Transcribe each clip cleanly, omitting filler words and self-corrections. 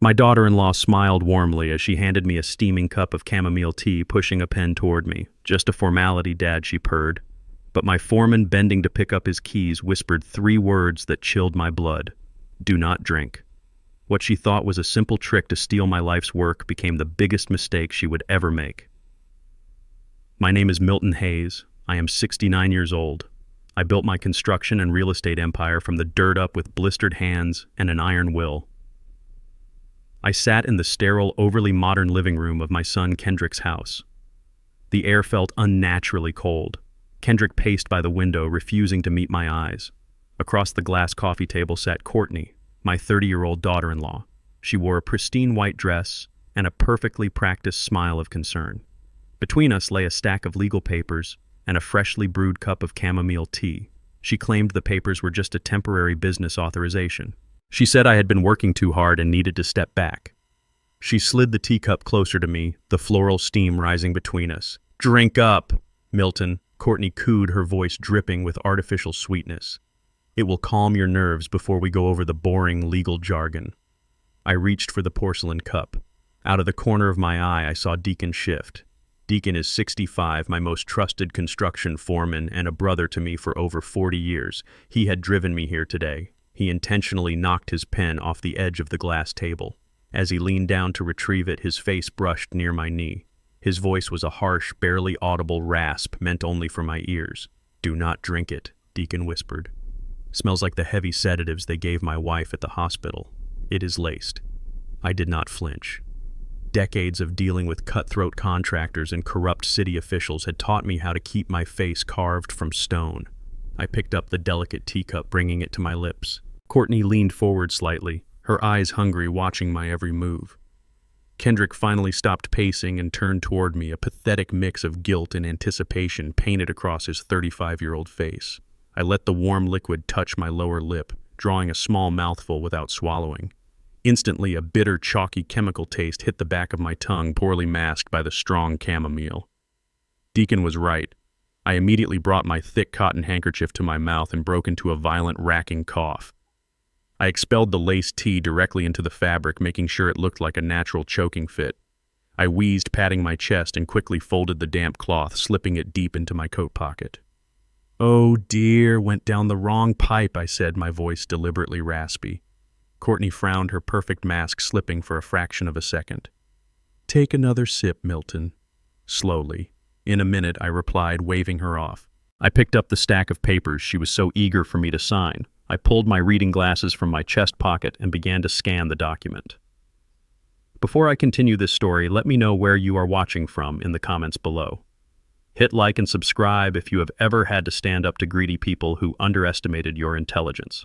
My daughter-in-law smiled warmly as she handed me a steaming cup of chamomile tea, pushing a pen toward me. "Just a formality, Dad," she purred. But my foreman, bending to pick up his keys, whispered 3 words that chilled my blood. "Do not drink." What she thought was a simple trick to steal my life's work became the biggest mistake she would ever make. My name is Milton Hayes. I am 69 years old. I built my construction and real estate empire from the dirt up with blistered hands and an iron will. I sat in the sterile, overly modern living room of my son Kendrick's house. The air felt unnaturally cold. Kendrick paced by the window, refusing to meet my eyes. Across the glass coffee table sat Courtney, my 30-year-old daughter-in-law. She wore a pristine white dress and a perfectly practiced smile of concern. Between us lay a stack of legal papers and a freshly brewed cup of chamomile tea. She claimed the papers were just a temporary business authorization. She said I had been working too hard and needed to step back. She slid the teacup closer to me, the floral steam rising between us. "Drink up, Milton," Courtney cooed, her voice dripping with artificial sweetness. "It will calm your nerves before we go over the boring legal jargon." I reached for the porcelain cup. Out of the corner of my eye, I saw Deacon shift. Deacon is 65, my most trusted construction foreman and a brother to me for over 40 years. He had driven me here today. He intentionally knocked his pen off the edge of the glass table. As he leaned down to retrieve it, his face brushed near my knee. His voice was a harsh, barely audible rasp meant only for my ears. "Do not drink it," Deacon whispered. "Smells like the heavy sedatives they gave my wife at the hospital. It is laced." I did not flinch. Decades of dealing with cutthroat contractors and corrupt city officials had taught me how to keep my face carved from stone. I picked up the delicate teacup, bringing it to my lips. Courtney leaned forward slightly, her eyes hungry, watching my every move. Kendrick finally stopped pacing and turned toward me, a pathetic mix of guilt and anticipation painted across his 35-year-old face. I let the warm liquid touch my lower lip, drawing a small mouthful without swallowing. Instantly, a bitter, chalky chemical taste hit the back of my tongue, poorly masked by the strong chamomile. Deacon was right. I immediately brought my thick cotton handkerchief to my mouth and broke into a violent, racking cough. I expelled the laced tea directly into the fabric, making sure it looked like a natural choking fit. I wheezed, patting my chest, and quickly folded the damp cloth, slipping it deep into my coat pocket. "Oh dear, went down the wrong pipe," I said, my voice deliberately raspy. Courtney frowned, her perfect mask slipping for a fraction of a second. "Take another sip, Milton." Slowly. "In a minute," I replied, waving her off. I picked up the stack of papers she was so eager for me to sign. I pulled my reading glasses from my chest pocket and began to scan the document. Before I continue this story, let me know where you are watching from in the comments below. Hit like and subscribe if you have ever had to stand up to greedy people who underestimated your intelligence.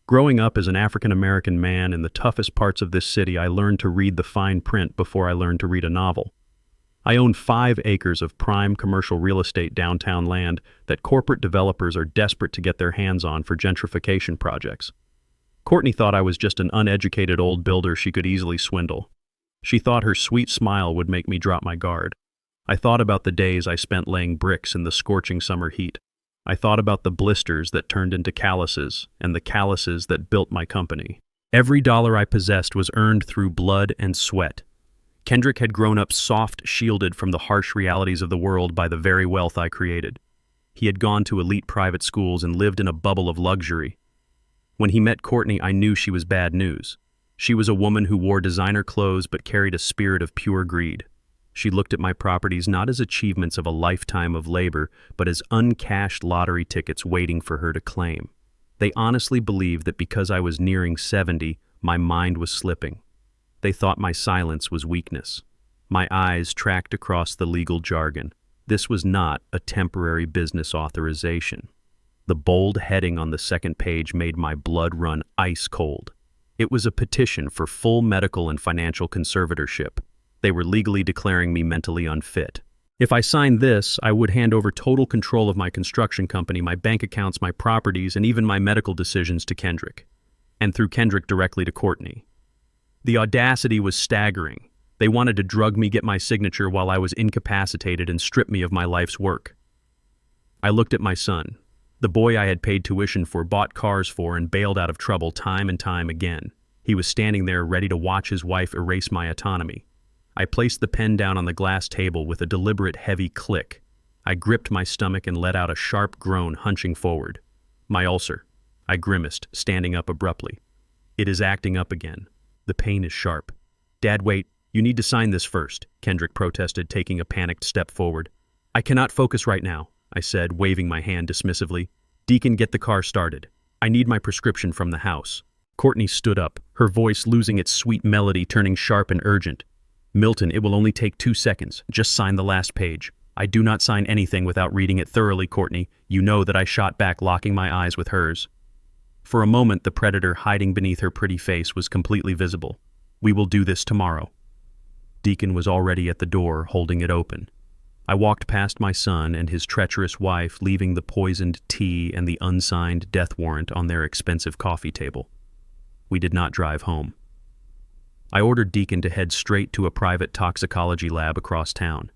Growing up as an African-American man in the toughest parts of this city, I learned to read the fine print before I learned to read a novel. I own 5 acres of prime commercial real estate downtown land that corporate developers are desperate to get their hands on for gentrification projects. Courtney thought I was just an uneducated old builder she could easily swindle. She thought her sweet smile would make me drop my guard. I thought about the days I spent laying bricks in the scorching summer heat. I thought about the blisters that turned into calluses and the calluses that built my company. Every dollar I possessed was earned through blood and sweat. Kendrick had grown up soft, shielded from the harsh realities of the world by the very wealth I created. He had gone to elite private schools and lived in a bubble of luxury. When he met Courtney, I knew she was bad news. She was a woman who wore designer clothes but carried a spirit of pure greed. She looked at my properties not as achievements of a lifetime of labor, but as uncashed lottery tickets waiting for her to claim. They honestly believed that because I was nearing 70, my mind was slipping. They thought my silence was weakness. My eyes tracked across the legal jargon. This was not a temporary business authorization. The bold heading on the second page made my blood run ice cold. It was a petition for full medical and financial conservatorship. They were legally declaring me mentally unfit. If I signed this, I would hand over total control of my construction company, my bank accounts, my properties, and even my medical decisions to Kendrick. And through Kendrick directly to Courtney. The audacity was staggering. They wanted to drug me, get my signature while I was incapacitated, and strip me of my life's work. I looked at my son, the boy I had paid tuition for, bought cars for, and bailed out of trouble time and time again. He He was standing there ready to watch his wife erase my autonomy. I placed the pen down on the glass table with a deliberate heavy click. I gripped my stomach and let out a sharp groan, hunching forward. My ulcer. I grimaced, standing up abruptly. It is acting up again. The pain is sharp. Dad, wait. You need to sign this first, Kendrick protested, taking a panicked step forward. I cannot focus right now, I said, waving my hand dismissively. Deacon, get the car started. I need my prescription from the house. Courtney stood up, her voice losing its sweet melody, turning sharp and urgent. Milton, it will only take 2 seconds. Just sign the last page. I do not sign anything without reading it thoroughly, Courtney. You know that I shot back, locking my eyes with hers. For a moment, the predator hiding beneath her pretty face was completely visible. We will do this tomorrow. Deacon was already at the door, holding it open. I walked past my son and his treacherous wife, leaving the poisoned tea and the unsigned death warrant on their expensive coffee table. We did not drive home. I ordered Deacon to head straight to a private toxicology lab across town.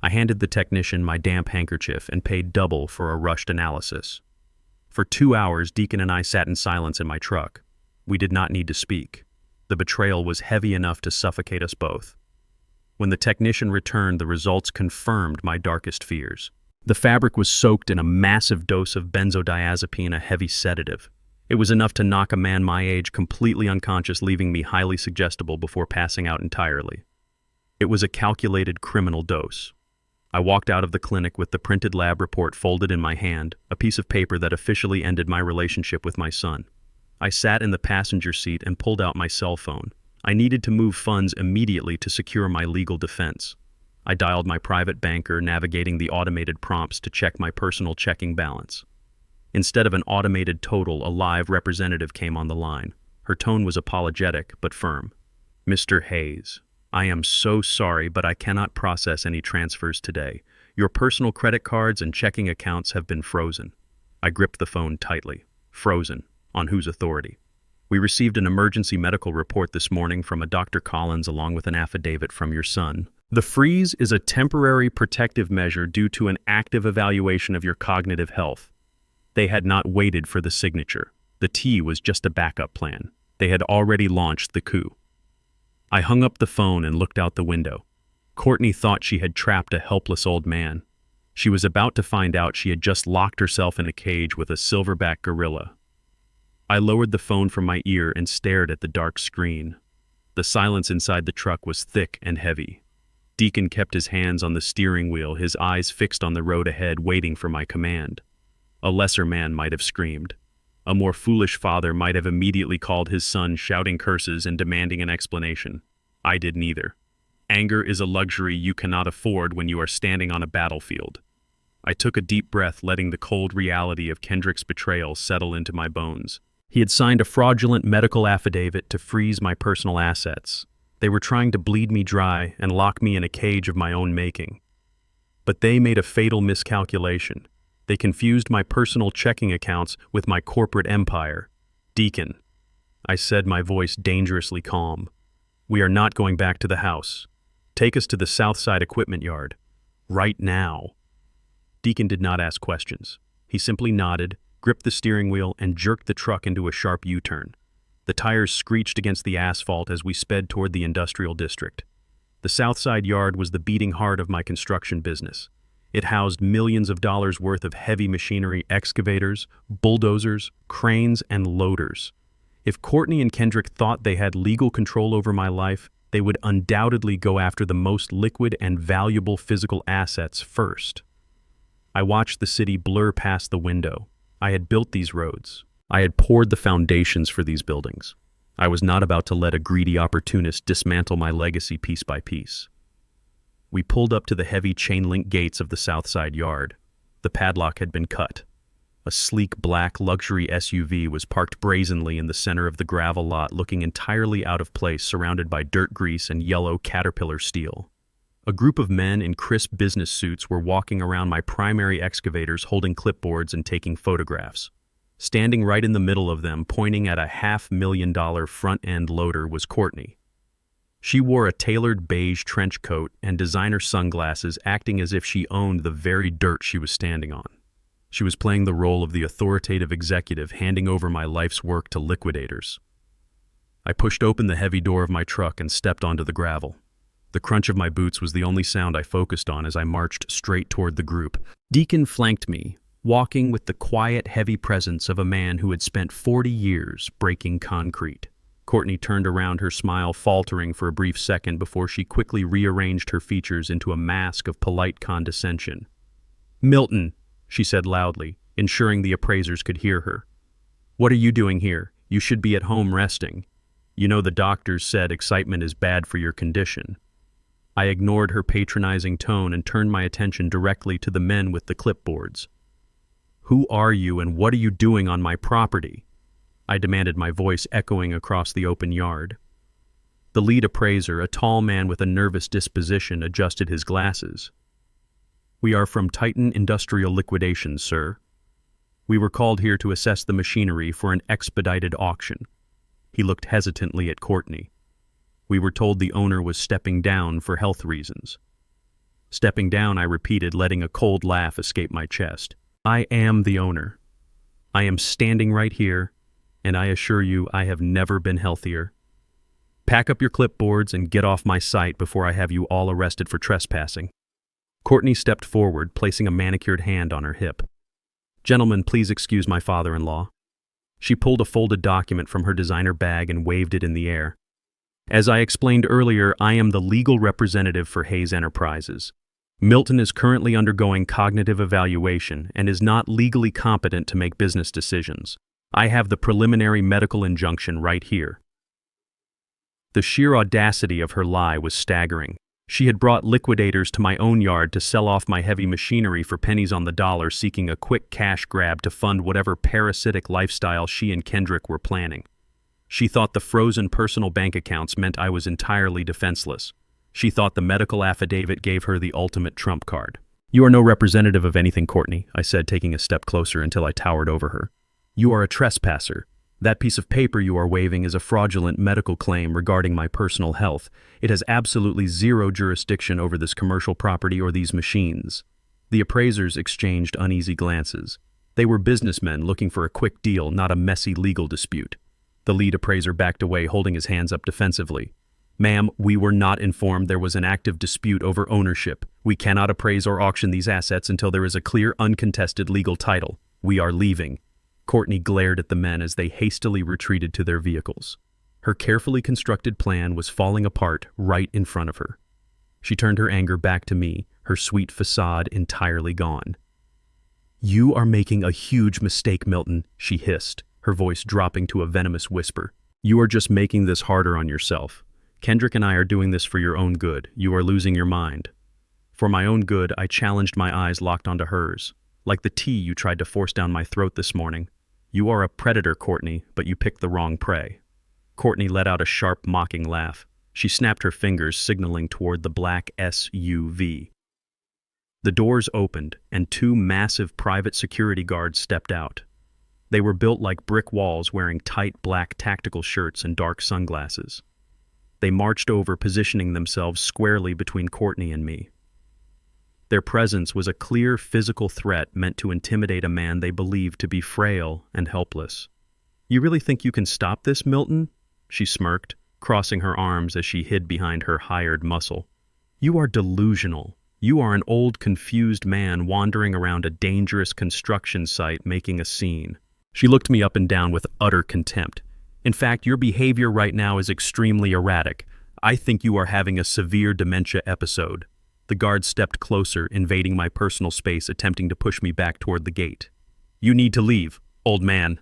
I handed the technician my damp handkerchief and paid double for a rushed analysis. For 2 hours, Deacon and I sat in silence in my truck. We did not need to speak. The betrayal was heavy enough to suffocate us both. When the technician returned, the results confirmed my darkest fears. The fabric was soaked in a massive dose of benzodiazepine, a heavy sedative. It was enough to knock a man my age completely unconscious, leaving me highly suggestible before passing out entirely. It was a calculated criminal dose. I walked out of the clinic with the printed lab report folded in my hand, a piece of paper that officially ended my relationship with my son. I sat in the passenger seat and pulled out my cell phone. I needed to move funds immediately to secure my legal defense. I dialed my private banker, navigating the automated prompts to check my personal checking balance. Instead of an automated total, a live representative came on the line. Her tone was apologetic but firm. Mr. Hayes, I am so sorry, but I cannot process any transfers today. Your personal credit cards and checking accounts have been frozen. I gripped the phone tightly. Frozen. On whose authority? We received an emergency medical report this morning from a Dr. Collins along with an affidavit from your son. The freeze is a temporary protective measure due to an active evaluation of your cognitive health. They had not waited for the signature. The T was just a backup plan. They had already launched the coup. I hung up the phone and looked out the window. Courtney thought she had trapped a helpless old man. She was about to find out she had just locked herself in a cage with a silverback gorilla. I lowered the phone from my ear and stared at the dark screen. The silence inside the truck was thick and heavy. Deacon kept his hands on the steering wheel, his eyes fixed on the road ahead, waiting for my command. A lesser man might have screamed. A more foolish father might have immediately called his son, shouting curses and demanding an explanation. I did neither. Anger is a luxury you cannot afford when you are standing on a battlefield. I took a deep breath, letting the cold reality of Kendrick's betrayal settle into my bones. He had signed a fraudulent medical affidavit to freeze my personal assets. They were trying to bleed me dry and lock me in a cage of my own making. But they made a fatal miscalculation. They confused my personal checking accounts with my corporate empire. Deacon, I said, my voice dangerously calm. We are not going back to the house. Take us to the Southside equipment yard. Right now. Deacon did not ask questions. He simply nodded, gripped the steering wheel, and jerked the truck into a sharp U-turn. The tires screeched against the asphalt as we sped toward the industrial district. The Southside yard was the beating heart of my construction business. It housed millions of dollars worth of heavy machinery, excavators, bulldozers, cranes, and loaders. If Courtney and Kendrick thought they had legal control over my life, they would undoubtedly go after the most liquid and valuable physical assets first. I watched the city blur past the window. I had built these roads. I had poured the foundations for these buildings. I was not about to let a greedy opportunist dismantle my legacy piece by piece. We pulled up to the heavy chain-link gates of the Southside yard. The padlock had been cut. A sleek black luxury SUV was parked brazenly in the center of the gravel lot, looking entirely out of place, surrounded by dirt grease and yellow Caterpillar steel. A group of men in crisp business suits were walking around my primary excavators, holding clipboards and taking photographs. Standing right in the middle of them, pointing at a $500,000 front-end loader, was Courtney. She wore a tailored beige trench coat and designer sunglasses, acting as if she owned the very dirt she was standing on. She was playing the role of the authoritative executive, handing over my life's work to liquidators. I pushed open the heavy door of my truck and stepped onto the gravel. The crunch of my boots was the only sound I focused on as I marched straight toward the group. Deacon flanked me, walking with the quiet, heavy presence of a man who had spent 40 years breaking concrete. Courtney turned around, her smile faltering for a brief second before she quickly rearranged her features into a mask of polite condescension. "Milton," she said loudly, ensuring the appraisers could hear her. "What are you doing here? You should be at home resting. You know the doctors said excitement is bad for your condition." I ignored her patronizing tone and turned my attention directly to the men with the clipboards. "Who are you and what are you doing on my property?" I demanded, my voice echoing across the open yard. The lead appraiser, a tall man with a nervous disposition, adjusted his glasses. "We are from Titan Industrial Liquidation, sir. We were called here to assess the machinery for an expedited auction." He looked hesitantly at Courtney. "We were told the owner was stepping down for health reasons." "Stepping down," I repeated, letting a cold laugh escape my chest. "I am the owner. I am standing right here, and I assure you I have never been healthier. Pack up your clipboards and get off my site before I have you all arrested for trespassing." Courtney stepped forward, placing a manicured hand on her hip. "Gentlemen, please excuse my father-in-law." She pulled a folded document from her designer bag and waved it in the air. "As I explained earlier, I am the legal representative for Hayes Enterprises. Milton is currently undergoing cognitive evaluation and is not legally competent to make business decisions. I have the preliminary medical injunction right here." The sheer audacity of her lie was staggering. She had brought liquidators to my own yard to sell off my heavy machinery for pennies on the dollar, seeking a quick cash grab to fund whatever parasitic lifestyle she and Kendrick were planning. She thought the frozen personal bank accounts meant I was entirely defenseless. She thought the medical affidavit gave her the ultimate trump card. "You are no representative of anything, Courtney," I said, taking a step closer until I towered over her. "You are a trespasser. That piece of paper you are waving is a fraudulent medical claim regarding my personal health. It has absolutely zero jurisdiction over this commercial property or these machines." The appraisers exchanged uneasy glances. They were businessmen looking for a quick deal, not a messy legal dispute. The lead appraiser backed away, holding his hands up defensively. "Ma'am, we were not informed there was an active dispute over ownership. We cannot appraise or auction these assets until there is a clear, uncontested legal title. We are leaving." Courtney glared at the men as they hastily retreated to their vehicles. Her carefully constructed plan was falling apart right in front of her. She turned her anger back to me, her sweet facade entirely gone. "You are making a huge mistake, Milton," she hissed, her voice dropping to a venomous whisper. "You are just making this harder on yourself. Kendrick and I are doing this for your own good. You are losing your mind." For my own good, I challenged, my eyes locked onto hers. "Like the tea you tried to force down my throat this morning. You are a predator, Courtney, but you picked the wrong prey." Courtney let out a sharp, mocking laugh. She snapped her fingers, signaling toward the black SUV. The doors opened, and two massive private security guards stepped out. They were built like brick walls, wearing tight black tactical shirts and dark sunglasses. They marched over, positioning themselves squarely between Courtney and me. Their presence was a clear physical threat meant to intimidate a man they believed to be frail and helpless. "You really think you can stop this, Milton?" she smirked, crossing her arms as she hid behind her hired muscle. "You are delusional. You are an old, confused man wandering around a dangerous construction site making a scene." She looked me up and down with utter contempt. "In fact, your behavior right now is extremely erratic. I think you are having a severe dementia episode." The guard stepped closer, invading my personal space, attempting to push me back toward the gate. "You need to leave, old man."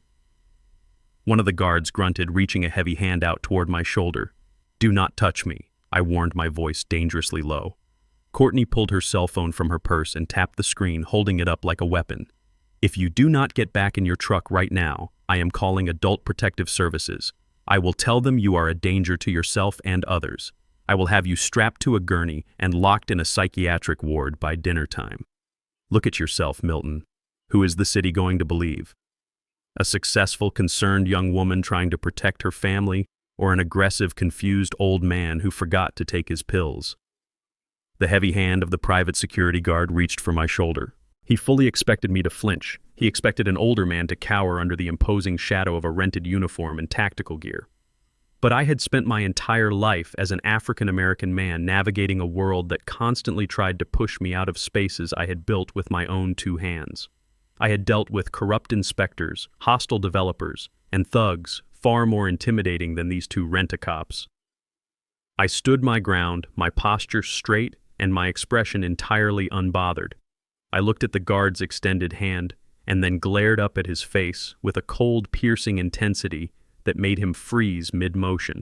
One of the guards grunted, reaching a heavy hand out toward my shoulder. "Do not touch me," I warned, my voice dangerously low. Courtney pulled her cell phone from her purse and tapped the screen, holding it up like a weapon. "If you do not get back in your truck right now, I am calling Adult Protective Services. I will tell them you are a danger to yourself and others. I will have you strapped to a gurney and locked in a psychiatric ward by dinner time." Look at yourself, Milton. Who is the city going to believe? A successful, concerned young woman trying to protect her family, or an aggressive, confused old man who forgot to take his pills? The heavy hand of the private security guard reached for my shoulder. He fully expected me to flinch. He expected an older man to cower under the imposing shadow of a rented uniform and tactical gear. But I had spent my entire life as an African-American man navigating a world that constantly tried to push me out of spaces I had built with my own two hands. I had dealt with corrupt inspectors, hostile developers, and thugs far more intimidating than these two rent-a-cops. I stood my ground, my posture straight and my expression entirely unbothered. I looked at the guard's extended hand and then glared up at his face with a cold, piercing intensity that made him freeze mid-motion.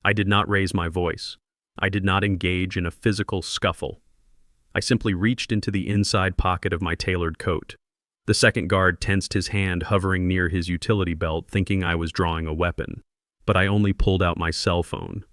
I did not raise my voice. I did not engage in a physical scuffle. I simply reached into the inside pocket of my tailored coat. The second guard tensed his hand, hovering near his utility belt, thinking I was drawing a weapon. But I only pulled out my cell phone.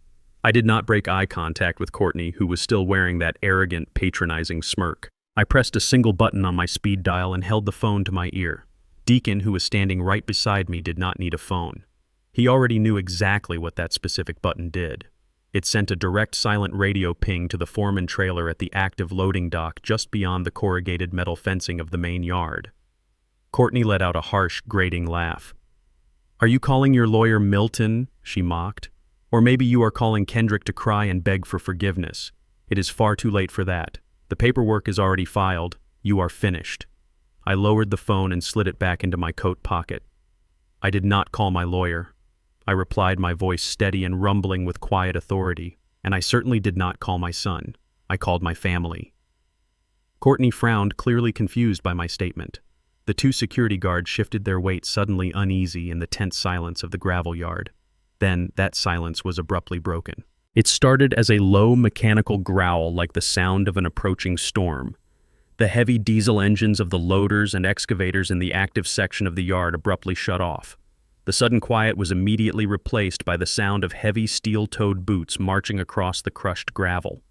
I did not break eye contact with Courtney, who was still wearing that arrogant, patronizing smirk. I pressed a single button on my speed dial and held the phone to my ear. Deacon, who was standing right beside me, did not need a phone. He already knew exactly what that specific button did. It sent a direct silent radio ping to the Foreman trailer at the active loading dock just beyond the corrugated metal fencing of the main yard. Courtney let out a harsh, grating laugh. "Are you calling your lawyer Milton?" she mocked. "Or maybe you are calling Kendrick to cry and beg for forgiveness. It is far too late for that. The paperwork is already filed. You are finished." I lowered the phone and slid it back into my coat pocket. "I did not call my lawyer," I replied, my voice steady and rumbling with quiet authority. "And I certainly did not call my son. I called my family." Courtney frowned, clearly confused by my statement. The two security guards shifted their weight, suddenly uneasy in the tense silence of the gravel yard. Then that silence was abruptly broken. It started as a low mechanical growl like the sound of an approaching storm. The heavy diesel engines of the loaders and excavators in the active section of the yard abruptly shut off. The sudden quiet was immediately replaced by the sound of heavy steel-toed boots marching across the crushed gravel.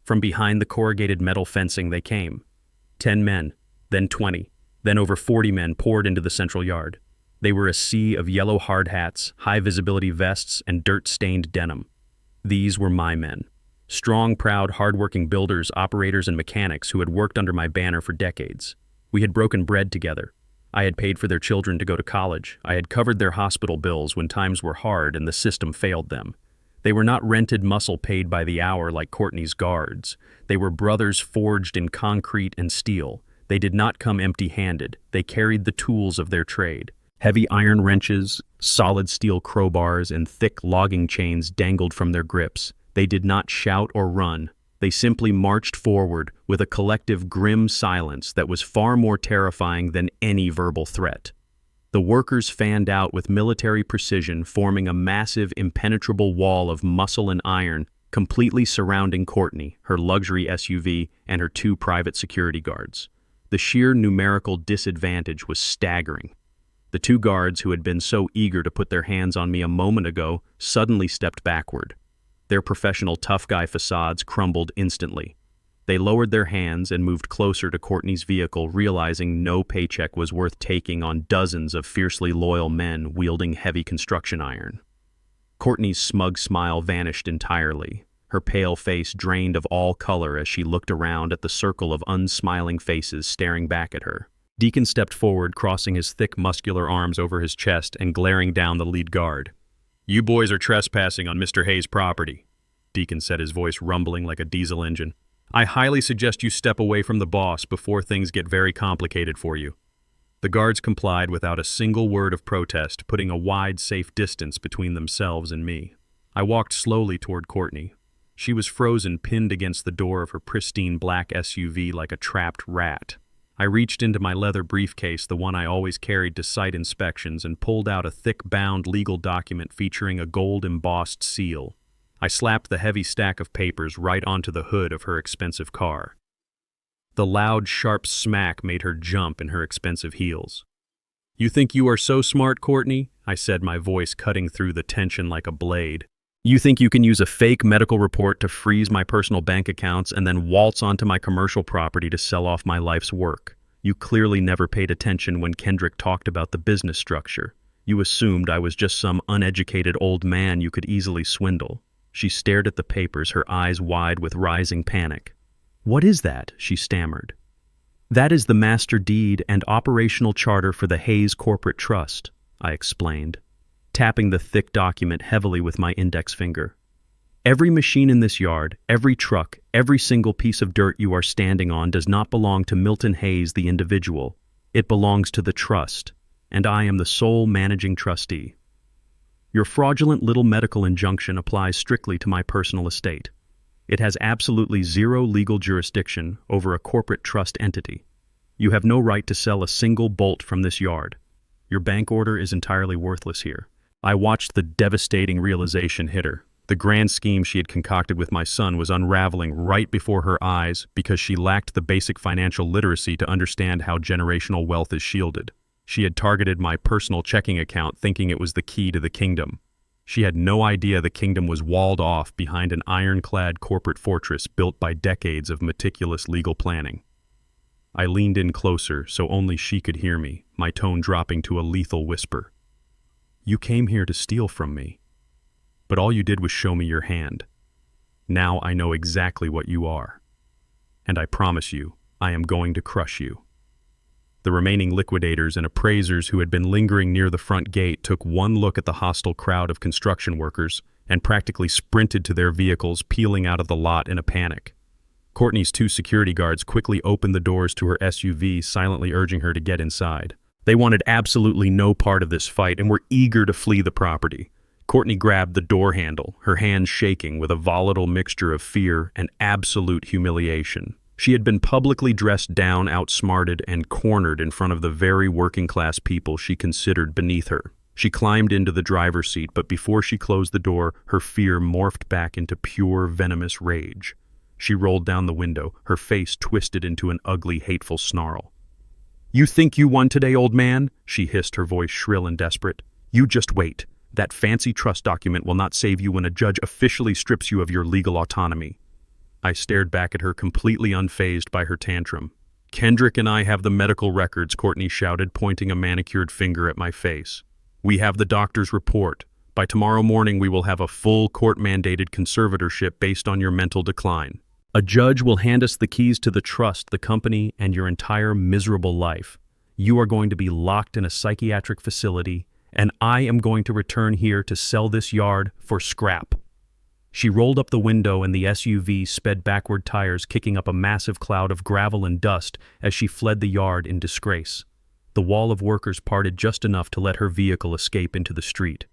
From behind the corrugated metal fencing they came. 10 men, then 20, then over 40 men poured into the central yard. They were a sea of yellow hard hats, high-visibility vests, and dirt-stained denim. These were my men. Strong, proud, hard-working builders, operators, and mechanics who had worked under my banner for decades. We had broken bread together. I had paid for their children to go to college. I had covered their hospital bills when times were hard and the system failed them. They were not rented muscle paid by the hour like Courtney's guards. They were brothers forged in concrete and steel. They did not come empty-handed. They carried the tools of their trade. Heavy iron wrenches, solid steel crowbars, and thick logging chains dangled from their grips. They did not shout or run. They simply marched forward with a collective grim silence that was far more terrifying than any verbal threat. The workers fanned out with military precision, forming a massive, impenetrable wall of muscle and iron, completely surrounding Courtney, her luxury SUV, and her two private security guards. The sheer numerical disadvantage was staggering. The two guards who had been so eager to put their hands on me a moment ago suddenly stepped backward. Their professional tough guy facades crumbled instantly. They lowered their hands and moved closer to Courtney's vehicle, realizing no paycheck was worth taking on dozens of fiercely loyal men wielding heavy construction iron. Courtney's smug smile vanished entirely. Her pale face drained of all color as she looked around at the circle of unsmiling faces staring back at her. Deacon stepped forward, crossing his thick, muscular arms over his chest and glaring down the lead guard. "You boys are trespassing on Mr. Hayes' property," Deacon said, his voice rumbling like a diesel engine. "I highly suggest you step away from the boss before things get very complicated for you." The guards complied without a single word of protest, putting a wide, safe distance between themselves and me. I walked slowly toward Courtney. She was frozen, pinned against the door of her pristine black SUV like a trapped rat. I reached into my leather briefcase, the one I always carried to site inspections, and pulled out a thick-bound legal document featuring a gold-embossed seal. I slapped the heavy stack of papers right onto the hood of her expensive car. The loud, sharp smack made her jump in her expensive heels. "You think you are so smart, Courtney?" I said, my voice cutting through the tension like a blade. "You think you can use a fake medical report to freeze my personal bank accounts and then waltz onto my commercial property to sell off my life's work? You clearly never paid attention when Kendrick talked about the business structure. You assumed I was just some uneducated old man you could easily swindle." She stared at the papers, her eyes wide with rising panic. "What is that?" she stammered. "That is the master deed and operational charter for the Hayes Corporate Trust," I explained. tapping the thick document heavily with my index finger. Every machine in this yard, every truck, every single piece of dirt you are standing on does not belong to Milton Hayes, the individual. It belongs to the trust, and I am the sole managing trustee. Your fraudulent little medical injunction applies strictly to my personal estate. It has absolutely zero legal jurisdiction over a corporate trust entity. You have no right to sell a single bolt from this yard. Your bank order is entirely worthless here. I watched the devastating realization hit her. The grand scheme she had concocted with my son was unraveling right before her eyes because she lacked the basic financial literacy to understand how generational wealth is shielded. She had targeted my personal checking account thinking it was the key to the kingdom. She had no idea the kingdom was walled off behind an ironclad corporate fortress built by decades of meticulous legal planning. I leaned in closer so only she could hear me, my tone dropping to a lethal whisper. You came here to steal from me, but all you did was show me your hand. Now I know exactly what you are, and I promise you, I am going to crush you. The remaining liquidators and appraisers who had been lingering near the front gate took one look at the hostile crowd of construction workers and practically sprinted to their vehicles, peeling out of the lot in a panic. Courtney's 2 security guards quickly opened the doors to her SUV, silently urging her to get inside. They wanted absolutely no part of this fight and were eager to flee the property. Courtney grabbed the door handle, her hands shaking with a volatile mixture of fear and absolute humiliation. She had been publicly dressed down, outsmarted, and cornered in front of the very working-class people she considered beneath her. She climbed into the driver's seat, but before she closed the door, her fear morphed back into pure, venomous rage. She rolled down the window, her face twisted into an ugly, hateful snarl. "You think you won today, old man?" she hissed, her voice shrill and desperate. "You just wait. That fancy trust document will not save you when a judge officially strips you of your legal autonomy." I stared back at her, completely unfazed by her tantrum. "Kendrick and I have the medical records," Courtney shouted, pointing a manicured finger at my face. "We have the doctor's report. By tomorrow morning we will have a full court-mandated conservatorship based on your mental decline. A judge will hand us the keys to the trust, the company, and your entire miserable life. You are going to be locked in a psychiatric facility, and I am going to return here to sell this yard for scrap." She rolled up the window and the SUV sped backward, tires kicking up a massive cloud of gravel and dust as she fled the yard in disgrace. The wall of workers parted just enough to let her vehicle escape into the street.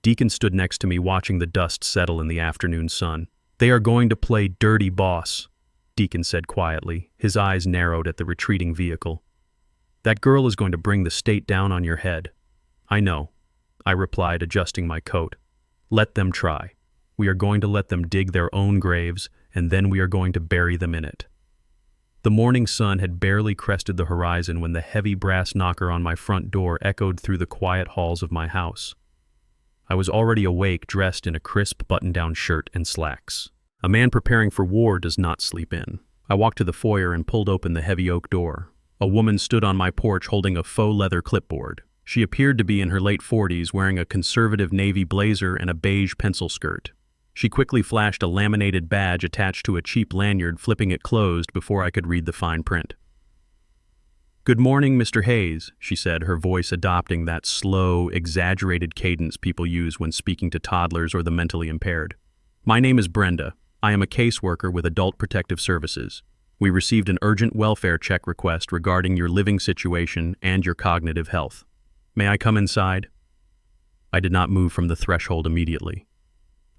Deacon stood next to me, watching the dust settle in the afternoon sun. "They are going to play dirty boss," Deacon said quietly, his eyes narrowed at the retreating vehicle. "That girl is going to bring the state down on your head." "I know," I replied, adjusting my coat. "Let them try. We are going to let them dig their own graves, and then we are going to bury them in it." The morning sun had barely crested the horizon when the heavy brass knocker on my front door echoed through the quiet halls of my house. I was already awake, dressed in a crisp button-down shirt and slacks. A man preparing for war does not sleep in. I walked to the foyer and pulled open the heavy oak door. A woman stood on my porch holding a faux leather clipboard. She appeared to be in her late 40s, wearing a conservative navy blazer and a beige pencil skirt. She quickly flashed a laminated badge attached to a cheap lanyard, flipping it closed before I could read the fine print. "Good morning, Mr. Hayes," she said, her voice adopting that slow, exaggerated cadence people use when speaking to toddlers or the mentally impaired. "My name is Brenda. I am a caseworker with Adult Protective Services. We received an urgent welfare check request regarding your living situation and your cognitive health. May I come inside?" I did not move from the threshold immediately.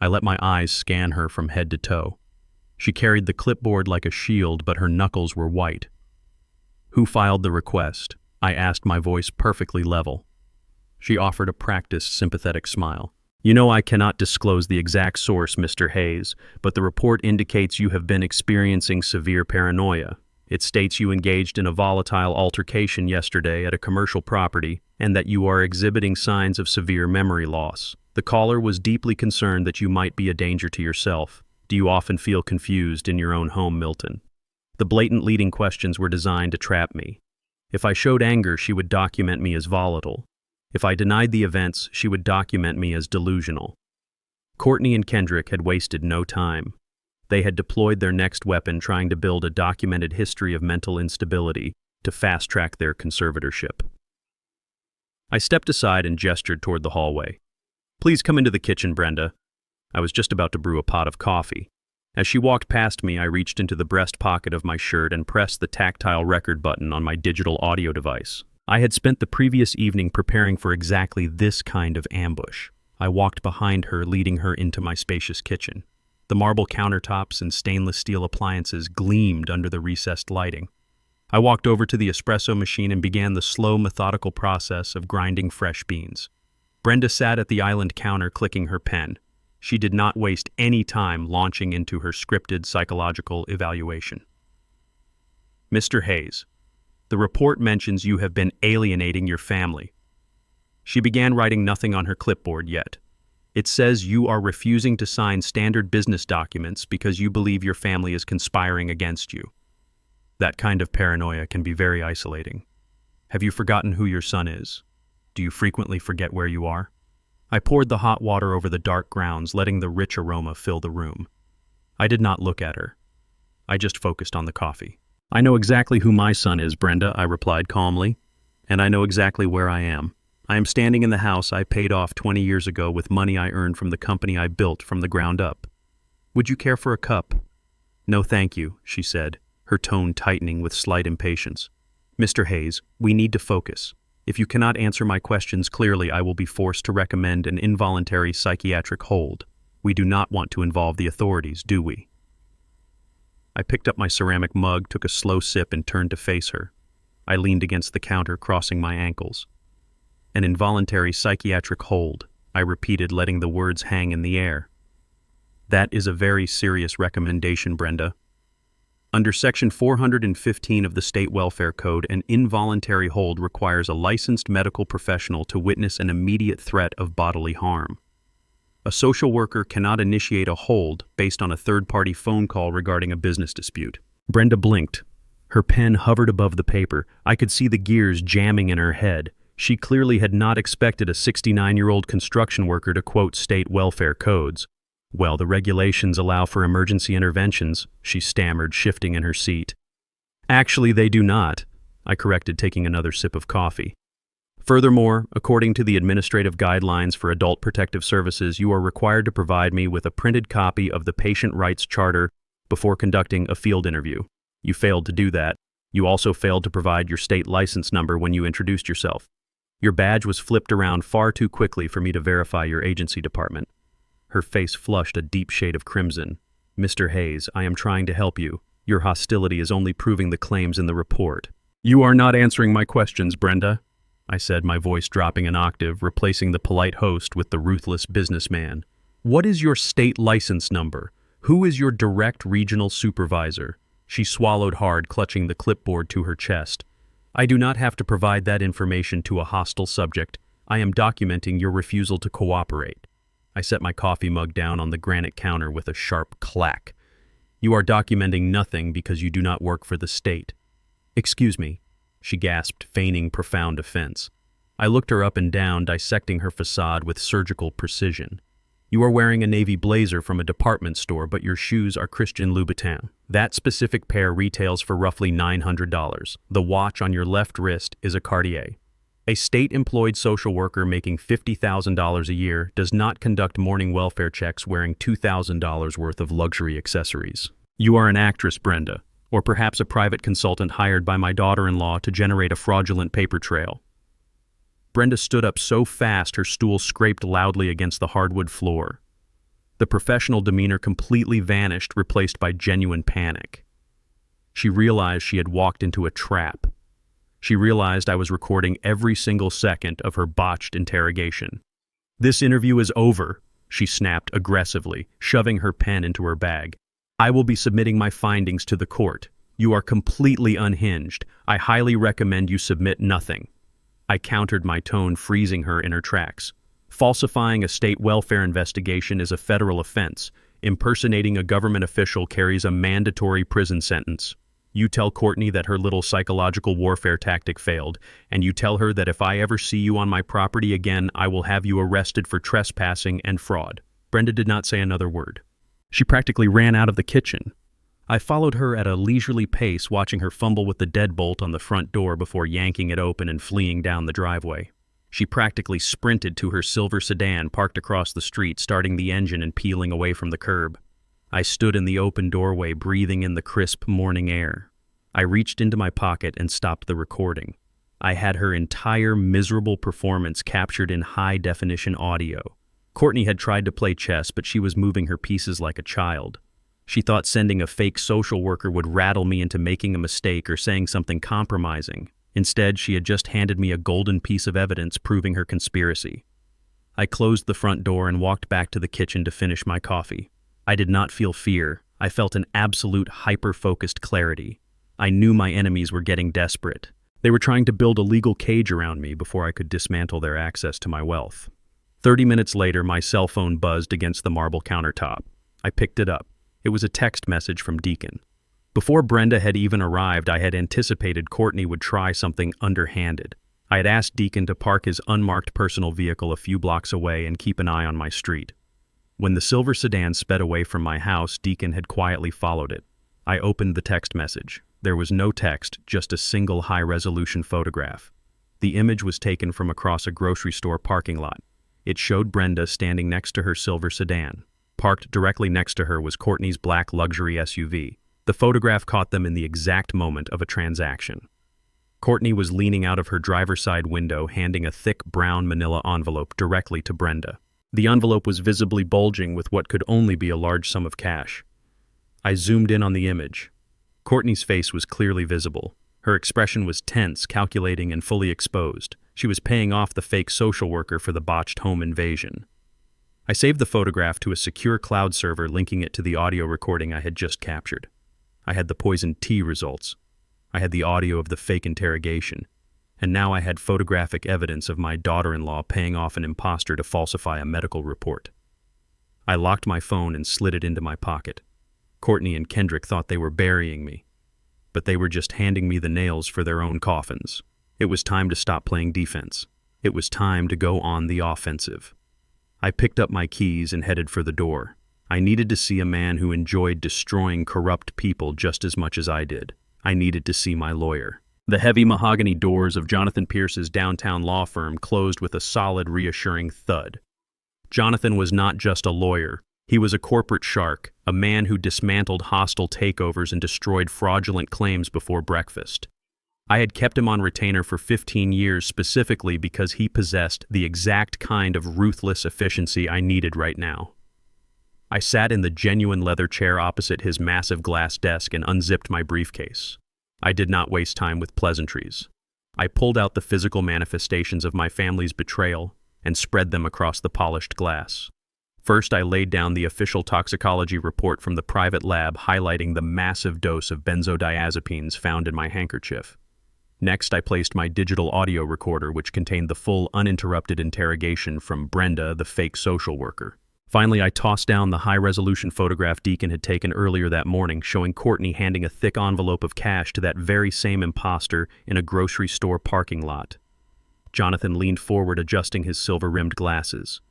I let my eyes scan her from head to toe. She carried the clipboard like a shield, but her knuckles were white. "Who filed the request?" I asked, my voice perfectly level. She offered a practiced, sympathetic smile. "You know I cannot disclose the exact source, Mr. Hayes, but the report indicates you have been experiencing severe paranoia. It states you engaged in a volatile altercation yesterday at a commercial property and that you are exhibiting signs of severe memory loss. The caller was deeply concerned that you might be a danger to yourself. Do you often feel confused in your own home, Milton?" The blatant leading questions were designed to trap me. If I showed anger, she would document me as volatile. If I denied the events, she would document me as delusional. Courtney and Kendrick had wasted no time. They had deployed their next weapon, trying to build a documented history of mental instability to fast-track their conservatorship. I stepped aside and gestured toward the hallway. Please come into the kitchen, Brenda. I was just about to brew a pot of coffee. As she walked past me, I reached into the breast pocket of my shirt and pressed the tactile record button on my digital audio device. I had spent the previous evening preparing for exactly this kind of ambush. I walked behind her, leading her into my spacious kitchen. The marble countertops and stainless steel appliances gleamed under the recessed lighting. I walked over to the espresso machine and began the slow, methodical process of grinding fresh beans. Brenda sat at the island counter clicking her pen. She did not waste any time launching into her scripted psychological evaluation. Mr. Hayes, the report mentions you have been alienating your family. She began writing nothing on her clipboard yet. It says you are refusing to sign standard business documents because you believe your family is conspiring against you. That kind of paranoia can be very isolating. Have you forgotten who your son is? Do you frequently forget where you are? I poured the hot water over the dark grounds, letting the rich aroma fill the room. I did not look at her. I just focused on the coffee. I know exactly who my son is, Brenda, I replied calmly, and I know exactly where I am. I am standing in the house I paid off 20 years ago with money I earned from the company I built from the ground up. Would you care for a cup? No, thank you, she said, her tone tightening with slight impatience. Mr. Hayes, we need to focus. If you cannot answer my questions clearly, I will be forced to recommend an involuntary psychiatric hold. We do not want to involve the authorities, do we? I picked up my ceramic mug, took a slow sip, and turned to face her. I leaned against the counter, crossing my ankles. An involuntary psychiatric hold, I repeated, letting the words hang in the air. That is a very serious recommendation, Brenda. Under Section 415 of the State Welfare Code, an involuntary hold requires a licensed medical professional to witness an immediate threat of bodily harm. A social worker cannot initiate a hold based on a third-party phone call regarding a business dispute. Brenda blinked. Her pen hovered above the paper. I could see the gears jamming in her head. She clearly had not expected a 69-year-old construction worker to quote state welfare codes. Well, the regulations allow for emergency interventions, she stammered, shifting in her seat. Actually, they do not, I corrected, taking another sip of coffee. Furthermore, according to the Administrative Guidelines for Adult Protective Services, you are required to provide me with a printed copy of the Patient Rights Charter before conducting a field interview. You failed to do that. You also failed to provide your state license number when you introduced yourself. Your badge was flipped around far too quickly for me to verify your agency department. Her face flushed a deep shade of crimson. Mr. Hayes, I am trying to help you. Your hostility is only proving the claims in the report. You are not answering my questions, Brenda, I said, my voice dropping an octave, replacing the polite host with the ruthless businessman. What is your state license number? Who is your direct regional supervisor? She swallowed hard, clutching the clipboard to her chest. I do not have to provide that information to a hostile subject. I am documenting your refusal to cooperate. I set my coffee mug down on the granite counter with a sharp clack. You are documenting nothing because you do not work for the state. Excuse me, she gasped, feigning profound offense. I looked her up and down, dissecting her facade with surgical precision. You are wearing a navy blazer from a department store, but your shoes are Christian Louboutin. That specific pair retails for roughly $900. The watch on your left wrist is a Cartier. A state-employed social worker making $50,000 a year does not conduct morning welfare checks wearing $2,000 worth of luxury accessories. You are an actress, Brenda, or perhaps a private consultant hired by my daughter-in-law to generate a fraudulent paper trail. Brenda stood up so fast her stool scraped loudly against the hardwood floor. The professional demeanor completely vanished, replaced by genuine panic. She realized she had walked into a trap. She realized I was recording every single second of her botched interrogation. This interview is over, she snapped aggressively, shoving her pen into her bag. I will be submitting my findings to the court. You are completely unhinged. I highly recommend you submit nothing. I countered, my tone freezing her in her tracks. Falsifying a state welfare investigation is a federal offense. Impersonating a government official carries a mandatory prison sentence. You tell Courtney that her little psychological warfare tactic failed, and you tell her that if I ever see you on my property again, I will have you arrested for trespassing and fraud. Brenda did not say another word. She practically ran out of the kitchen. I followed her at a leisurely pace, watching her fumble with the deadbolt on the front door before yanking it open and fleeing down the driveway. She practically sprinted to her silver sedan parked across the street, starting the engine and peeling away from the curb. I stood in the open doorway, breathing in the crisp morning air. I reached into my pocket and stopped the recording. I had her entire miserable performance captured in high-definition audio. Courtney had tried to play chess, but she was moving her pieces like a child. She thought sending a fake social worker would rattle me into making a mistake or saying something compromising. Instead, she had just handed me a golden piece of evidence proving her conspiracy. I closed the front door and walked back to the kitchen to finish my coffee. I did not feel fear. I felt an absolute hyper-focused clarity. I knew my enemies were getting desperate. They were trying to build a legal cage around me before I could dismantle their access to my wealth. 30 minutes later, my cell phone buzzed against the marble countertop. I picked it up. It was a text message from Deacon. Before Brenda had even arrived, I had anticipated Courtney would try something underhanded. I had asked Deacon to park his unmarked personal vehicle a few blocks away and keep an eye on my street. When the silver sedan sped away from my house, Deacon had quietly followed it. I opened the text message. There was no text, just a single high-resolution photograph. The image was taken from across a grocery store parking lot. It showed Brenda standing next to her silver sedan. Parked directly next to her was Courtney's black luxury SUV. The photograph caught them in the exact moment of a transaction. Courtney was leaning out of her driver's side window, handing a thick brown manila envelope directly to Brenda. The envelope was visibly bulging with what could only be a large sum of cash. I zoomed in on the image. Courtney's face was clearly visible. Her expression was tense, calculating, and fully exposed. She was paying off the fake social worker for the botched home invasion. I saved the photograph to a secure cloud server, linking it to the audio recording I had just captured. I had the poison tea results. I had the audio of the fake interrogation. And now I had photographic evidence of my daughter-in-law paying off an imposter to falsify a medical report. I locked my phone and slid it into my pocket. Courtney and Kendrick thought they were burying me, but they were just handing me the nails for their own coffins. It was time to stop playing defense. It was time to go on the offensive. I picked up my keys and headed for the door. I needed to see a man who enjoyed destroying corrupt people just as much as I did. I needed to see my lawyer. The heavy mahogany doors of Jonathan Pierce's downtown law firm closed with a solid, reassuring thud. Jonathan was not just a lawyer. He was a corporate shark, a man who dismantled hostile takeovers and destroyed fraudulent claims before breakfast. I had kept him on retainer for 15 years specifically because he possessed the exact kind of ruthless efficiency I needed right now. I sat in the genuine leather chair opposite his massive glass desk and unzipped my briefcase. I did not waste time with pleasantries. I pulled out the physical manifestations of my family's betrayal and spread them across the polished glass. First, I laid down the official toxicology report from the private lab highlighting the massive dose of benzodiazepines found in my handkerchief. Next, I placed my digital audio recorder, which contained the full, uninterrupted interrogation from Brenda, the fake social worker. Finally, I tossed down the high-resolution photograph Deacon had taken earlier that morning, showing Courtney handing a thick envelope of cash to that very same imposter in a grocery store parking lot. Jonathan leaned forward, adjusting his silver-rimmed glasses.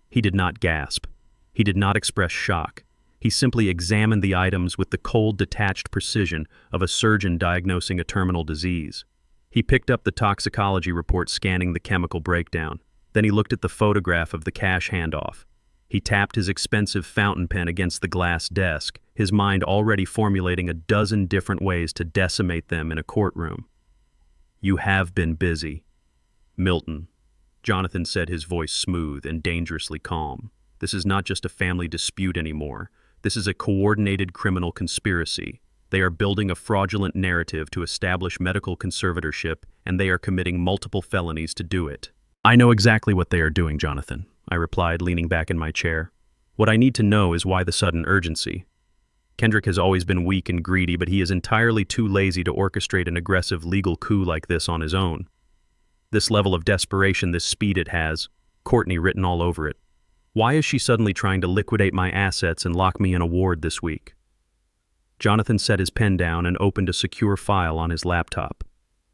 He did not gasp. He did not express shock. He simply examined the items with the cold, detached precision of a surgeon diagnosing a terminal disease. He picked up the toxicology report, scanning the chemical breakdown. Then he looked at the photograph of the cash handoff. He tapped his expensive fountain pen against the glass desk, his mind already formulating a dozen different ways to decimate them in a courtroom. "You have been busy, Milton," Jonathan said, his voice smooth and dangerously calm. "This is not just a family dispute anymore. This is a coordinated criminal conspiracy. They are building a fraudulent narrative to establish medical conservatorship, and they are committing multiple felonies to do it." "I know exactly what they are doing, Jonathan," I replied, leaning back in my chair. "What I need to know is why the sudden urgency. Kendrick has always been weak and greedy, but he is entirely too lazy to orchestrate an aggressive legal coup like this on his own. This level of desperation, this speed it has, Courtney written all over it. Why is she suddenly trying to liquidate my assets and lock me in a ward this week?" Jonathan set his pen down and opened a secure file on his laptop.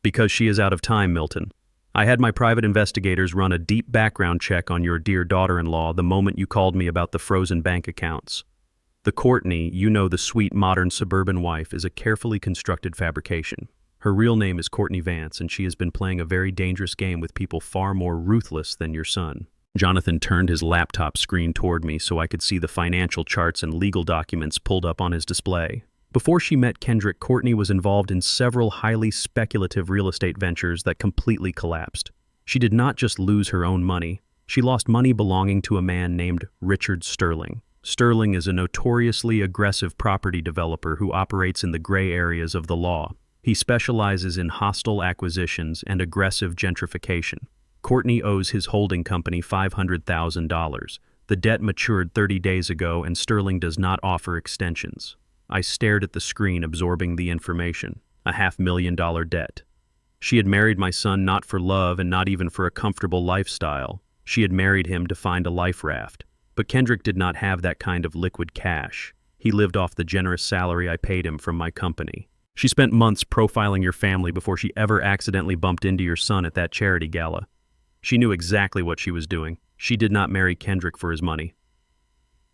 "Because she is out of time, Milton. I had my private investigators run a deep background check on your dear daughter-in-law the moment you called me about the frozen bank accounts. The Courtney, you know, the sweet modern suburban wife, is a carefully constructed fabrication. Her real name is Courtney Vance, and she has been playing a very dangerous game with people far more ruthless than your son. Jonathan turned his laptop screen toward me so I could see the financial charts and legal documents pulled up on his display. Before she met Kendrick, Courtney was involved in several highly speculative real estate ventures that completely collapsed. She did not just lose her own money, she lost money belonging to a man named Richard Sterling. Sterling is a notoriously aggressive property developer who operates in the gray areas of the law. He specializes in hostile acquisitions and aggressive gentrification. Courtney owes his holding company $500,000. The debt matured 30 days ago and Sterling does not offer extensions. I stared at the screen, absorbing the information. A $500,000 debt. She had married my son not for love and not even for a comfortable lifestyle. She had married him to find a life raft. But Kendrick did not have that kind of liquid cash. He lived off the generous salary I paid him from my company. She spent months profiling your family before she ever accidentally bumped into your son at that charity gala. She knew exactly what she was doing. She did not marry Kendrick for his money.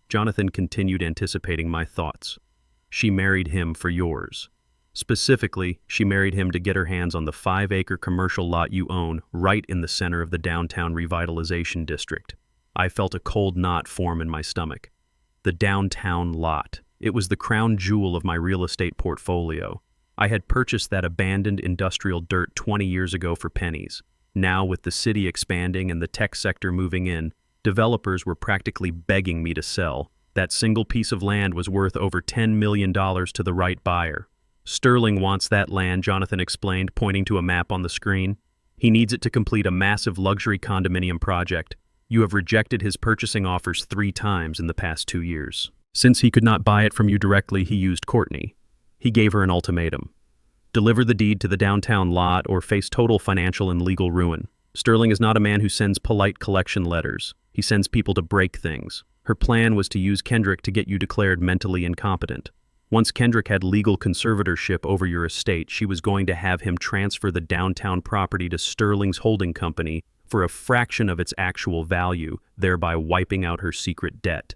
Jonathan continued, anticipating my thoughts. She married him for yours. Specifically, she married him to get her hands on the 5-acre commercial lot you own right in the center of the downtown revitalization district. I felt a cold knot form in my stomach. The downtown lot. It was the crown jewel of my real estate portfolio. I had purchased that abandoned industrial dirt 20 years ago for pennies. Now, with the city expanding and the tech sector moving in, developers were practically begging me to sell. That single piece of land was worth over $10 million to the right buyer. Sterling wants that land, Jonathan explained, pointing to a map on the screen. He needs it to complete a massive luxury condominium project. You have rejected his purchasing offers 3 times in the past 2 years. Since he could not buy it from you directly, he used Courtney. He gave her an ultimatum. Deliver the deed to the downtown lot or face total financial and legal ruin. Sterling is not a man who sends polite collection letters. He sends people to break things. Her plan was to use Kendrick to get you declared mentally incompetent. Once Kendrick had legal conservatorship over your estate, she was going to have him transfer the downtown property to Sterling's holding company for a fraction of its actual value, thereby wiping out her secret debt.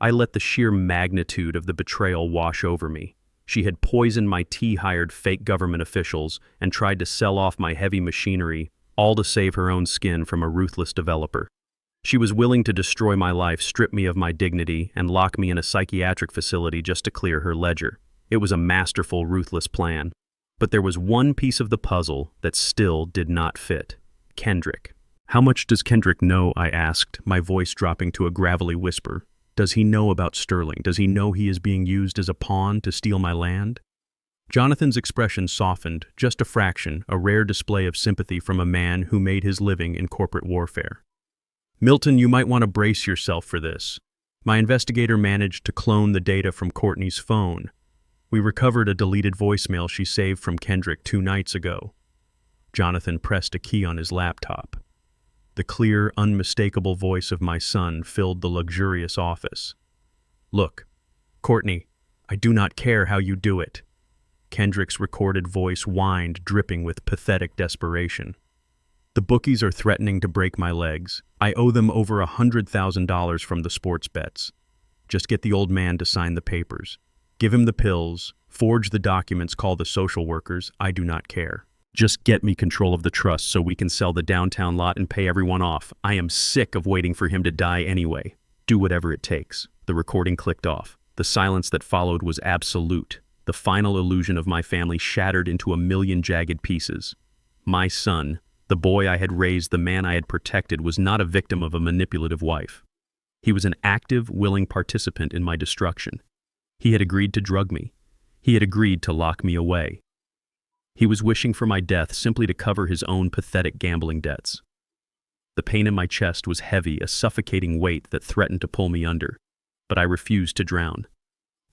I let the sheer magnitude of the betrayal wash over me. She had poisoned my hired fake government officials and tried to sell off my heavy machinery, all to save her own skin from a ruthless developer. She was willing to destroy my life, strip me of my dignity, and lock me in a psychiatric facility just to clear her ledger. It was a masterful, ruthless plan. But there was one piece of the puzzle that still did not fit. Kendrick. How much does Kendrick know? I asked, my voice dropping to a gravelly whisper. Does he know about Sterling? Does he know he is being used as a pawn to steal my land? Jonathan's expression softened, just a fraction, a rare display of sympathy from a man who made his living in corporate warfare. Milton, you might want to brace yourself for this. My investigator managed to clone the data from Courtney's phone. We recovered a deleted voicemail she saved from Kendrick 2 nights ago. Jonathan pressed a key on his laptop. The clear, unmistakable voice of my son filled the luxurious office. Look, Courtney, I do not care how you do it. Kendrick's recorded voice whined, dripping with pathetic desperation. The bookies are threatening to break my legs. I owe them over $100,000 from the sports bets. Just get the old man to sign the papers. Give him the pills, forge the documents, call the social workers. I do not care. Just get me control of the trust so we can sell the downtown lot and pay everyone off. I am sick of waiting for him to die anyway. Do whatever it takes. The recording clicked off. The silence that followed was absolute. The final illusion of my family shattered into a million jagged pieces. My son, the boy I had raised, the man I had protected, was not a victim of a manipulative wife. He was an active, willing participant in my destruction. He had agreed to drug me. He had agreed to lock me away. He was wishing for my death simply to cover his own pathetic gambling debts. The pain in my chest was heavy, a suffocating weight that threatened to pull me under, but I refused to drown.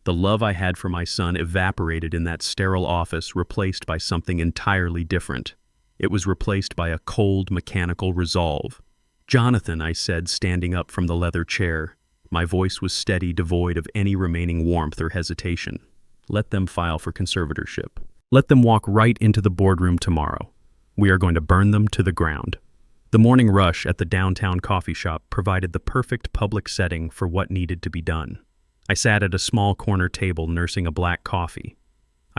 The love I had for my son evaporated in that sterile office, replaced by something entirely different. It was replaced by a cold, mechanical resolve. Jonathan, I said, standing up from the leather chair. My voice was steady, devoid of any remaining warmth or hesitation. Let them file for conservatorship. Let them walk right into the boardroom tomorrow. We are going to burn them to the ground. The morning rush at the downtown coffee shop provided the perfect public setting for what needed to be done. I sat at a small corner table nursing a black coffee.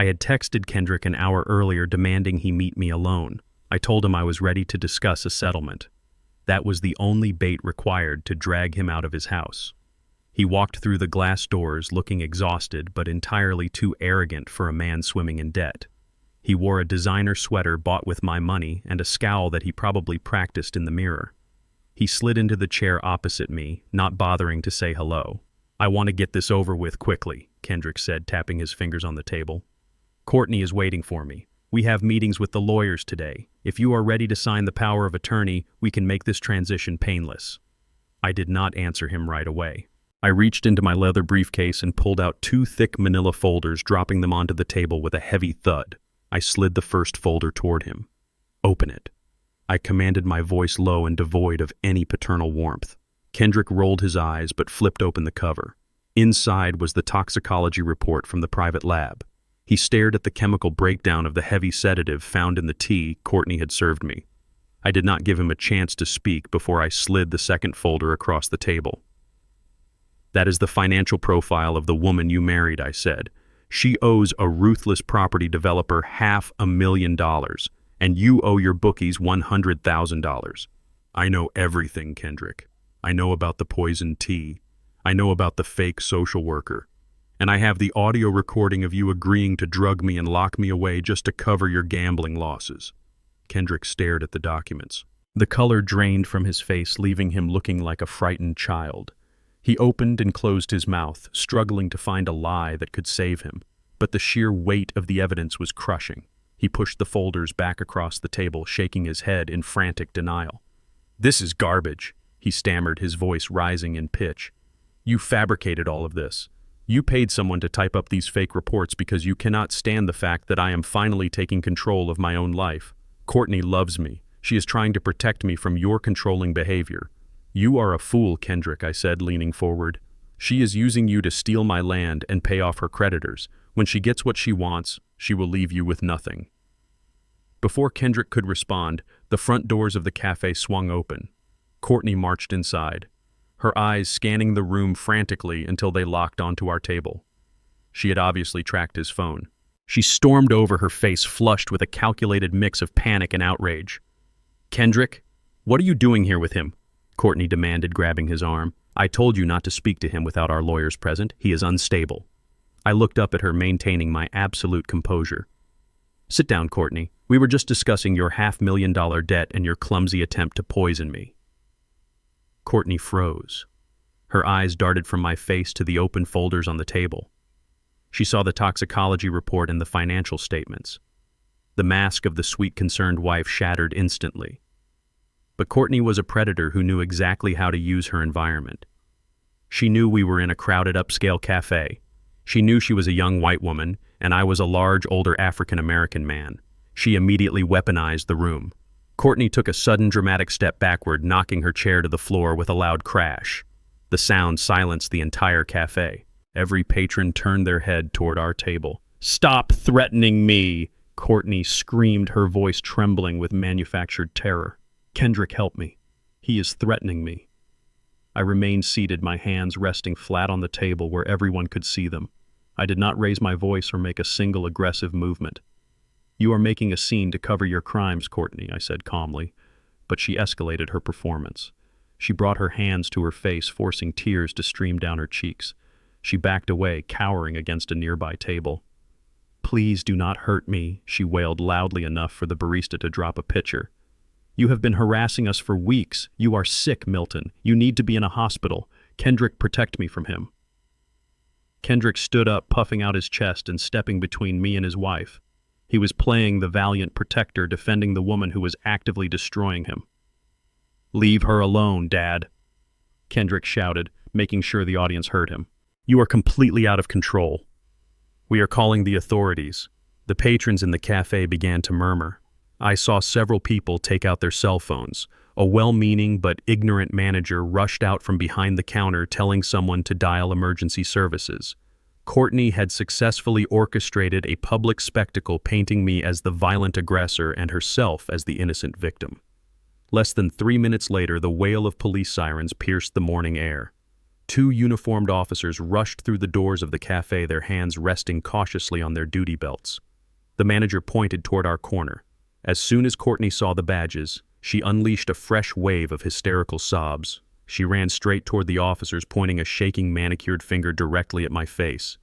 I had texted Kendrick an hour earlier demanding he meet me alone. I told him I was ready to discuss a settlement. That was the only bait required to drag him out of his house. He walked through the glass doors looking exhausted but entirely too arrogant for a man swimming in debt. He wore a designer sweater bought with my money and a scowl that he probably practiced in the mirror. He slid into the chair opposite me, not bothering to say hello. "I want to get this over with quickly," Kendrick said, tapping his fingers on the table. "Courtney is waiting for me. We have meetings with the lawyers today. If you are ready to sign the power of attorney, we can make this transition painless." I did not answer him right away. I reached into my leather briefcase and pulled out 2 thick manila folders, dropping them onto the table with a heavy thud. I slid the first folder toward him. "Open it," I commanded, my voice low and devoid of any paternal warmth. Kendrick rolled his eyes but flipped open the cover. Inside was the toxicology report from the private lab. He stared at the chemical breakdown of the heavy sedative found in the tea Courtney had served me. I did not give him a chance to speak before I slid the second folder across the table. "That is the financial profile of the woman you married," I said. "She owes a ruthless property developer $500,000, and you owe your bookies $100,000. I know everything, Kendrick. I know about the poisoned tea. I know about the fake social worker. And I have the audio recording of you agreeing to drug me and lock me away just to cover your gambling losses." Kendrick stared at the documents. The color drained from his face, leaving him looking like a frightened child. He opened and closed his mouth, struggling to find a lie that could save him. But the sheer weight of the evidence was crushing. He pushed the folders back across the table, shaking his head in frantic denial. "This is garbage," he stammered, his voice rising in pitch. "You fabricated all of this. You paid someone to type up these fake reports because you cannot stand the fact that I am finally taking control of my own life. Courtney loves me. She is trying to protect me from your controlling behavior. You are a fool, Kendrick," I said, leaning forward. "She is using you to steal my land and pay off her creditors. When she gets what she wants, she will leave you with nothing." Before Kendrick could respond, the front doors of the cafe swung open. Courtney marched inside, her eyes scanning the room frantically until they locked onto our table. She had obviously tracked his phone. She stormed over, her face flushed with a calculated mix of panic and outrage. "Kendrick, what are you doing here with him?" Courtney demanded, grabbing his arm. "I told you not to speak to him without our lawyers present. He is unstable." I looked up at her, maintaining my absolute composure. "Sit down, Courtney. We were just discussing your $500,000 debt and your clumsy attempt to poison me." Courtney froze. Her eyes darted from my face to the open folders on the table. She saw the toxicology report and the financial statements. The mask of the sweet, concerned wife shattered instantly. But Courtney was a predator who knew exactly how to use her environment. She knew we were in a crowded upscale cafe. She knew she was a young white woman, and I was a large, older African-American man. She immediately weaponized the room. Courtney took a sudden, dramatic step backward, knocking her chair to the floor with a loud crash. The sound silenced the entire cafe. Every patron turned their head toward our table. "Stop threatening me!" Courtney screamed, her voice trembling with manufactured terror. "Kendrick, help me. He is threatening me." I remained seated, my hands resting flat on the table where everyone could see them. I did not raise my voice or make a single aggressive movement. "You are making a scene to cover your crimes, Courtney," I said calmly, but she escalated her performance. She brought her hands to her face, forcing tears to stream down her cheeks. She backed away, cowering against a nearby table. "Please do not hurt me," she wailed loudly enough for the barista to drop a pitcher. "You have been harassing us for weeks. You are sick, Milton. You need to be in a hospital. Kendrick, protect me from him." Kendrick stood up, puffing out his chest and stepping between me and his wife. He was playing the valiant protector, defending the woman who was actively destroying him. "Leave her alone, Dad," Kendrick shouted, making sure the audience heard him. "You are completely out of control. We are calling the authorities." The patrons in the cafe began to murmur. I saw several people take out their cell phones. A well-meaning but ignorant manager rushed out from behind the counter, telling someone to dial emergency services. Courtney had successfully orchestrated a public spectacle, painting me as the violent aggressor and herself as the innocent victim. Less than 3 minutes later, the wail of police sirens pierced the morning air. 2 uniformed officers rushed through the doors of the cafe, their hands resting cautiously on their duty belts. The manager pointed toward our corner. As soon as Courtney saw the badges, she unleashed a fresh wave of hysterical sobs. She ran straight toward the officers, pointing a shaking manicured finger directly at my face.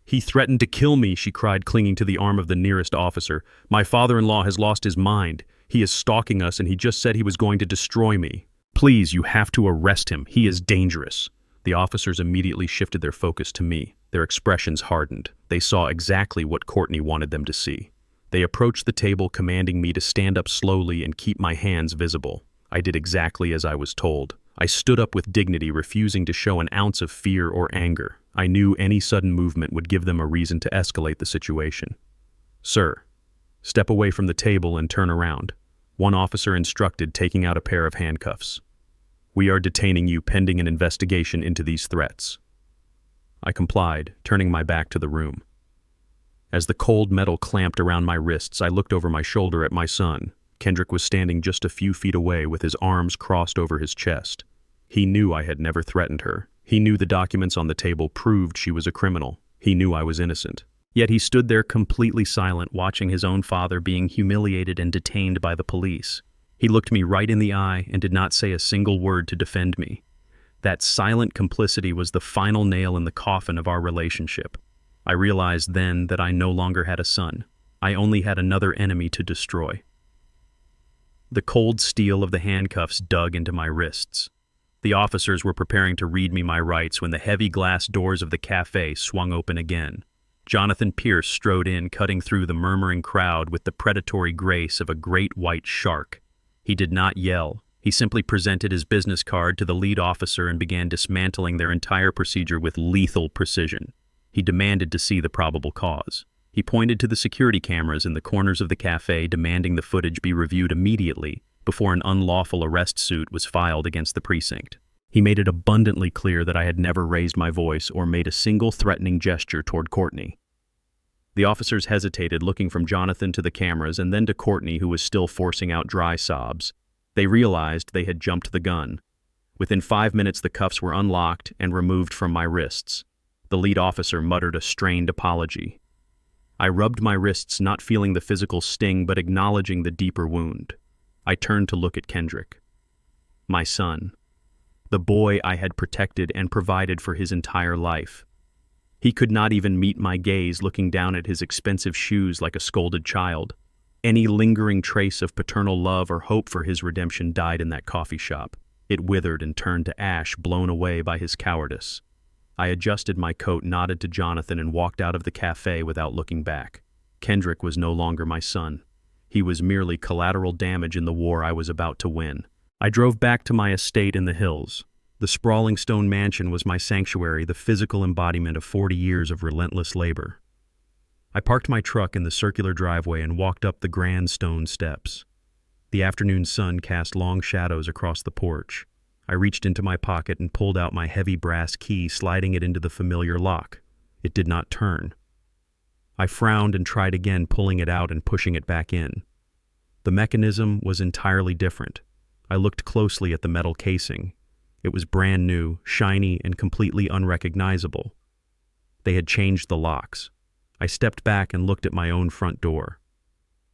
"He threatened to kill me," she cried, clinging to the arm of the nearest officer. "My father-in-law has lost his mind. He is stalking us, and he just said he was going to destroy me. Please, you have to arrest him. He is dangerous." The officers immediately shifted their focus to me. Their expressions hardened. They saw exactly what Courtney wanted them to see. They approached the table, commanding me to stand up slowly and keep my hands visible. I did exactly as I was told. I stood up with dignity, refusing to show an ounce of fear or anger. I knew any sudden movement would give them a reason to escalate the situation. "Sir, step away from the table and turn around," one officer instructed, taking out a pair of handcuffs. "We are detaining you pending an investigation into these threats." I complied, turning my back to the room. As the cold metal clamped around my wrists, I looked over my shoulder at my son. Kendrick was standing just a few feet away with his arms crossed over his chest. He knew I had never threatened her. He knew the documents on the table proved she was a criminal. He knew I was innocent. Yet he stood there completely silent, watching his own father being humiliated and detained by the police. He looked me right in the eye and did not say a single word to defend me. That silent complicity was the final nail in the coffin of our relationship. I realized then that I no longer had a son. I only had another enemy to destroy. The cold steel of the handcuffs dug into my wrists. The officers were preparing to read me my rights when the heavy glass doors of the cafe swung open again. Jonathan Pierce strode in, cutting through the murmuring crowd with the predatory grace of a great white shark. He did not yell. He simply presented his business card to the lead officer and began dismantling their entire procedure with lethal precision. He demanded to see the probable cause. He pointed to the security cameras in the corners of the cafe, demanding the footage be reviewed immediately before an unlawful arrest suit was filed against the precinct. He made it abundantly clear that I had never raised my voice or made a single threatening gesture toward Courtney. The officers hesitated, looking from Jonathan to the cameras and then to Courtney, who was still forcing out dry sobs. They realized they had jumped the gun. Within 5 minutes, the cuffs were unlocked and removed from my wrists. The lead officer muttered a strained apology. I rubbed my wrists, not feeling the physical sting, but acknowledging the deeper wound. I turned to look at Kendrick. My son. The boy I had protected and provided for his entire life. He could not even meet my gaze, looking down at his expensive shoes like a scolded child. Any lingering trace of paternal love or hope for his redemption died in that coffee shop. It withered and turned to ash, blown away by his cowardice. I adjusted my coat, nodded to Jonathan, and walked out of the cafe without looking back. Kendrick was no longer my son. He was merely collateral damage in the war I was about to win. I drove back to my estate in the hills. The sprawling stone mansion was my sanctuary, the physical embodiment of 40 years of relentless labor. I parked my truck in the circular driveway and walked up the grand stone steps. The afternoon sun cast long shadows across the porch. I reached into my pocket and pulled out my heavy brass key, sliding it into the familiar lock. It did not turn. I frowned and tried again, pulling it out and pushing it back in. The mechanism was entirely different. I looked closely at the metal casing. It was brand new, shiny, and completely unrecognizable. They had changed the locks. I stepped back and looked at my own front door.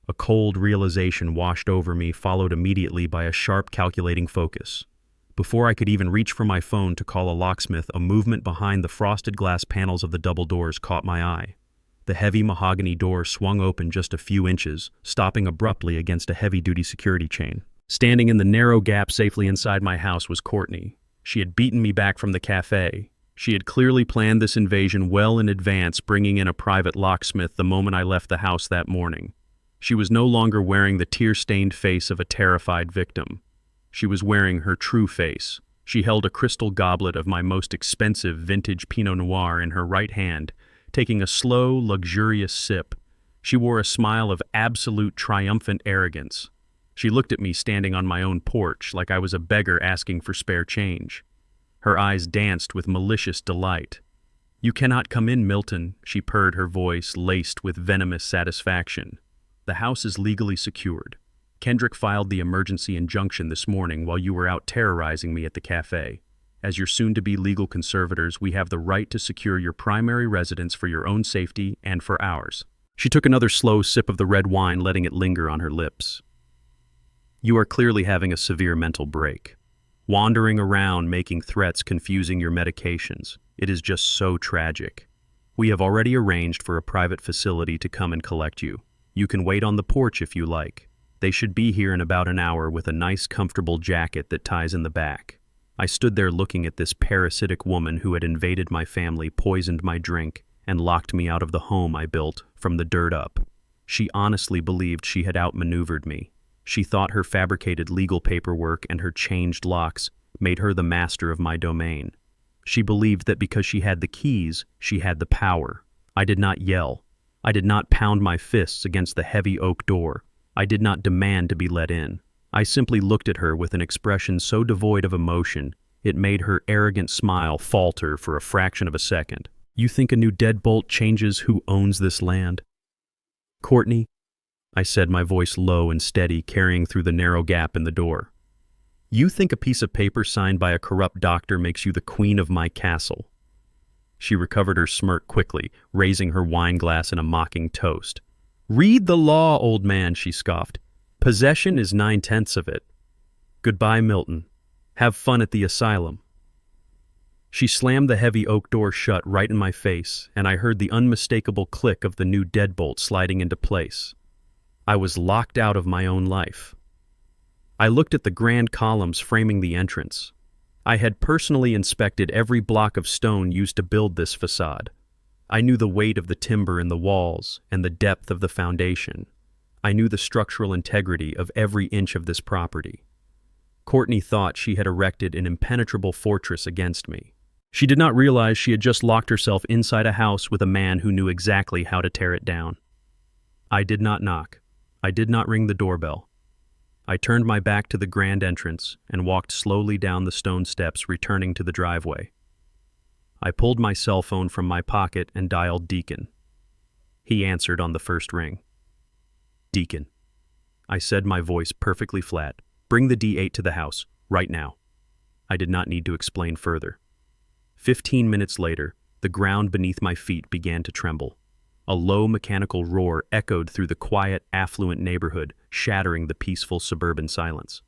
A cold realization washed over me, followed immediately by a sharp, calculating focus. Before I could even reach for my phone to call a locksmith, a movement behind the frosted glass panels of the double doors caught my eye. The heavy mahogany door swung open just a few inches, stopping abruptly against a heavy-duty security chain. Standing in the narrow gap safely inside my house was Courtney. She had beaten me back from the cafe. She had clearly planned this invasion well in advance, bringing in a private locksmith the moment I left the house that morning. She was no longer wearing the tear-stained face of a terrified victim. She was wearing her true face. She held a crystal goblet of my most expensive vintage Pinot Noir in her right hand, taking a slow, luxurious sip. She wore a smile of absolute triumphant arrogance. She looked at me standing on my own porch like I was a beggar asking for spare change. Her eyes danced with malicious delight. "You cannot come in, Milton," she purred, her voice laced with venomous satisfaction. "The house is legally secured. Kendrick filed the emergency injunction this morning while you were out terrorizing me at the cafe. As your soon-to-be legal conservators, we have the right to secure your primary residence for your own safety and for ours." She took another slow sip of the red wine, letting it linger on her lips. "You are clearly having a severe mental break. Wandering around, making threats, confusing your medications. It is just so tragic. We have already arranged for a private facility to come and collect you. You can wait on the porch if you like. They should be here in about an hour with a nice, comfortable jacket that ties in the back." I stood there looking at this parasitic woman who had invaded my family, poisoned my drink, and locked me out of the home I built from the dirt up. She honestly believed she had outmaneuvered me. She thought her fabricated legal paperwork and her changed locks made her the master of my domain. She believed that because she had the keys, she had the power. I did not yell. I did not pound my fists against the heavy oak door. I did not demand to be let in. I simply looked at her with an expression so devoid of emotion, it made her arrogant smile falter for a fraction of a second. "You think a new deadbolt changes who owns this land?" "Courtney," I said, my voice low and steady, carrying through the narrow gap in the door. "You think a piece of paper signed by a corrupt doctor makes you the queen of my castle?" She recovered her smirk quickly, raising her wine glass in a mocking toast. "Read the law, old man," she scoffed. "Possession is 9/10 of it. Goodbye, Milton. Have fun at the asylum." She slammed the heavy oak door shut right in my face, and I heard the unmistakable click of the new deadbolt sliding into place. I was locked out of my own life. I looked at the grand columns framing the entrance. I had personally inspected every block of stone used to build this facade. I knew the weight of the timber in the walls and the depth of the foundation. I knew the structural integrity of every inch of this property. Courtney thought she had erected an impenetrable fortress against me. She did not realize she had just locked herself inside a house with a man who knew exactly how to tear it down. I did not knock. I did not ring the doorbell. I turned my back to the grand entrance and walked slowly down the stone steps, returning to the driveway. I pulled my cell phone from my pocket and dialed Deacon. He answered on the first ring. "Deacon," I said, my voice perfectly flat. "Bring the D8 to the house, right now." I did not need to explain further. 15 minutes later, the ground beneath my feet began to tremble. A low mechanical roar echoed through the quiet, affluent neighborhood, shattering the peaceful suburban silence.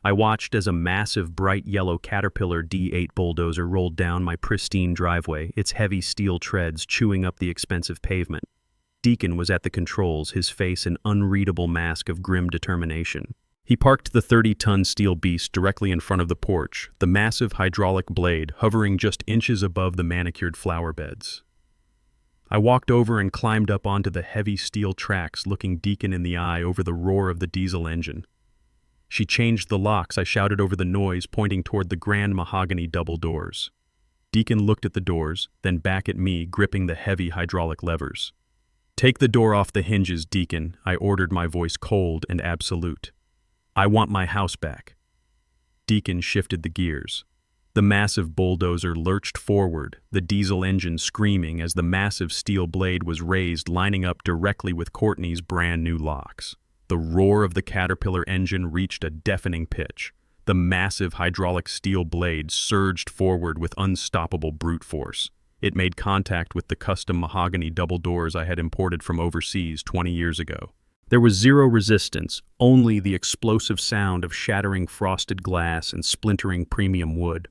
I watched as a massive, bright yellow Caterpillar D8 bulldozer rolled down my pristine driveway, its heavy steel treads chewing up the expensive pavement. Deacon was at the controls, his face an unreadable mask of grim determination. He parked the 30-ton steel beast directly in front of the porch, the massive hydraulic blade hovering just inches above the manicured flower beds. I walked over and climbed up onto the heavy steel tracks, looking Deacon in the eye over the roar of the diesel engine. "She changed the locks," I shouted over the noise, pointing toward the grand mahogany double doors. Deacon looked at the doors, then back at me, gripping the heavy hydraulic levers. "Take the door off the hinges, Deacon," I ordered, my voice cold and absolute. "I want my house back." Deacon shifted the gears. The massive bulldozer lurched forward, the diesel engine screaming as the massive steel blade was raised, lining up directly with Courtney's brand new locks. The roar of the Caterpillar engine reached a deafening pitch. The massive hydraulic steel blade surged forward with unstoppable brute force. It made contact with the custom mahogany double doors I had imported from overseas 20 years ago. There was zero resistance, only the explosive sound of shattering frosted glass and splintering premium wood.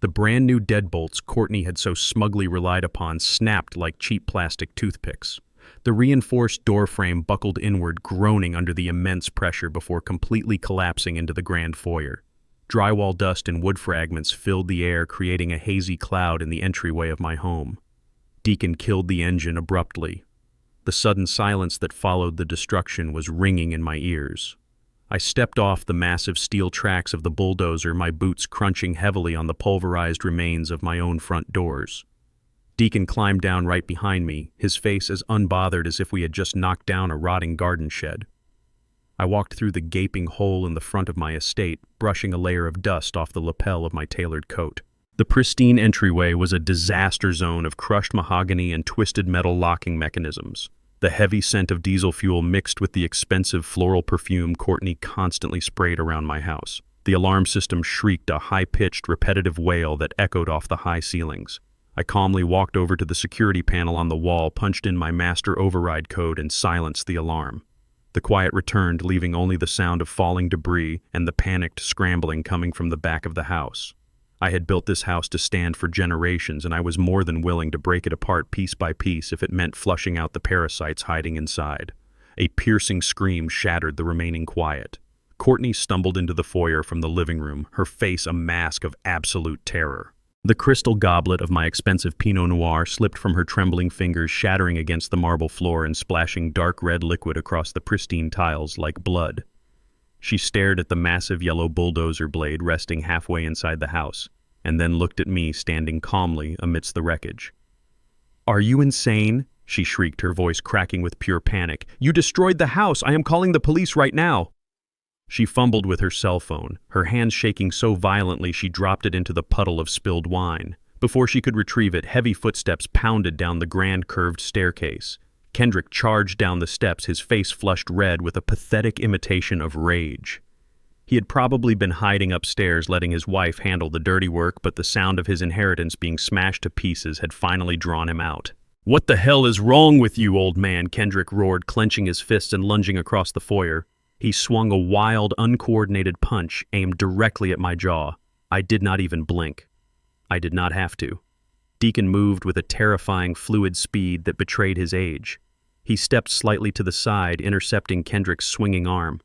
The brand new deadbolts Courtney had so smugly relied upon snapped like cheap plastic toothpicks. The reinforced doorframe buckled inward, groaning under the immense pressure before completely collapsing into the grand foyer. Drywall dust and wood fragments filled the air, creating a hazy cloud in the entryway of my home. Deacon killed the engine abruptly. The sudden silence that followed the destruction was ringing in my ears. I stepped off the massive steel tracks of the bulldozer, my boots crunching heavily on the pulverized remains of my own front doors. Deacon climbed down right behind me, his face as unbothered as if we had just knocked down a rotting garden shed. I walked through the gaping hole in the front of my estate, brushing a layer of dust off the lapel of my tailored coat. The pristine entryway was a disaster zone of crushed mahogany and twisted metal locking mechanisms. The heavy scent of diesel fuel mixed with the expensive floral perfume Courtney constantly sprayed around my house. The alarm system shrieked a high-pitched, repetitive wail that echoed off the high ceilings. I calmly walked over to the security panel on the wall, punched in my master override code, and silenced the alarm. The quiet returned, leaving only the sound of falling debris and the panicked scrambling coming from the back of the house. I had built this house to stand for generations, and I was more than willing to break it apart piece by piece if it meant flushing out the parasites hiding inside. A piercing scream shattered the remaining quiet. Courtney stumbled into the foyer from the living room, her face a mask of absolute terror. The crystal goblet of my expensive Pinot Noir slipped from her trembling fingers, shattering against the marble floor and splashing dark red liquid across the pristine tiles like blood. She stared at the massive yellow bulldozer blade resting halfway inside the house, and then looked at me standing calmly amidst the wreckage. "Are you insane?" she shrieked, her voice cracking with pure panic. "You destroyed the house! I am calling the police right now!" She fumbled with her cell phone, her hands shaking so violently she dropped it into the puddle of spilled wine. Before she could retrieve it, heavy footsteps pounded down the grand curved staircase. Kendrick charged down the steps, his face flushed red with a pathetic imitation of rage. He had probably been hiding upstairs, letting his wife handle the dirty work, but the sound of his inheritance being smashed to pieces had finally drawn him out. "What the hell is wrong with you, old man?" Kendrick roared, clenching his fists and lunging across the foyer. He swung a wild, uncoordinated punch aimed directly at my jaw. I did not even blink. I did not have to. Deacon moved with a terrifying, fluid speed that betrayed his age. He stepped slightly to the side, intercepting Kendrick's swinging arm.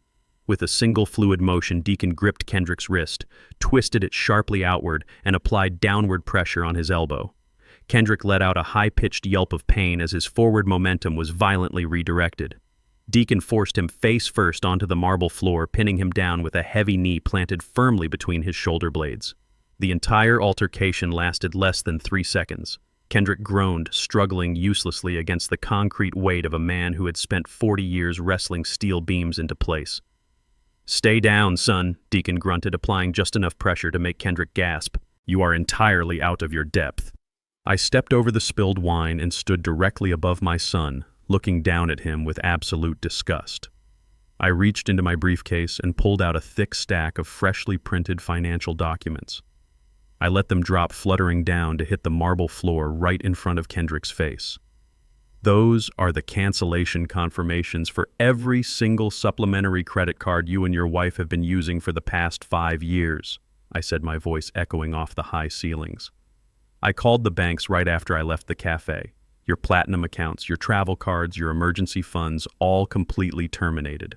With a single fluid motion, Deacon gripped Kendrick's wrist, twisted it sharply outward, and applied downward pressure on his elbow. Kendrick let out a high-pitched yelp of pain as his forward momentum was violently redirected. Deacon forced him face first onto the marble floor, pinning him down with a heavy knee planted firmly between his shoulder blades. The entire altercation lasted less than 3 seconds. Kendrick groaned, struggling uselessly against the concrete weight of a man who had spent 40 years wrestling steel beams into place. "Stay down, son," Deacon grunted, applying just enough pressure to make Kendrick gasp. "You are entirely out of your depth." I stepped over the spilled wine and stood directly above my son, looking down at him with absolute disgust. I reached into my briefcase and pulled out a thick stack of freshly printed financial documents. I let them drop fluttering down to hit the marble floor right in front of Kendrick's face. "Those are the cancellation confirmations for every single supplementary credit card you and your wife have been using for the past 5 years, I said, my voice echoing off the high ceilings. "I called the banks right after I left the cafe. Your platinum accounts, your travel cards, your emergency funds, all completely terminated.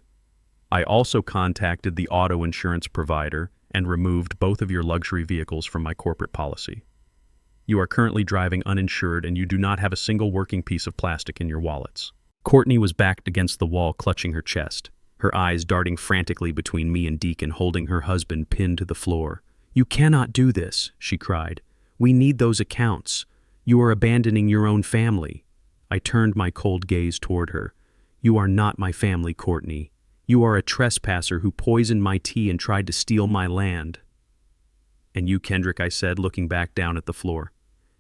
I also contacted the auto insurance provider and removed both of your luxury vehicles from my corporate policy. You are currently driving uninsured and you do not have a single working piece of plastic in your wallets." Courtney was backed against the wall, clutching her chest, her eyes darting frantically between me and Deacon, holding her husband pinned to the floor. "You cannot do this," she cried. "We need those accounts. You are abandoning your own family." I turned my cold gaze toward her. "You are not my family, Courtney. You are a trespasser who poisoned my tea and tried to steal my land." "And you, Kendrick," I said, looking back down at the floor.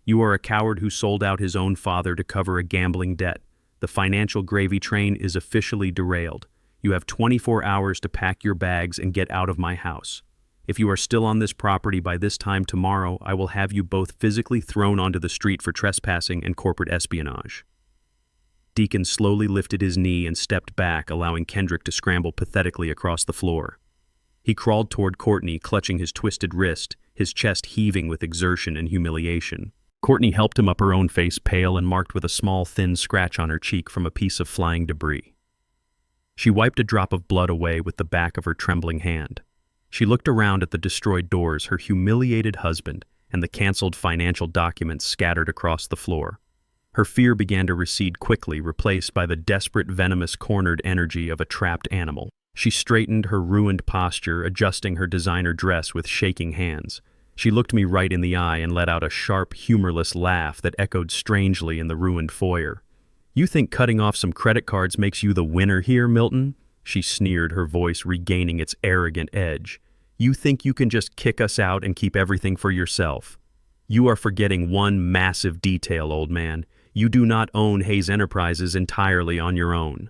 "You are a coward who sold out his own father to cover a gambling debt. The financial gravy train is officially derailed. You have 24 hours to pack your bags and get out of my house. If you are still on this property by this time tomorrow, I will have you both physically thrown onto the street for trespassing and corporate espionage." Deacon slowly lifted his knee and stepped back, allowing Kendrick to scramble pathetically across the floor. He crawled toward Courtney, clutching his twisted wrist, his chest heaving with exertion and humiliation. Courtney helped him up, her own face pale and marked with a small, thin scratch on her cheek from a piece of flying debris. She wiped a drop of blood away with the back of her trembling hand. She looked around at the destroyed doors, her humiliated husband, and the canceled financial documents scattered across the floor. Her fear began to recede quickly, replaced by the desperate, venomous, cornered energy of a trapped animal. She straightened her ruined posture, adjusting her designer dress with shaking hands. She looked me right in the eye and let out a sharp, humorless laugh that echoed strangely in the ruined foyer. "You think cutting off some credit cards makes you the winner here, Milton?" She sneered, her voice regaining its arrogant edge. "You think you can just kick us out and keep everything for yourself? You are forgetting one massive detail, old man. You do not own Hayes Enterprises entirely on your own."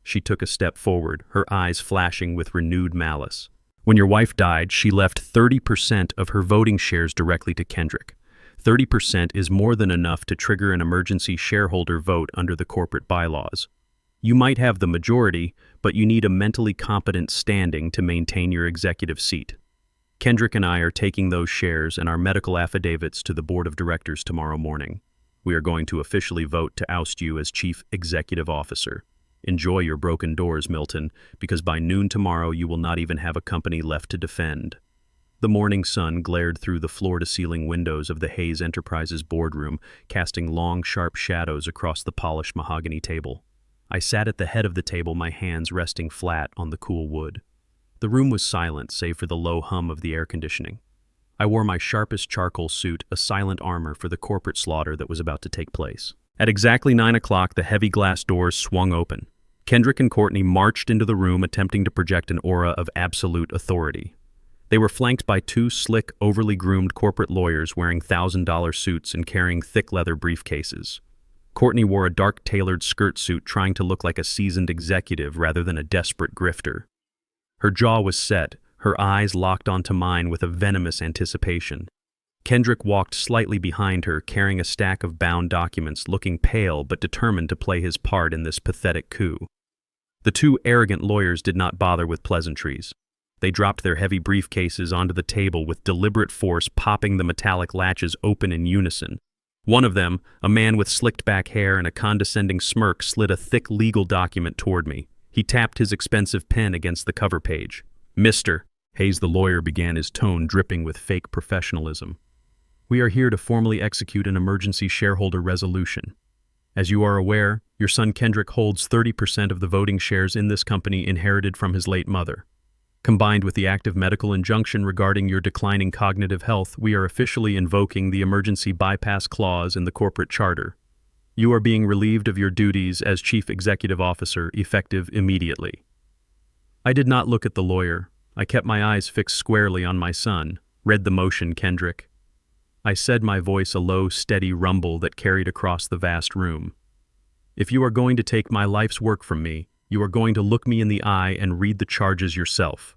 She took a step forward, her eyes flashing with renewed malice. When your wife died, she left 30% of her voting shares directly to Kendrick. 30% is more than enough to trigger an emergency shareholder vote under the corporate bylaws. You might have the majority, but you need a mentally competent standing to maintain your executive seat. Kendrick and I are taking those shares and our medical affidavits to the board of directors tomorrow morning. We are going to officially vote to oust you as chief executive officer. Enjoy your broken doors, Milton, because by noon tomorrow you will not even have a company left to defend. The morning sun glared through the floor-to-ceiling windows of the Hayes Enterprises boardroom, casting long, sharp shadows across the polished mahogany table. I sat at the head of the table, my hands resting flat on the cool wood. The room was silent, save for the low hum of the air conditioning. I wore my sharpest charcoal suit, a silent armor for the corporate slaughter that was about to take place. At exactly 9 o'clock, the heavy glass doors swung open. Kendrick and Courtney marched into the room, attempting to project an aura of absolute authority. They were flanked by two slick, overly groomed corporate lawyers wearing $1,000 suits and carrying thick leather briefcases. Courtney wore a dark tailored skirt suit, trying to look like a seasoned executive rather than a desperate grifter. Her jaw was set, her eyes locked onto mine with a venomous anticipation. Kendrick walked slightly behind her, carrying a stack of bound documents, looking pale but determined to play his part in this pathetic coup. The two arrogant lawyers did not bother with pleasantries. They dropped their heavy briefcases onto the table with deliberate force, popping the metallic latches open in unison. One of them, a man with slicked-back hair and a condescending smirk, slid a thick legal document toward me. He tapped his expensive pen against the cover page. "Mr." Hayes the lawyer began, his tone dripping with fake professionalism. "We are here to formally execute an emergency shareholder resolution. As you are aware, your son Kendrick holds 30% of the voting shares in this company inherited from his late mother. Combined with the active medical injunction regarding your declining cognitive health, we are officially invoking the emergency bypass clause in the corporate charter. You are being relieved of your duties as chief executive officer, effective immediately." I did not look at the lawyer. I kept my eyes fixed squarely on my son. "Read the motion, Kendrick." I said, my voice a low, steady rumble that carried across the vast room. "If you are going to take my life's work from me, you are going to look me in the eye and read the charges yourself."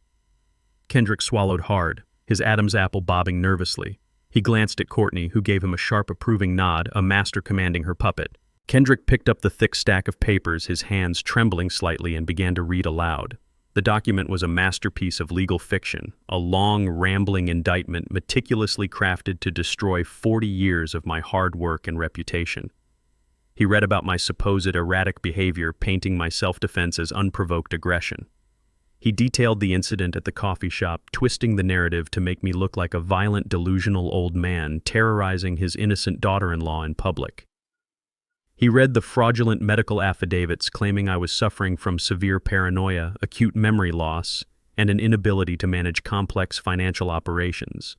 Kendrick swallowed hard, his Adam's apple bobbing nervously. He glanced at Courtney, who gave him a sharp approving nod, a master commanding her puppet. Kendrick picked up the thick stack of papers, his hands trembling slightly, and began to read aloud. The document was a masterpiece of legal fiction, a long, rambling indictment meticulously crafted to destroy 40 years of my hard work and reputation. He read about my supposed erratic behavior, painting my self-defense as unprovoked aggression. He detailed the incident at the coffee shop, twisting the narrative to make me look like a violent, delusional old man terrorizing his innocent daughter-in-law in public. He read the fraudulent medical affidavits claiming I was suffering from severe paranoia, acute memory loss, and an inability to manage complex financial operations.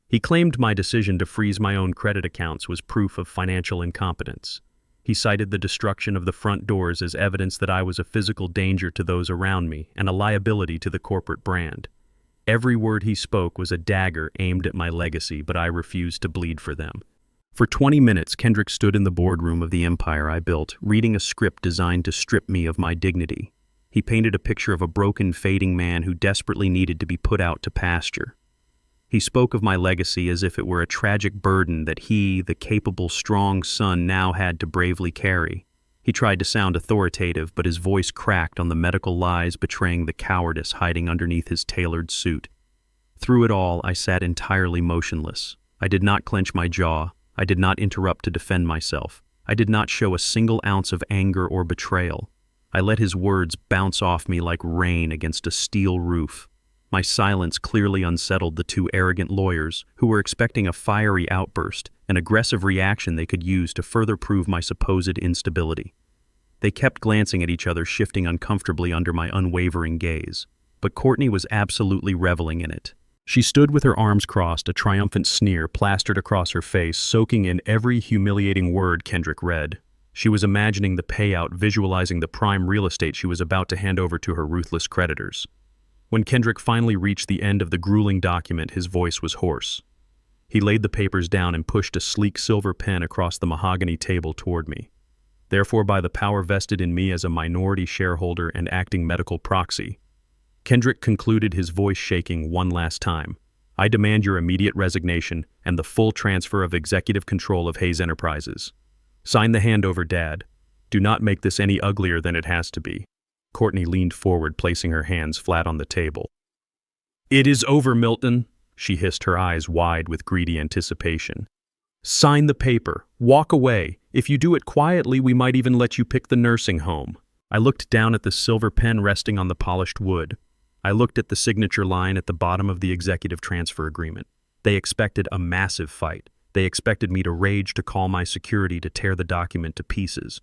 He claimed my decision to freeze my own credit accounts was proof of financial incompetence. He cited the destruction of the front doors as evidence that I was a physical danger to those around me and a liability to the corporate brand. Every word he spoke was a dagger aimed at my legacy, but I refused to bleed for them. For 20 minutes, Kendrick stood in the boardroom of the empire I built, reading a script designed to strip me of my dignity. He painted a picture of a broken, fading man who desperately needed to be put out to pasture. He spoke of my legacy as if it were a tragic burden that he, the capable, strong son, now had to bravely carry. He tried to sound authoritative, but his voice cracked on the medical lies betraying the cowardice hiding underneath his tailored suit. Through it all, I sat entirely motionless. I did not clench my jaw. I did not interrupt to defend myself. I did not show a single ounce of anger or betrayal. I let his words bounce off me like rain against a steel roof. My silence clearly unsettled the two arrogant lawyers, who were expecting a fiery outburst, an aggressive reaction they could use to further prove my supposed instability. They kept glancing at each other, shifting uncomfortably under my unwavering gaze. But Courtney was absolutely reveling in it. She stood with her arms crossed, a triumphant sneer plastered across her face, soaking in every humiliating word Kendrick read. She was imagining the payout, visualizing the prime real estate she was about to hand over to her ruthless creditors. When Kendrick finally reached the end of the grueling document, his voice was hoarse. He laid the papers down and pushed a sleek silver pen across the mahogany table toward me. Therefore, by the power vested in me as a minority shareholder and acting medical proxy, Kendrick concluded, his voice shaking one last time. I demand your immediate resignation and the full transfer of executive control of Hayes Enterprises. Sign the handover, Dad. Do not make this any uglier than it has to be. Courtney leaned forward, placing her hands flat on the table. It is over, Milton, she hissed, her eyes wide with greedy anticipation. Sign the paper. Walk away. If you do it quietly, we might even let you pick the nursing home. I looked down at the silver pen resting on the polished wood. I looked at the signature line at the bottom of the executive transfer agreement. They expected a massive fight. They expected me to rage, to call my security, to tear the document to pieces.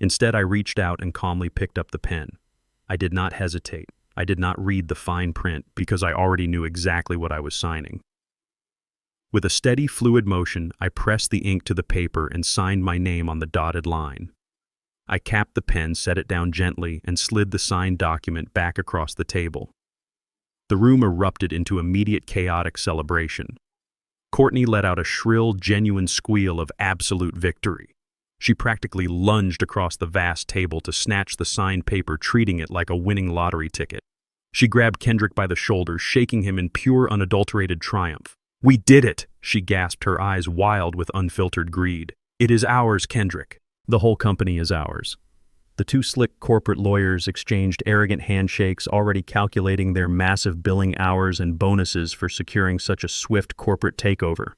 Instead, I reached out and calmly picked up the pen. I did not hesitate. I did not read the fine print because I already knew exactly what I was signing. With a steady, fluid motion, I pressed the ink to the paper and signed my name on the dotted line. I capped the pen, set it down gently, and slid the signed document back across the table. The room erupted into immediate chaotic celebration. Courtney let out a shrill, genuine squeal of absolute victory. She practically lunged across the vast table to snatch the signed paper, treating it like a winning lottery ticket. She grabbed Kendrick by the shoulder, shaking him in pure, unadulterated triumph. We did it, she gasped, her eyes wild with unfiltered greed. It is ours, Kendrick. The whole company is ours. The two slick corporate lawyers exchanged arrogant handshakes, already calculating their massive billing hours and bonuses for securing such a swift corporate takeover.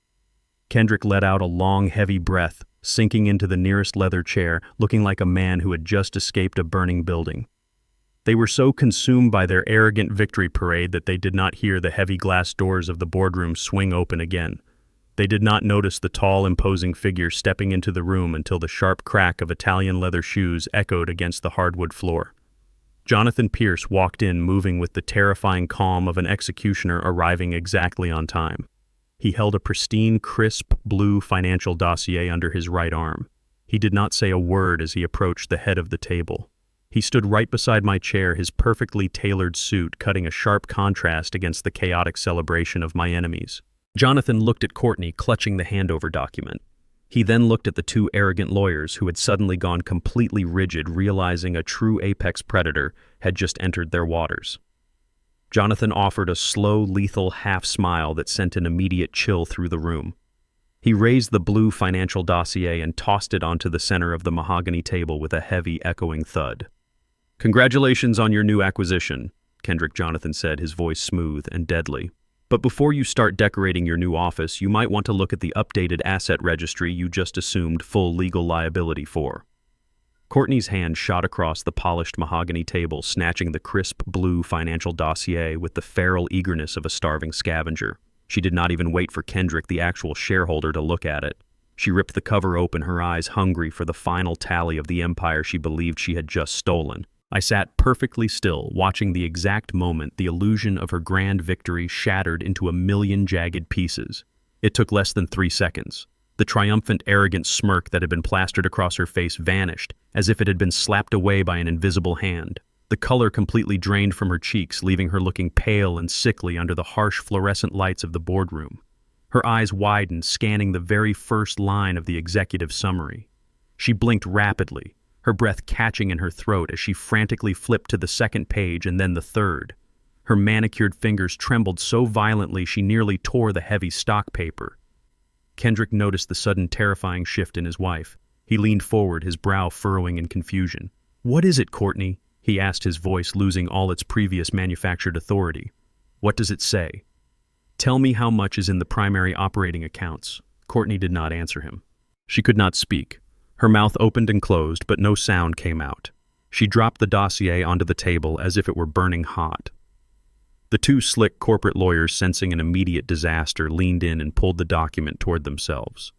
Kendrick let out a long, heavy breath, sinking into the nearest leather chair, looking like a man who had just escaped a burning building. They were so consumed by their arrogant victory parade that they did not hear the heavy glass doors of the boardroom swing open again. They did not notice the tall, imposing figure stepping into the room until the sharp crack of Italian leather shoes echoed against the hardwood floor. Jonathan Pierce walked in, moving with the terrifying calm of an executioner arriving exactly on time. He held a pristine, crisp, blue financial dossier under his right arm. He did not say a word as he approached the head of the table. He stood right beside my chair, his perfectly tailored suit cutting a sharp contrast against the chaotic celebration of my enemies. Jonathan looked at Courtney, clutching the handover document. He then looked at the two arrogant lawyers who had suddenly gone completely rigid, realizing a true apex predator had just entered their waters. Jonathan offered a slow, lethal half-smile that sent an immediate chill through the room. He raised the blue financial dossier and tossed it onto the center of the mahogany table with a heavy, echoing thud. Congratulations on your new acquisition, Kendrick, Jonathan said, his voice smooth and deadly. But before you start decorating your new office, you might want to look at the updated asset registry you just assumed full legal liability for. Courtney's hand shot across the polished mahogany table, snatching the crisp blue financial dossier with the feral eagerness of a starving scavenger. She did not even wait for Kendrick, the actual shareholder, to look at it. She ripped the cover open, her eyes hungry for the final tally of the empire she believed she had just stolen. I sat perfectly still, watching the exact moment the illusion of her grand victory shattered into a million jagged pieces. It took less than 3 seconds. The triumphant, arrogant smirk that had been plastered across her face vanished, as if it had been slapped away by an invisible hand. The color completely drained from her cheeks, leaving her looking pale and sickly under the harsh fluorescent lights of the boardroom. Her eyes widened, scanning the very first line of the executive summary. She blinked rapidly, her breath catching in her throat as she frantically flipped to the second page and then the third. Her manicured fingers trembled so violently she nearly tore the heavy stock paper. Kendrick noticed the sudden terrifying shift in his wife. He leaned forward, his brow furrowing in confusion. "What is it, Courtney?" he asked, his voice losing all its previous manufactured authority. "What does it say? Tell me how much is in the primary operating accounts." Courtney did not answer him. She could not speak. Her mouth opened and closed, but no sound came out. She dropped the dossier onto the table as if it were burning hot. The two slick corporate lawyers, sensing an immediate disaster, leaned in and pulled the document toward themselves.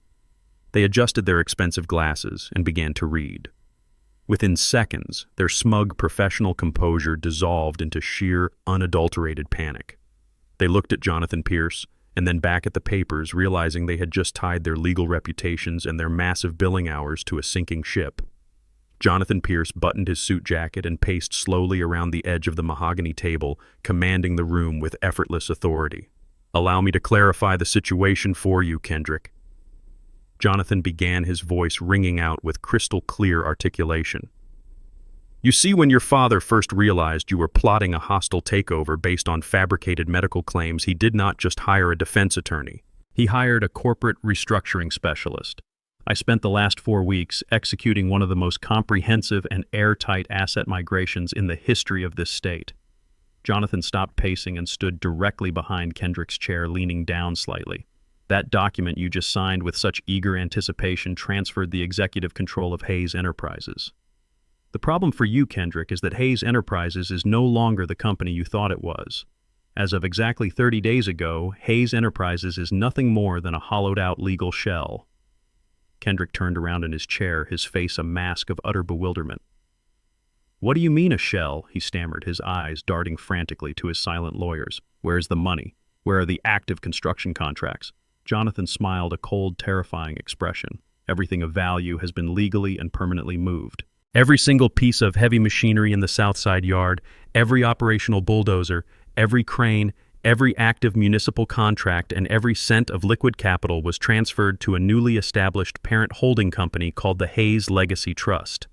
They adjusted their expensive glasses and began to read. Within seconds, their smug professional composure dissolved into sheer, unadulterated panic. They looked at Jonathan Pierce and then back at the papers, realizing they had just tied their legal reputations and their massive billing hours to a sinking ship. Jonathan Pierce buttoned his suit jacket and paced slowly around the edge of the mahogany table, commanding the room with effortless authority. "Allow me to clarify the situation for you, Kendrick." Jonathan began, his voice ringing out with crystal clear articulation. You see, when your father first realized you were plotting a hostile takeover based on fabricated medical claims, he did not just hire a defense attorney. He hired a corporate restructuring specialist. I spent the last 4 weeks executing one of the most comprehensive and airtight asset migrations in the history of this state. Jonathan stopped pacing and stood directly behind Kendrick's chair, leaning down slightly. That document you just signed with such eager anticipation transferred the executive control of Hayes Enterprises. The problem for you, Kendrick, is that Hayes Enterprises is no longer the company you thought it was. As of exactly 30 days ago, Hayes Enterprises is nothing more than a hollowed-out legal shell. Kendrick turned around in his chair, his face a mask of utter bewilderment. "What do you mean a shell?" he stammered, his eyes darting frantically to his silent lawyers. "Where's the money? Where are the active construction contracts?" Jonathan smiled, a cold, terrifying expression. "Everything of value has been legally and permanently moved. Every single piece of heavy machinery in the Southside Yard, every operational bulldozer, every crane, every active municipal contract, and every cent of liquid capital was transferred to a newly established parent holding company called the Hayes Legacy Trust.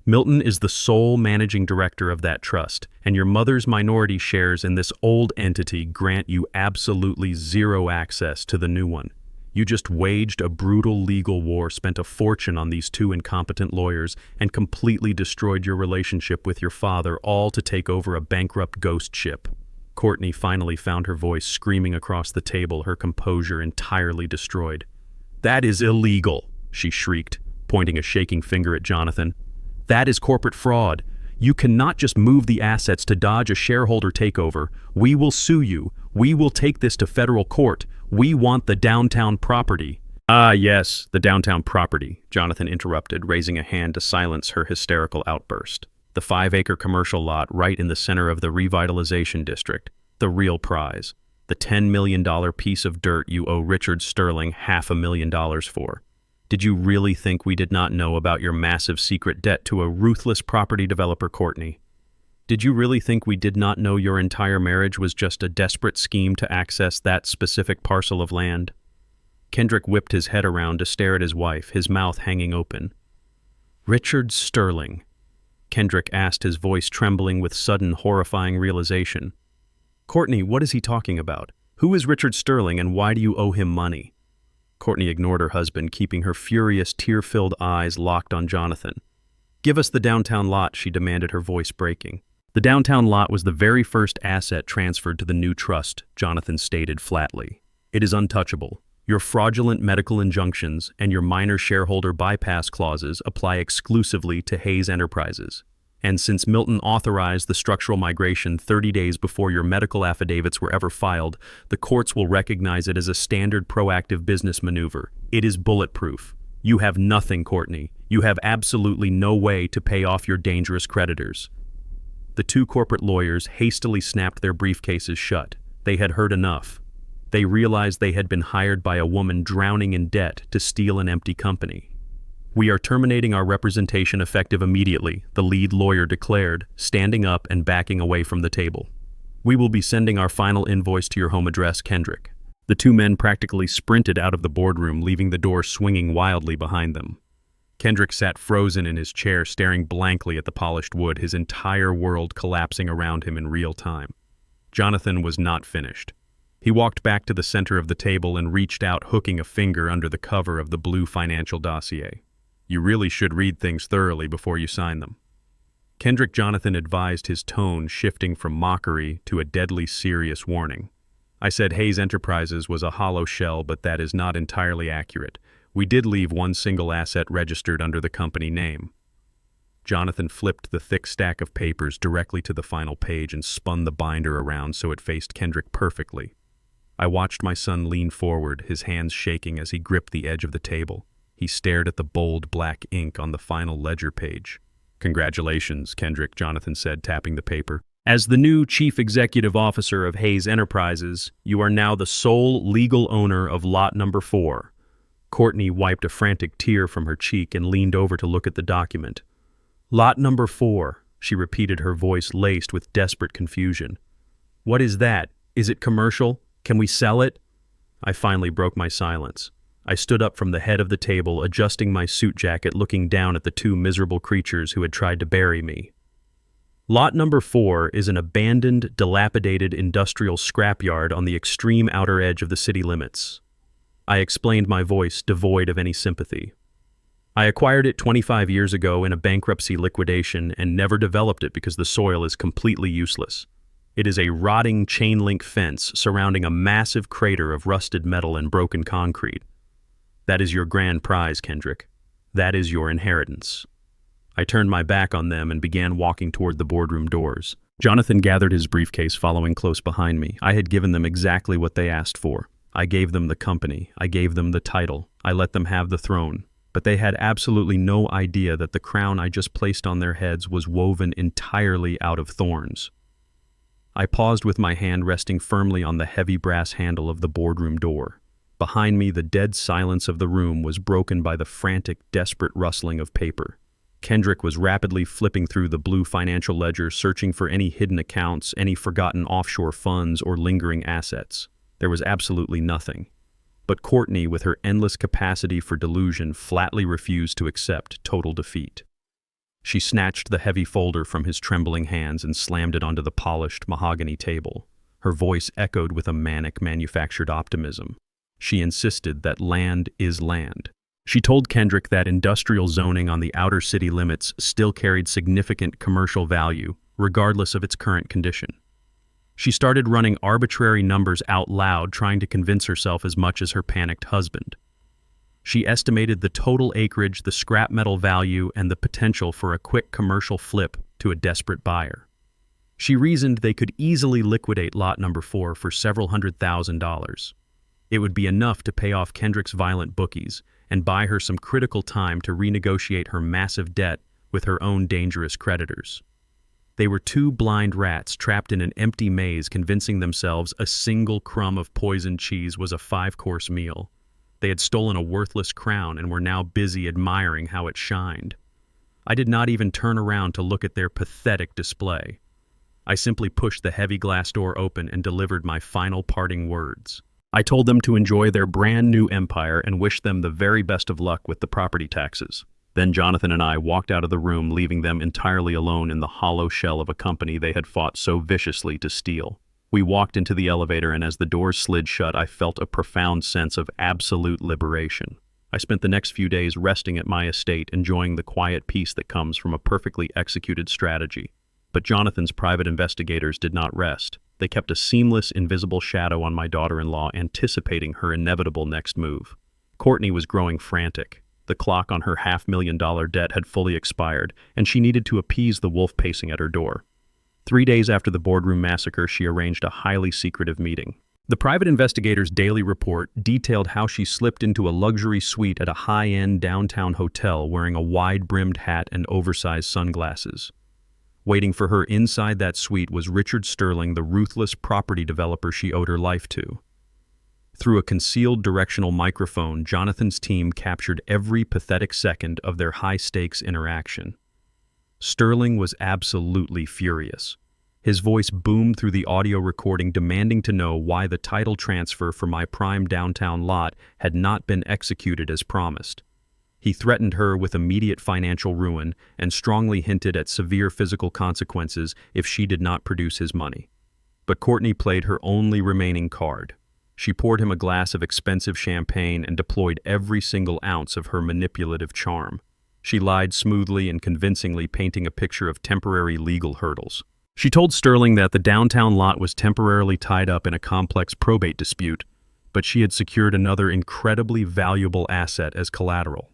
Milton is the sole managing director of that trust, and your mother's minority shares in this old entity grant you absolutely zero access to the new one. You just waged a brutal legal war, spent a fortune on these 2 incompetent lawyers, and completely destroyed your relationship with your father, all to take over a bankrupt ghost ship." Courtney finally found her voice, screaming across the table, her composure entirely destroyed. "That is illegal," she shrieked, pointing a shaking finger at Jonathan. "That is corporate fraud. You cannot just move the assets to dodge a shareholder takeover. We will sue you. We will take this to federal court. We want the downtown property." "Ah, yes, the downtown property," Jonathan interrupted, raising a hand to silence her hysterical outburst. "The 5-acre commercial lot right in the center of the revitalization district. The real prize. The $10 million piece of dirt you owe Richard Sterling $500,000 for. Did you really think we did not know about your massive secret debt to a ruthless property developer, Courtney? Did you really think we did not know your entire marriage was just a desperate scheme to access that specific parcel of land?" Kendrick whipped his head around to stare at his wife, his mouth hanging open. "Richard Sterling?" Kendrick asked, his voice trembling with sudden, horrifying realization. "Courtney, what is he talking about? Who is Richard Sterling, and why do you owe him money?" Courtney ignored her husband, keeping her furious, tear-filled eyes locked on Jonathan. "Give us the downtown lot," she demanded, her voice breaking. "The downtown lot was the very first asset transferred to the new trust," Jonathan stated flatly. "It is untouchable. Your fraudulent medical injunctions and your minor shareholder bypass clauses apply exclusively to Hayes Enterprises. And since Milton authorized the structural migration 30 days before your medical affidavits were ever filed, the courts will recognize it as a standard proactive business maneuver. It is bulletproof. You have nothing, Courtney. You have absolutely no way to pay off your dangerous creditors." The 2 corporate lawyers hastily snapped their briefcases shut. They had heard enough. They realized they had been hired by a woman drowning in debt to steal an empty company. "We are terminating our representation effective immediately," the lead lawyer declared, standing up and backing away from the table. "We will be sending our final invoice to your home address, Kendrick." The 2 men practically sprinted out of the boardroom, leaving the door swinging wildly behind them. Kendrick sat frozen in his chair, staring blankly at the polished wood, his entire world collapsing around him in real time. Jonathan was not finished. He walked back to the center of the table and reached out, hooking a finger under the cover of the blue financial dossier. "You really should read things thoroughly before you sign them." Kendrick, Jonathan advised, his tone shifting from mockery to a deadly serious warning. "I said Hayes Enterprises was a hollow shell, but that is not entirely accurate. We did leave one single asset registered under the company name." Jonathan flipped the thick stack of papers directly to the final page and spun the binder around so it faced Kendrick perfectly. I watched my son lean forward, his hands shaking as he gripped the edge of the table. He stared at the bold black ink on the final ledger page. "Congratulations, Kendrick," Jonathan said, tapping the paper. "As the new Chief Executive Officer of Hayes Enterprises, you are now the sole legal owner of Lot Number 4. Courtney wiped a frantic tear from her cheek and leaned over to look at the document. "Lot Number 4, she repeated, her voice laced with desperate confusion. "What is that? Is it commercial? Can we sell it?" I finally broke my silence. I stood up from the head of the table, adjusting my suit jacket, looking down at the 2 miserable creatures who had tried to bury me. Lot number 4 is an abandoned, dilapidated industrial scrapyard on the extreme outer edge of the city limits. I explained, my voice devoid of any sympathy. I acquired it 25 years ago in a bankruptcy liquidation and never developed it because the soil is completely useless. It is a rotting chain-link fence surrounding a massive crater of rusted metal and broken concrete. That is your grand prize, Kendrick. That is your inheritance. I turned my back on them and began walking toward the boardroom doors. Jonathan gathered his briefcase, following close behind me. I had given them exactly what they asked for. I gave them the company. I gave them the title. I let them have the throne. But they had absolutely no idea that the crown I just placed on their heads was woven entirely out of thorns. I paused with my hand resting firmly on the heavy brass handle of the boardroom door. Behind me, the dead silence of the room was broken by the frantic, desperate rustling of paper. Kendrick was rapidly flipping through the blue financial ledger, searching for any hidden accounts, any forgotten offshore funds, or lingering assets. There was absolutely nothing. But Courtney, with her endless capacity for delusion, flatly refused to accept total defeat. She snatched the heavy folder from his trembling hands and slammed it onto the polished mahogany table. Her voice echoed with a manic, manufactured optimism. She insisted that land is land. She told Kendrick that industrial zoning on the outer city limits still carried significant commercial value, regardless of its current condition. She started running arbitrary numbers out loud, trying to convince herself as much as her panicked husband. She estimated the total acreage, the scrap metal value, and the potential for a quick commercial flip to a desperate buyer. She reasoned they could easily liquidate lot number 4 for several $100,000. It would be enough to pay off Kendrick's violent bookies and buy her some critical time to renegotiate her massive debt with her own dangerous creditors. They were two blind rats trapped in an empty maze, convincing themselves a single crumb of poisoned cheese was a 5-course meal. They had stolen a worthless crown and were now busy admiring how it shined. I did not even turn around to look at their pathetic display. I simply pushed the heavy glass door open and delivered my final parting words. I told them to enjoy their brand new empire and wished them the very best of luck with the property taxes. Then Jonathan and I walked out of the room, leaving them entirely alone in the hollow shell of a company they had fought so viciously to steal. We walked into the elevator, and as the doors slid shut, I felt a profound sense of absolute liberation. I spent the next few days resting at my estate, enjoying the quiet peace that comes from a perfectly executed strategy. But Jonathan's private investigators did not rest. They kept a seamless, invisible shadow on my daughter-in-law, anticipating her inevitable next move. Courtney was growing frantic. The clock on her $500,000 debt had fully expired, and she needed to appease the wolf pacing at her door. 3 days after the boardroom massacre, she arranged a highly secretive meeting. The private investigator's daily report detailed how she slipped into a luxury suite at a high-end downtown hotel wearing a wide-brimmed hat and oversized sunglasses. Waiting for her inside that suite was Richard Sterling, the ruthless property developer she owed her life to. Through a concealed directional microphone, Jonathan's team captured every pathetic second of their high-stakes interaction. Sterling was absolutely furious. His voice boomed through the audio recording, demanding to know why the title transfer for my prime downtown lot had not been executed as promised. He threatened her with immediate financial ruin and strongly hinted at severe physical consequences if she did not produce his money. But Courtney played her only remaining card. She poured him a glass of expensive champagne and deployed every single ounce of her manipulative charm. She lied smoothly and convincingly, painting a picture of temporary legal hurdles. She told Sterling that the downtown lot was temporarily tied up in a complex probate dispute, but she had secured another incredibly valuable asset as collateral.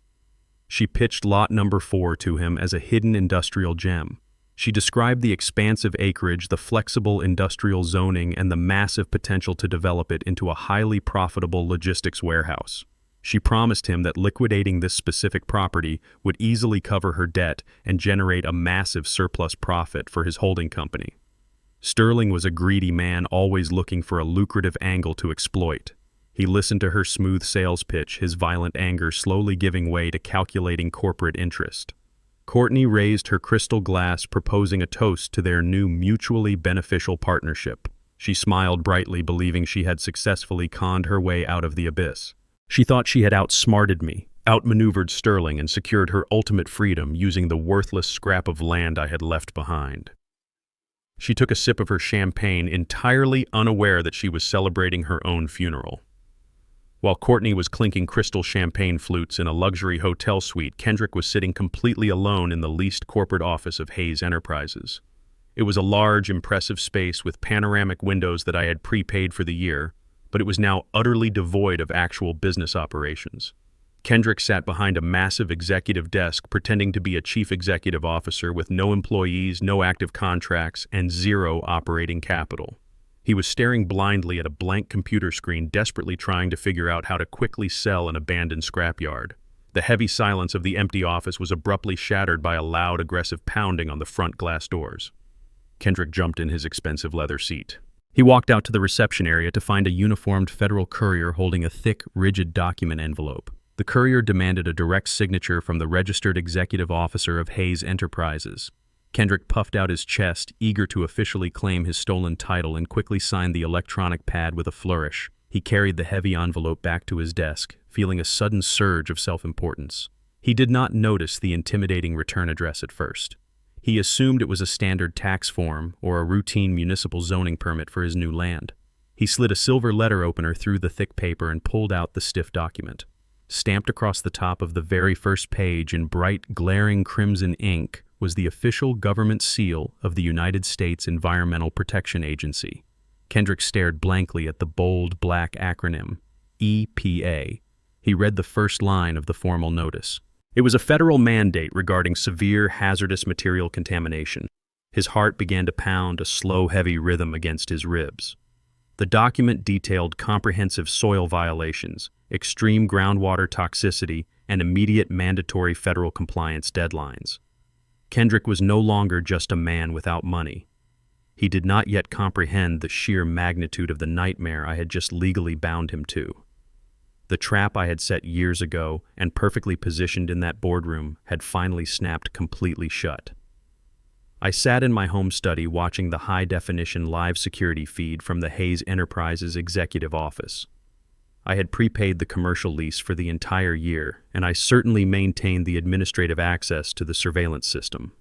She pitched lot number 4 to him as a hidden industrial gem. She described the expansive acreage, the flexible industrial zoning, and the massive potential to develop it into a highly profitable logistics warehouse. She promised him that liquidating this specific property would easily cover her debt and generate a massive surplus profit for his holding company. Sterling was a greedy man, always looking for a lucrative angle to exploit. He listened to her smooth sales pitch, his violent anger slowly giving way to calculating corporate interest. Courtney raised her crystal glass, proposing a toast to their new mutually beneficial partnership. She smiled brightly, believing she had successfully conned her way out of the abyss. She thought she had outsmarted me, outmaneuvered Sterling, and secured her ultimate freedom using the worthless scrap of land I had left behind. She took a sip of her champagne, entirely unaware that she was celebrating her own funeral. While Courtney was clinking crystal champagne flutes in a luxury hotel suite, Kendrick was sitting completely alone in the leased corporate office of Hayes Enterprises. It was a large, impressive space with panoramic windows that I had prepaid for the year, but it was now utterly devoid of actual business operations. Kendrick sat behind a massive executive desk, pretending to be a chief executive officer with no employees, no active contracts, and zero operating capital. He was staring blindly at a blank computer screen, desperately trying to figure out how to quickly sell an abandoned scrapyard. The heavy silence of the empty office was abruptly shattered by a loud, aggressive pounding on the front glass doors. Kendrick jumped in his expensive leather seat. He walked out to the reception area to find a uniformed federal courier holding a thick, rigid document envelope. The courier demanded a direct signature from the registered executive officer of Hayes Enterprises. Kendrick puffed out his chest, eager to officially claim his stolen title, and quickly signed the electronic pad with a flourish. He carried the heavy envelope back to his desk, feeling a sudden surge of self-importance. He did not notice the intimidating return address at first. He assumed it was a standard tax form or a routine municipal zoning permit for his new land. He slid a silver letter opener through the thick paper and pulled out the stiff document. Stamped across the top of the very first page in bright, glaring crimson ink was the official government seal of the United States Environmental Protection Agency. Kendrick stared blankly at the bold black acronym, EPA. He read the first line of the formal notice. It was a federal mandate regarding severe hazardous material contamination. His heart began to pound a slow, heavy rhythm against his ribs. The document detailed comprehensive soil violations, extreme groundwater toxicity, and immediate mandatory federal compliance deadlines. Kendrick was no longer just a man without money. He did not yet comprehend the sheer magnitude of the nightmare I had just legally bound him to. The trap I had set years ago and perfectly positioned in that boardroom had finally snapped completely shut. I sat in my home study watching the high-definition live security feed from the Hayes Enterprises executive office. I had prepaid the commercial lease for the entire year, and I certainly maintained the administrative access to the surveillance system.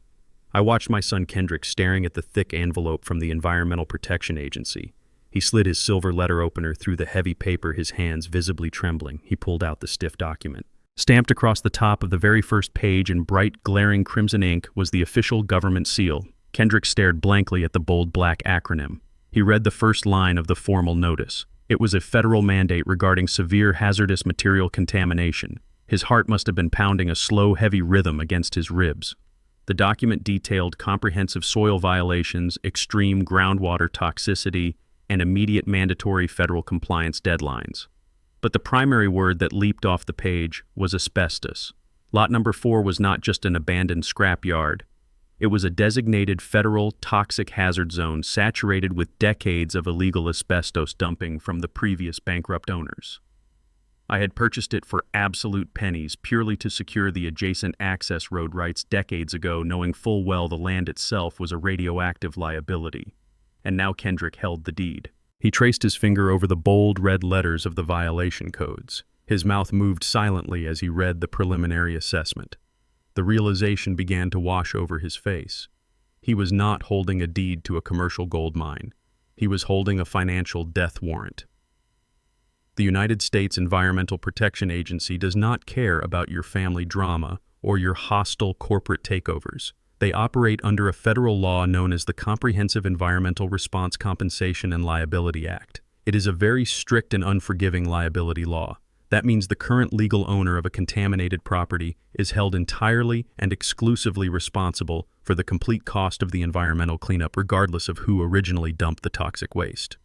I watched my son Kendrick staring at the thick envelope from the Environmental Protection Agency. He slid his silver letter opener through the heavy paper, his hands visibly trembling. He pulled out the stiff document. Stamped across the top of the very first page in bright, glaring crimson ink was the official government seal. Kendrick stared blankly at the bold black acronym. He read the first line of the formal notice. It was a federal mandate regarding severe hazardous material contamination. His heart must have been pounding a slow, heavy rhythm against his ribs. The document detailed comprehensive soil violations, extreme groundwater toxicity, and immediate mandatory federal compliance deadlines. But the primary word that leaped off the page was asbestos. Lot number 4 was not just an abandoned scrapyard. It was a designated federal toxic hazard zone saturated with decades of illegal asbestos dumping from the previous bankrupt owners. I had purchased it for absolute pennies purely to secure the adjacent access road rights decades ago, knowing full well the land itself was a radioactive liability. And now Kendrick held the deed. He traced his finger over the bold red letters of the violation codes. His mouth moved silently as he read the preliminary assessment. The realization began to wash over his face. He was not holding a deed to a commercial gold mine. He was holding a financial death warrant. The United States Environmental Protection Agency does not care about your family drama or your hostile corporate takeovers. They operate under a federal law known as the Comprehensive Environmental Response Compensation and Liability Act. It is a very strict and unforgiving liability law. That means the current legal owner of a contaminated property is held entirely and exclusively responsible for the complete cost of the environmental cleanup, regardless of who originally dumped the toxic waste.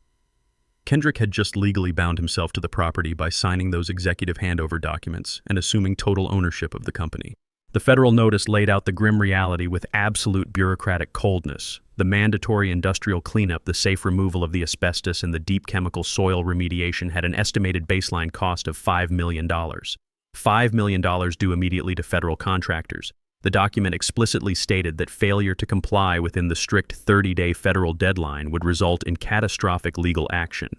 Kendrick had just legally bound himself to the property by signing those executive handover documents and assuming total ownership of the company. The federal notice laid out the grim reality with absolute bureaucratic coldness. The mandatory industrial cleanup, the safe removal of the asbestos, and the deep chemical soil remediation had an estimated baseline cost of $5 million. $5 million due immediately to federal contractors. The document explicitly stated that failure to comply within the strict 30-day federal deadline would result in catastrophic legal action.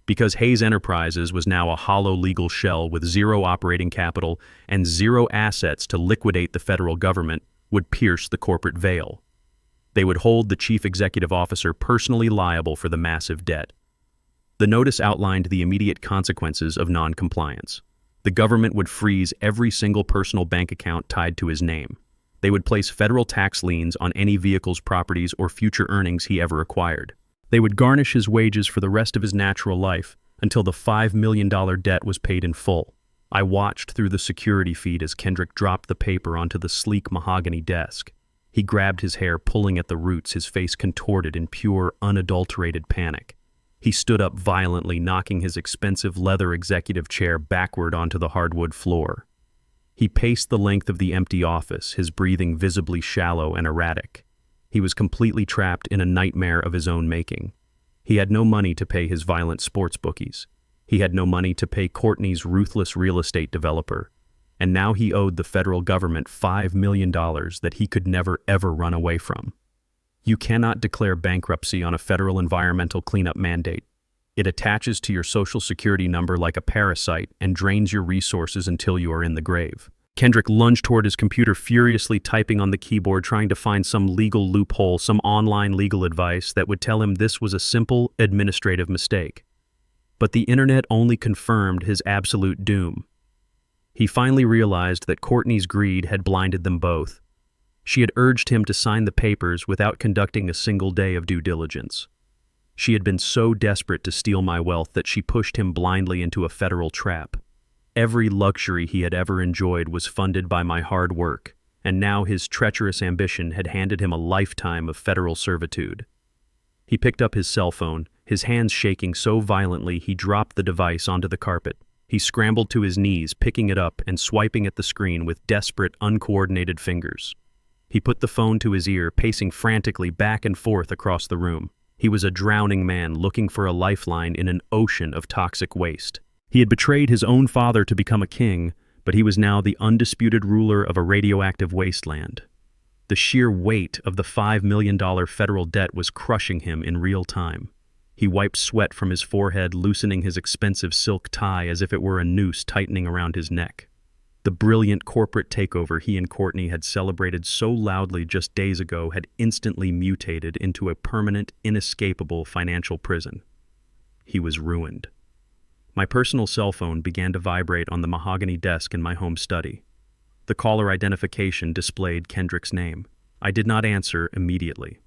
Because Hayes Enterprises was now a hollow legal shell with zero operating capital and zero assets to liquidate the federal government would pierce the corporate veil. They would hold the chief executive officer personally liable for the massive debt. The notice outlined the immediate consequences of non-compliance. The government would freeze every single personal bank account tied to his name. They would place federal tax liens on any vehicle's properties or future earnings he ever acquired. They would garnish his wages for the rest of his natural life until the $5 million debt was paid in full. I watched through the security feed as Kendrick dropped the paper onto the sleek mahogany desk. He grabbed his hair, pulling at the roots, his face contorted in pure, unadulterated panic. He stood up violently, knocking his expensive leather executive chair backward onto the hardwood floor. He paced the length of the empty office, his breathing visibly shallow and erratic. He was completely trapped in a nightmare of his own making. He had no money to pay his violent sports bookies. He had no money to pay Courtney's ruthless real estate developer. And now he owed the federal government $5 million that he could never ever run away from. You cannot declare bankruptcy on a federal environmental cleanup mandate. It attaches to your social security number like a parasite and drains your resources until you are in the grave. Kendrick lunged toward his computer, furiously typing on the keyboard, trying to find some legal loophole, some online legal advice that would tell him this was a simple administrative mistake. But the internet only confirmed his absolute doom. He finally realized that Courtney's greed had blinded them both. She had urged him to sign the papers without conducting a single day of due diligence. She had been so desperate to steal my wealth that she pushed him blindly into a federal trap. Every luxury he had ever enjoyed was funded by my hard work, and now his treacherous ambition had handed him a lifetime of federal servitude. He picked up his cell phone, his hands shaking so violently he dropped the device onto the carpet. He scrambled to his knees, picking it up and swiping at the screen with desperate, uncoordinated fingers. He put the phone to his ear, pacing frantically back and forth across the room. He was a drowning man looking for a lifeline in an ocean of toxic waste. He had betrayed his own father to become a king, but he was now the undisputed ruler of a radioactive wasteland. The sheer weight of the $5 million federal debt was crushing him in real time. He wiped sweat from his forehead, loosening his expensive silk tie as if it were a noose tightening around his neck. The brilliant corporate takeover he and Courtney had celebrated so loudly just days ago had instantly mutated into a permanent, inescapable financial prison. He was ruined. My personal cell phone began to vibrate on the mahogany desk in my home study. The caller identification displayed Kendrick's name. I did not answer immediately.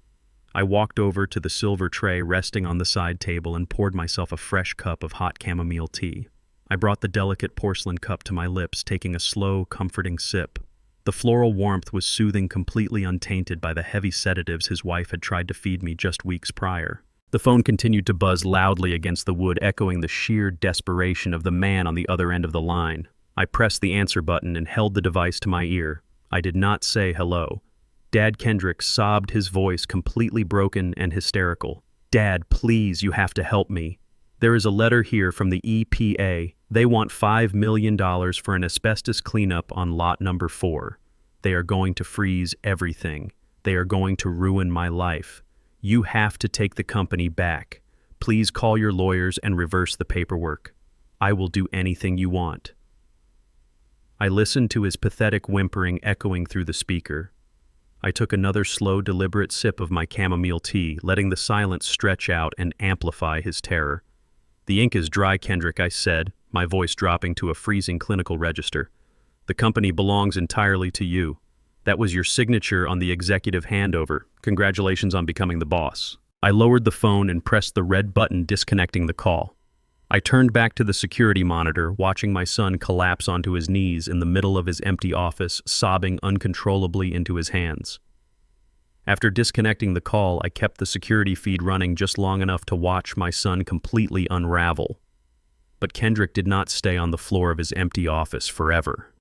I walked over to the silver tray resting on the side table and poured myself a fresh cup of hot chamomile tea. I brought the delicate porcelain cup to my lips, taking a slow, comforting sip. The floral warmth was soothing, completely untainted by the heavy sedatives his wife had tried to feed me just weeks prior. The phone continued to buzz loudly against the wood, echoing the sheer desperation of the man on the other end of the line. I pressed the answer button and held the device to my ear. I did not say hello. Dad Kendrick sobbed, his voice completely broken and hysterical. "Dad, please, you have to help me. There is a letter here from the EPA. They want $5 million for an asbestos cleanup on lot number 4. They are going to freeze everything. They are going to ruin my life. You have to take the company back. Please call your lawyers and reverse the paperwork. I will do anything you want." I listened to his pathetic whimpering echoing through the speaker. I took another slow, deliberate sip of my chamomile tea, letting the silence stretch out and amplify his terror. "The ink is dry, Kendrick," I said, my voice dropping to a freezing clinical register. "The company belongs entirely to you. That was your signature on the executive handover. Congratulations on becoming the boss." I lowered the phone and pressed the red button, disconnecting the call. I turned back to the security monitor, watching my son collapse onto his knees in the middle of his empty office, sobbing uncontrollably into his hands. After disconnecting the call, I kept the security feed running just long enough to watch my son completely unravel. But Kendrick did not stay on the floor of his empty office forever.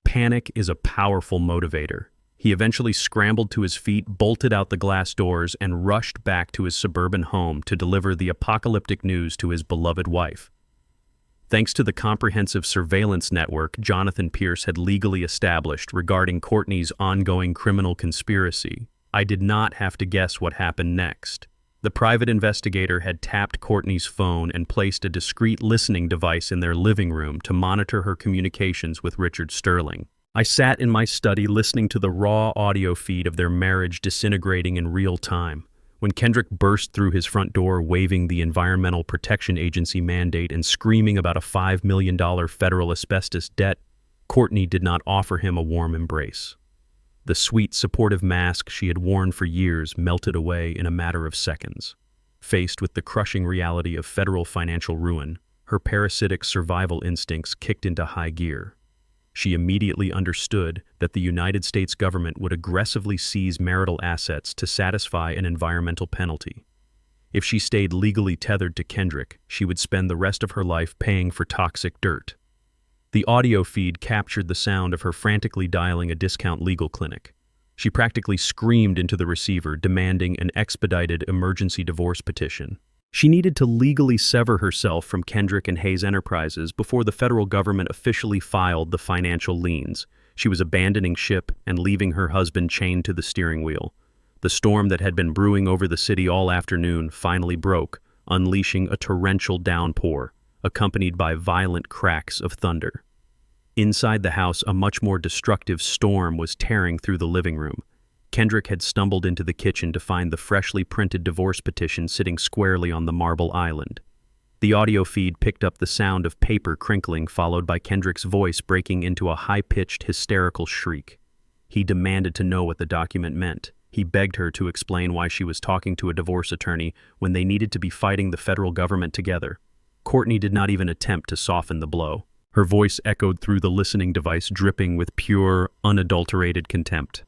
Panic is a powerful motivator. He eventually scrambled to his feet, bolted out the glass doors, and rushed back to his suburban home to deliver the apocalyptic news to his beloved wife. Thanks to the comprehensive surveillance network Jonathan Pierce had legally established regarding Courtney's ongoing criminal conspiracy, I did not have to guess what happened next. The private investigator had tapped Courtney's phone and placed a discreet listening device in their living room to monitor her communications with Richard Sterling. I sat in my study listening to the raw audio feed of their marriage disintegrating in real time. When Kendrick burst through his front door waving the Environmental Protection Agency mandate and screaming about a $5 million federal asbestos debt, Courtney did not offer him a warm embrace. The sweet, supportive mask she had worn for years melted away in a matter of seconds. Faced with the crushing reality of federal financial ruin, her parasitic survival instincts kicked into high gear. She immediately understood that the United States government would aggressively seize marital assets to satisfy an environmental penalty. If she stayed legally tethered to Kendrick, she would spend the rest of her life paying for toxic dirt. The audio feed captured the sound of her frantically dialing a discount legal clinic. She practically screamed into the receiver, demanding an expedited emergency divorce petition. She needed to legally sever herself from Kendrick and Hayes Enterprises before the federal government officially filed the financial liens. She was abandoning ship and leaving her husband chained to the steering wheel. The storm that had been brewing over the city all afternoon finally broke, unleashing a torrential downpour, accompanied by violent cracks of thunder. Inside the house, a much more destructive storm was tearing through the living room. Kendrick had stumbled into the kitchen to find the freshly printed divorce petition sitting squarely on the marble island. The audio feed picked up the sound of paper crinkling, followed by Kendrick's voice breaking into a high-pitched, hysterical shriek. He demanded to know what the document meant. He begged her to explain why she was talking to a divorce attorney when they needed to be fighting the federal government together. Courtney did not even attempt to soften the blow. Her voice echoed through the listening device, dripping with pure, unadulterated contempt.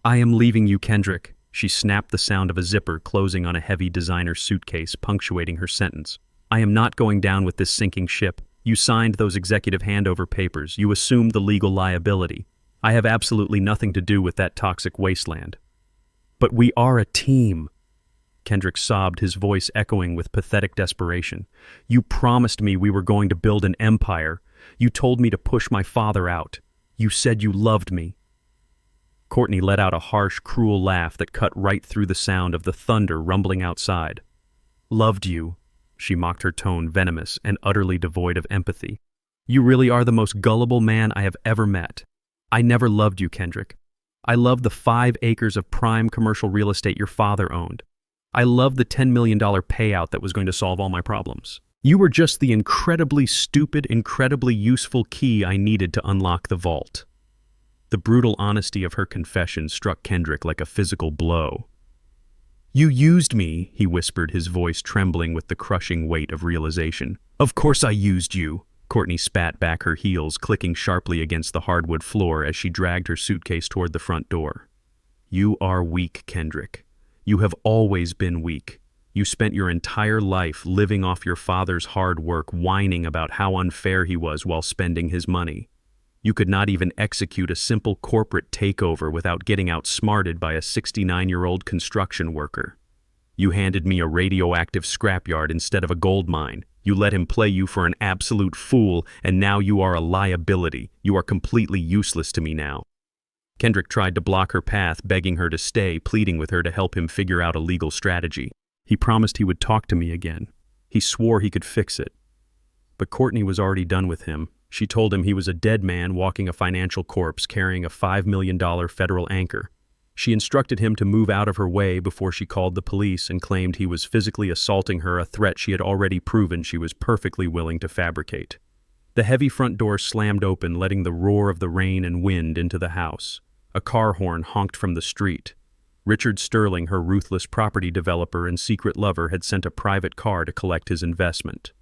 "I am leaving you, Kendrick." She snapped the sound of a zipper closing on a heavy designer suitcase, punctuating her sentence. "I am not going down with this sinking ship. You signed those executive handover papers. You assumed the legal liability. I have absolutely nothing to do with that toxic wasteland." "But we are a team," Kendrick sobbed, his voice echoing with pathetic desperation. "You promised me we were going to build an empire. You told me to push my father out. You said you loved me." Courtney let out a harsh, cruel laugh that cut right through the sound of the thunder rumbling outside. "Loved you," she mocked, her tone venomous and utterly devoid of empathy. "You really are the most gullible man I have ever met. I never loved you, Kendrick. I loved the 5 acres of prime commercial real estate your father owned. I loved the $10 million payout that was going to solve all my problems. You were just the incredibly stupid, incredibly useful key I needed to unlock the vault." The brutal honesty of her confession struck Kendrick like a physical blow. "You used me," he whispered, his voice trembling with the crushing weight of realization. "Of course I used you." Courtney spat back, her heels clicking sharply against the hardwood floor as she dragged her suitcase toward the front door. "You are weak, Kendrick. You have always been weak. You spent your entire life living off your father's hard work, whining about how unfair he was while spending his money. You could not even execute a simple corporate takeover without getting outsmarted by a 69-year-old construction worker. You handed me a radioactive scrapyard instead of a gold mine. You let him play you for an absolute fool, and now you are a liability. You are completely useless to me now." Kendrick tried to block her path, begging her to stay, pleading with her to help him figure out a legal strategy. He promised he would talk to me again. He swore he could fix it. But Courtney was already done with him. She told him he was a dead man walking a financial corpse carrying a $5 million federal anchor. She instructed him to move out of her way before she called the police and claimed he was physically assaulting her, a threat she had already proven she was perfectly willing to fabricate. The heavy front door slammed open, letting the roar of the rain and wind into the house. A car horn honked from the street. Richard Sterling, her ruthless property developer and secret lover, had sent a private car to collect his investment.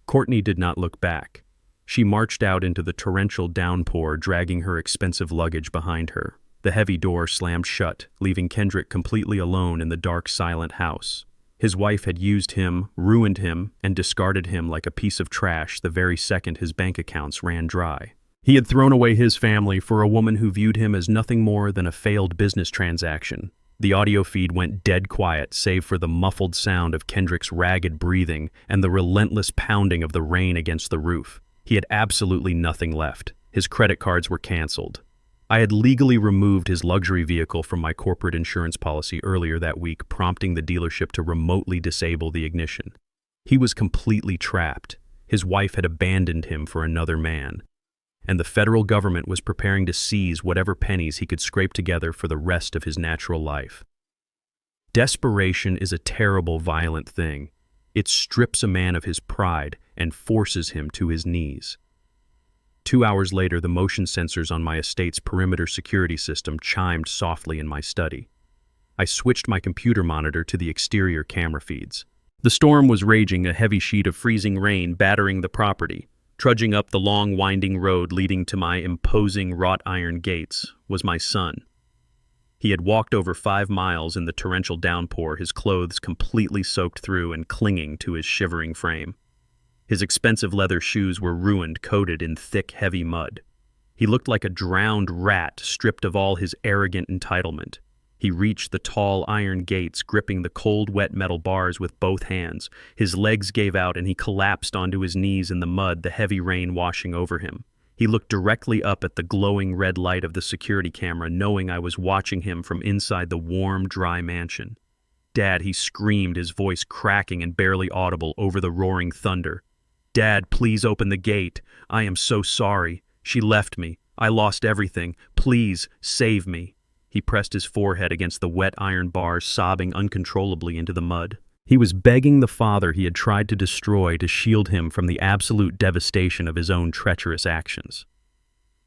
Courtney did not look back. She marched out into the torrential downpour, dragging her expensive luggage behind her. The heavy door slammed shut, leaving Kendrick completely alone in the dark, silent house. His wife had used him, ruined him, and discarded him like a piece of trash the very second his bank accounts ran dry. He had thrown away his family for a woman who viewed him as nothing more than a failed business transaction. The audio feed went dead quiet, save for the muffled sound of Kendrick's ragged breathing and the relentless pounding of the rain against the roof. He had absolutely nothing left. His credit cards were canceled. I had legally removed his luxury vehicle from my corporate insurance policy earlier that week, prompting the dealership to remotely disable the ignition. He was completely trapped. His wife had abandoned him for another man. and the federal government was preparing to seize whatever pennies he could scrape together for the rest of his natural life. Desperation is a terrible, violent thing. It strips a man of his pride and forces him to his knees. 2 hours later, the motion sensors on my estate's perimeter security system chimed softly in my study. I switched my computer monitor to the exterior camera feeds. The storm was raging, a heavy sheet of freezing rain battering the property. Trudging up the long, winding road leading to my imposing wrought iron gates was my son. He had walked over 5 miles in the torrential downpour, his clothes completely soaked through and clinging to his shivering frame. His expensive leather shoes were ruined, coated in thick, heavy mud. He looked like a drowned rat, stripped of all his arrogant entitlement. He reached the tall iron gates, gripping the cold, wet metal bars with both hands. His legs gave out and he collapsed onto his knees in the mud, the heavy rain washing over him. He looked directly up at the glowing red light of the security camera, knowing I was watching him from inside the warm, dry mansion. "Dad," he screamed, his voice cracking and barely audible over the roaring thunder. "Dad, please open the gate. I am so sorry. She left me. I lost everything. Please, save me." He pressed his forehead against the wet iron bars, sobbing uncontrollably into the mud. He was begging the father he had tried to destroy to shield him from the absolute devastation of his own treacherous actions.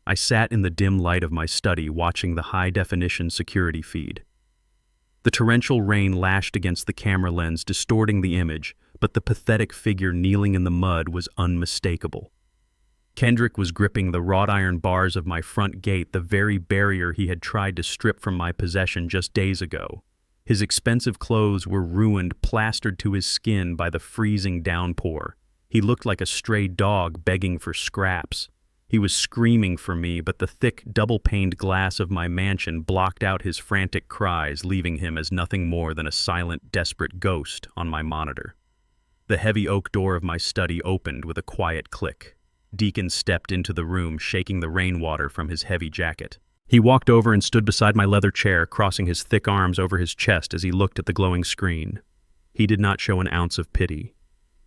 I sat in the dim light of my study, watching the high-definition security feed. The torrential rain lashed against the camera lens, distorting the image, but the pathetic figure kneeling in the mud was unmistakable. Kendrick was gripping the wrought iron bars of my front gate, the very barrier he had tried to strip from my possession just days ago. His expensive clothes were ruined, plastered to his skin by the freezing downpour. He looked like a stray dog begging for scraps. He was screaming for me, but the thick, double-paned glass of my mansion blocked out his frantic cries, leaving him as nothing more than a silent, desperate ghost on my monitor. The heavy oak door of my study opened with a quiet click. Deacon stepped into the room, shaking the rainwater from his heavy jacket. He walked over and stood beside my leather chair, crossing his thick arms over his chest as he looked at the glowing screen. He did not show an ounce of pity.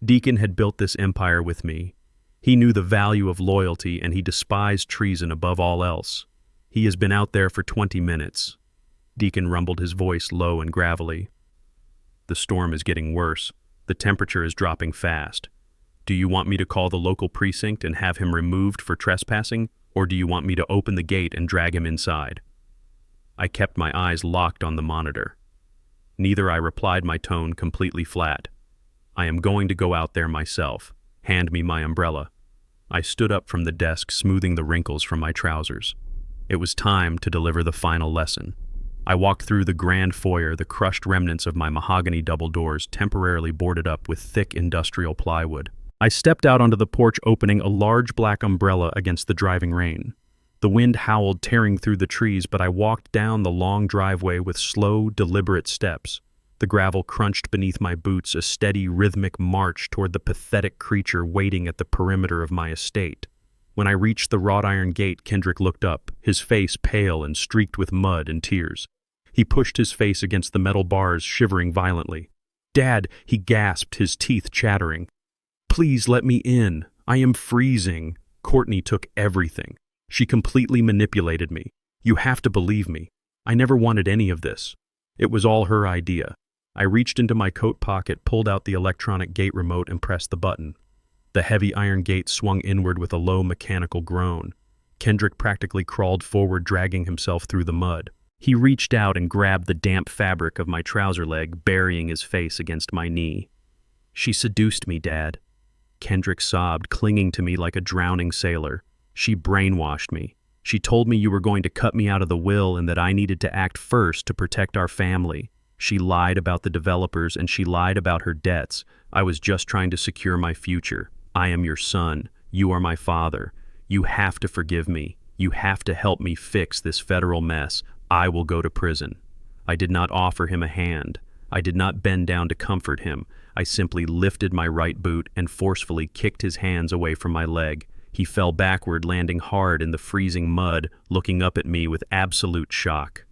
Deacon had built this empire with me. He knew the value of loyalty, and he despised treason above all else. He has been out there for 20 minutes. Deacon rumbled, his voice low and gravelly. "The storm is getting worse. The temperature is dropping fast. Do you want me to call the local precinct and have him removed for trespassing, or do you want me to open the gate and drag him inside?" I kept my eyes locked on the monitor. Neither I replied, my tone completely flat. "I am going to go out there myself. Hand me my umbrella." I stood up from the desk, smoothing the wrinkles from my trousers. It was time to deliver the final lesson. I walked through the grand foyer, the crushed remnants of my mahogany double doors temporarily boarded up with thick industrial plywood. I stepped out onto the porch, opening a large black umbrella against the driving rain. The wind howled, tearing through the trees, but I walked down the long driveway with slow, deliberate steps. The gravel crunched beneath my boots, a steady, rhythmic march toward the pathetic creature waiting at the perimeter of my estate. When I reached the wrought iron gate, Kendrick looked up, his face pale and streaked with mud and tears. He pushed his face against the metal bars, shivering violently. "Dad," he gasped, his teeth chattering. "Please let me in. I am freezing." Courtney took everything. She completely manipulated me. You have to believe me. I never wanted any of this. It was all her idea. I reached into my coat pocket, pulled out the electronic gate remote, and pressed the button. The heavy iron gate swung inward with a low mechanical groan. Kendrick practically crawled forward, dragging himself through the mud. He reached out and grabbed the damp fabric of my trouser leg, burying his face against my knee. "She seduced me, Dad." Kendrick sobbed, clinging to me like a drowning sailor. "She brainwashed me. She told me you were going to cut me out of the will and that I needed to act first to protect our family. She lied about the developers and she lied about her debts. I was just trying to secure my future. I am your son. You are my father. You have to forgive me. You have to help me fix this federal mess. I will go to prison." I did not offer him a hand. I did not bend down to comfort him. I simply lifted my right boot and forcefully kicked his hands away from my leg. He fell backward, landing hard in the freezing mud, looking up at me with absolute shock.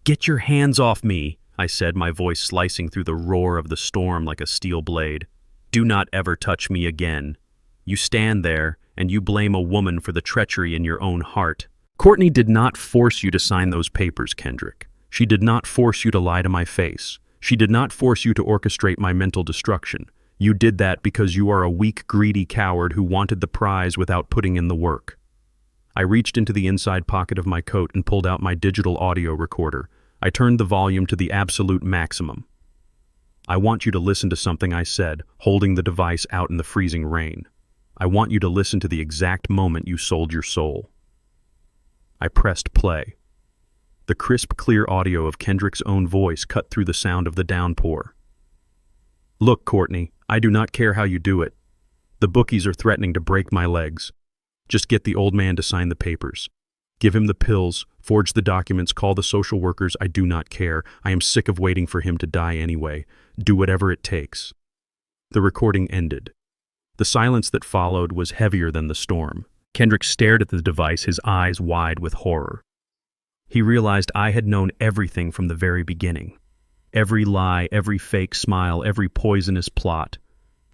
"Get your hands off me," I said, my voice slicing through the roar of the storm like a steel blade. "Do not ever touch me again. You stand there and you blame a woman for the treachery in your own heart. Courtney did not force you to sign those papers, Kendrick. She did not force you to lie to my face. She did not force you to orchestrate my mental destruction. You did that because you are a weak, greedy coward who wanted the prize without putting in the work. I reached into the inside pocket of my coat and pulled out my digital audio recorder. I turned the volume to the absolute maximum. I want you to listen to something I said, holding the device out in the freezing rain. I want you to listen to the exact moment you sold your soul. I pressed play. The crisp, clear audio of Kendrick's own voice cut through the sound of the downpour. Look, Courtney, I do not care how you do it. The bookies are threatening to break my legs. Just get the old man to sign the papers. Give him the pills, forge the documents, call the social workers. I do not care. I am sick of waiting for him to die anyway. Do whatever it takes. The recording ended. The silence that followed was heavier than the storm. Kendrick stared at the device, his eyes wide with horror. He realized I had known everything from the very beginning. Every lie, every fake smile, every poisonous plot.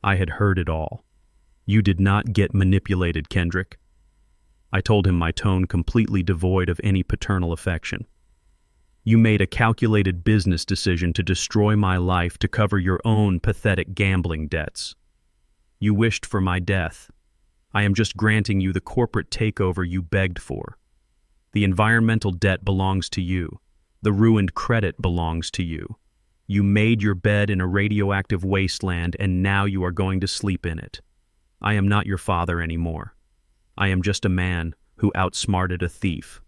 I had heard it all. You did not get manipulated, Kendrick. I told him, my tone completely devoid of any paternal affection. You made a calculated business decision to destroy my life to cover your own pathetic gambling debts. You wished for my death. I am just granting you the corporate takeover you begged for. The environmental debt belongs to you. The ruined credit belongs to you. You made your bed in a radioactive wasteland, and now you are going to sleep in it. I am not your father anymore. I am just a man who outsmarted a thief.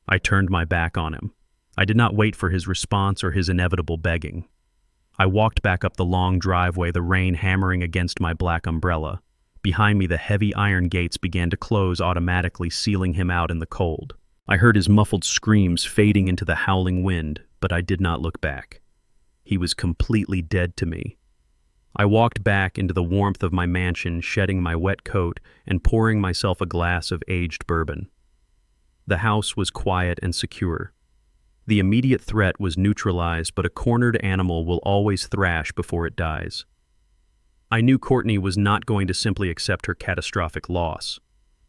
I turned my back on him. I did not wait for his response or his inevitable begging. I walked back up the long driveway, the rain hammering against my black umbrella. Behind me, the heavy iron gates began to close automatically, sealing him out in the cold. I heard his muffled screams fading into the howling wind, but I did not look back. He was completely dead to me. I walked back into the warmth of my mansion, shedding my wet coat and pouring myself a glass of aged bourbon. The house was quiet and secure. The immediate threat was neutralized, but a cornered animal will always thrash before it dies. I knew Courtney was not going to simply accept her catastrophic loss.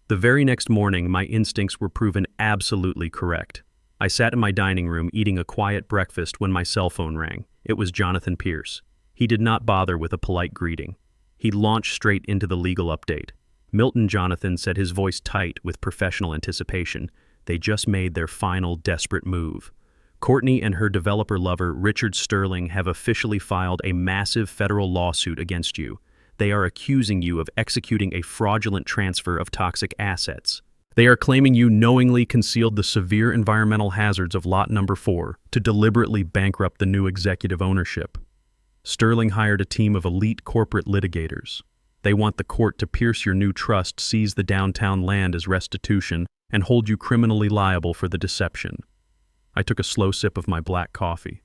The very next morning, my instincts were proven absolutely correct. I sat in my dining room eating a quiet breakfast when my cell phone rang. It was Jonathan Pierce. He did not bother with a polite greeting. He launched straight into the legal update. Milton Jonathan said, his voice tight with professional anticipation. They just made their final desperate move. Courtney and her developer lover, Richard Sterling, have officially filed a massive federal lawsuit against you. They are accusing you of executing a fraudulent transfer of toxic assets. They are claiming you knowingly concealed the severe environmental hazards of Lot Number 4 to deliberately bankrupt the new executive ownership. Sterling hired a team of elite corporate litigators. They want the court to pierce your new trust, seize the downtown land as restitution, and hold you criminally liable for the deception. I took a slow sip of my black coffee.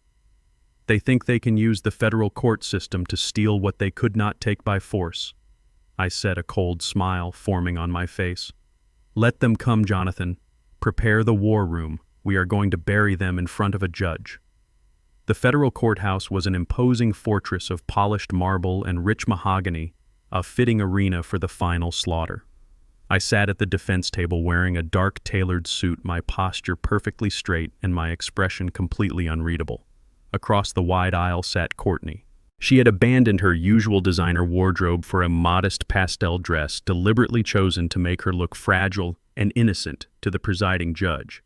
They think they can use the federal court system to steal what they could not take by force. I said, a cold smile forming on my face. Let them come, Jonathan. Prepare the war room. We are going to bury them in front of a judge. The federal courthouse was an imposing fortress of polished marble and rich mahogany, a fitting arena for the final slaughter. I sat at the defense table wearing a dark tailored suit, my posture perfectly straight and my expression completely unreadable. Across the wide aisle sat Courtney. She had abandoned her usual designer wardrobe for a modest pastel dress deliberately chosen to make her look fragile and innocent to the presiding judge.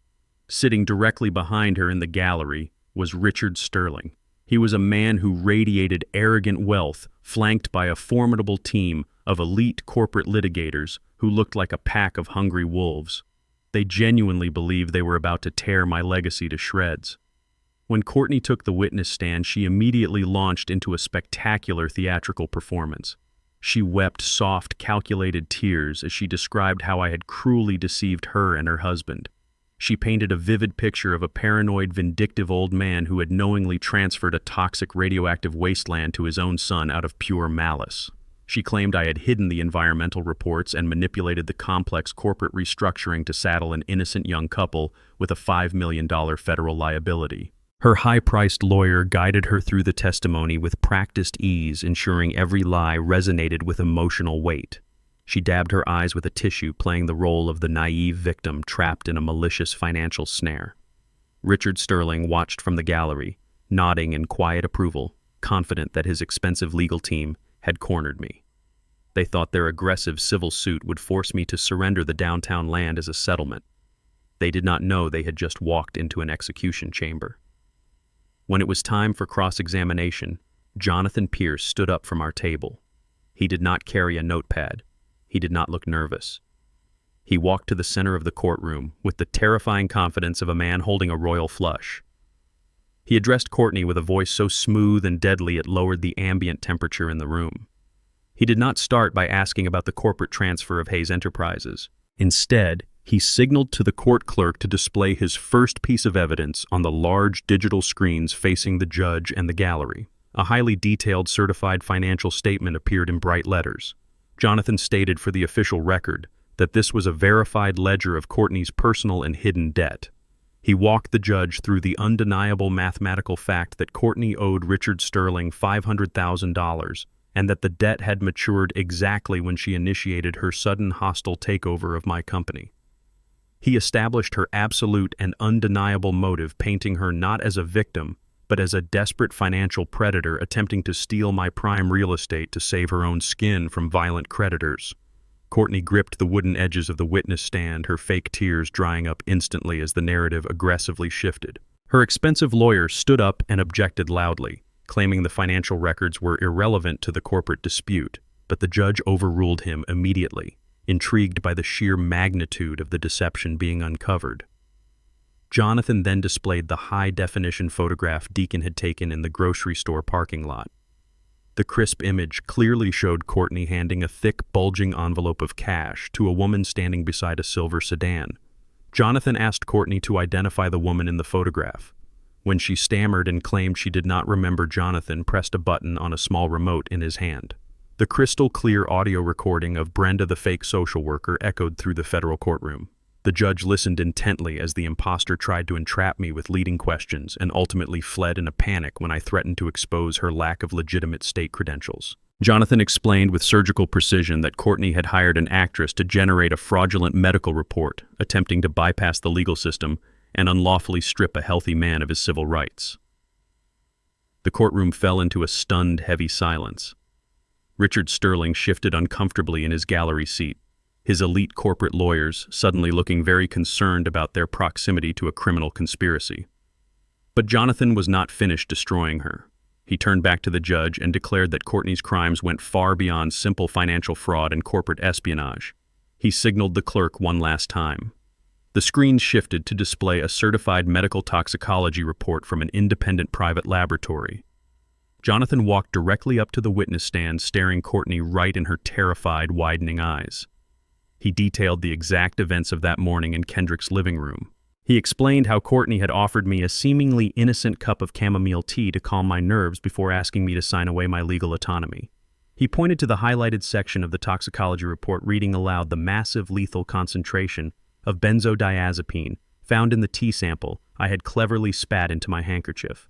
Sitting directly behind her in the gallery was Richard Sterling. He was a man who radiated arrogant wealth, flanked by a formidable team of elite corporate litigators who looked like a pack of hungry wolves. They genuinely believed they were about to tear my legacy to shreds. When Courtney took the witness stand, she immediately launched into a spectacular theatrical performance. She wept soft, calculated tears as she described how I had cruelly deceived her and her husband. She painted a vivid picture of a paranoid, vindictive old man who had knowingly transferred a toxic radioactive wasteland to his own son out of pure malice. She claimed I had hidden the environmental reports and manipulated the complex corporate restructuring to saddle an innocent young couple with a $5 million federal liability. Her high-priced lawyer guided her through the testimony with practiced ease, ensuring every lie resonated with emotional weight. She dabbed her eyes with a tissue, playing the role of the naive victim trapped in a malicious financial snare. Richard Sterling watched from the gallery, nodding in quiet approval, confident that his expensive legal team had cornered me. They thought their aggressive civil suit would force me to surrender the downtown land as a settlement. They did not know they had just walked into an execution chamber. When it was time for cross-examination, Jonathan Pierce stood up from our table. He did not carry a notepad. He did not look nervous. He walked to the center of the courtroom with the terrifying confidence of a man holding a royal flush. He addressed Courtney with a voice so smooth and deadly it lowered the ambient temperature in the room. He did not start by asking about the corporate transfer of Hayes Enterprises. Instead, he signaled to the court clerk to display his first piece of evidence on the large digital screens facing the judge and the gallery. A highly detailed certified financial statement appeared in bright letters. Jonathan stated for the official record that this was a verified ledger of Courtney's personal and hidden debt. He walked the judge through the undeniable mathematical fact that Courtney owed Richard Sterling $500,000 and that the debt had matured exactly when she initiated her sudden hostile takeover of my company. He established her absolute and undeniable motive, painting her not as a victim, but as a desperate financial predator attempting to steal my prime real estate to save her own skin from violent creditors. Courtney gripped the wooden edges of the witness stand, her fake tears drying up instantly as the narrative aggressively shifted. Her expensive lawyer stood up and objected loudly, claiming the financial records were irrelevant to the corporate dispute, but the judge overruled him immediately, intrigued by the sheer magnitude of the deception being uncovered. Jonathan then displayed the high-definition photograph Deacon had taken in the grocery store parking lot. The crisp image clearly showed Courtney handing a thick, bulging envelope of cash to a woman standing beside a silver sedan. Jonathan asked Courtney to identify the woman in the photograph. When she stammered and claimed she did not remember, Jonathan pressed a button on a small remote in his hand. The crystal-clear audio recording of Brenda, the fake social worker, echoed through the federal courtroom. The judge listened intently as the imposter tried to entrap me with leading questions and ultimately fled in a panic when I threatened to expose her lack of legitimate state credentials. Jonathan explained with surgical precision that Courtney had hired an actress to generate a fraudulent medical report, attempting to bypass the legal system and unlawfully strip a healthy man of his civil rights. The courtroom fell into a stunned, heavy silence. Richard Sterling shifted uncomfortably in his gallery seat, his elite corporate lawyers suddenly looking very concerned about their proximity to a criminal conspiracy. But Jonathan was not finished destroying her. He turned back to the judge and declared that Courtney's crimes went far beyond simple financial fraud and corporate espionage. He signaled the clerk one last time. The screen shifted to display a certified medical toxicology report from an independent private laboratory. Jonathan walked directly up to the witness stand, staring Courtney right in her terrified, widening eyes. He detailed the exact events of that morning in Kendrick's living room. He explained how Courtney had offered me a seemingly innocent cup of chamomile tea to calm my nerves before asking me to sign away my legal autonomy. He pointed to the highlighted section of the toxicology report, reading aloud the massive lethal concentration of benzodiazepine found in the tea sample I had cleverly spat into my handkerchief.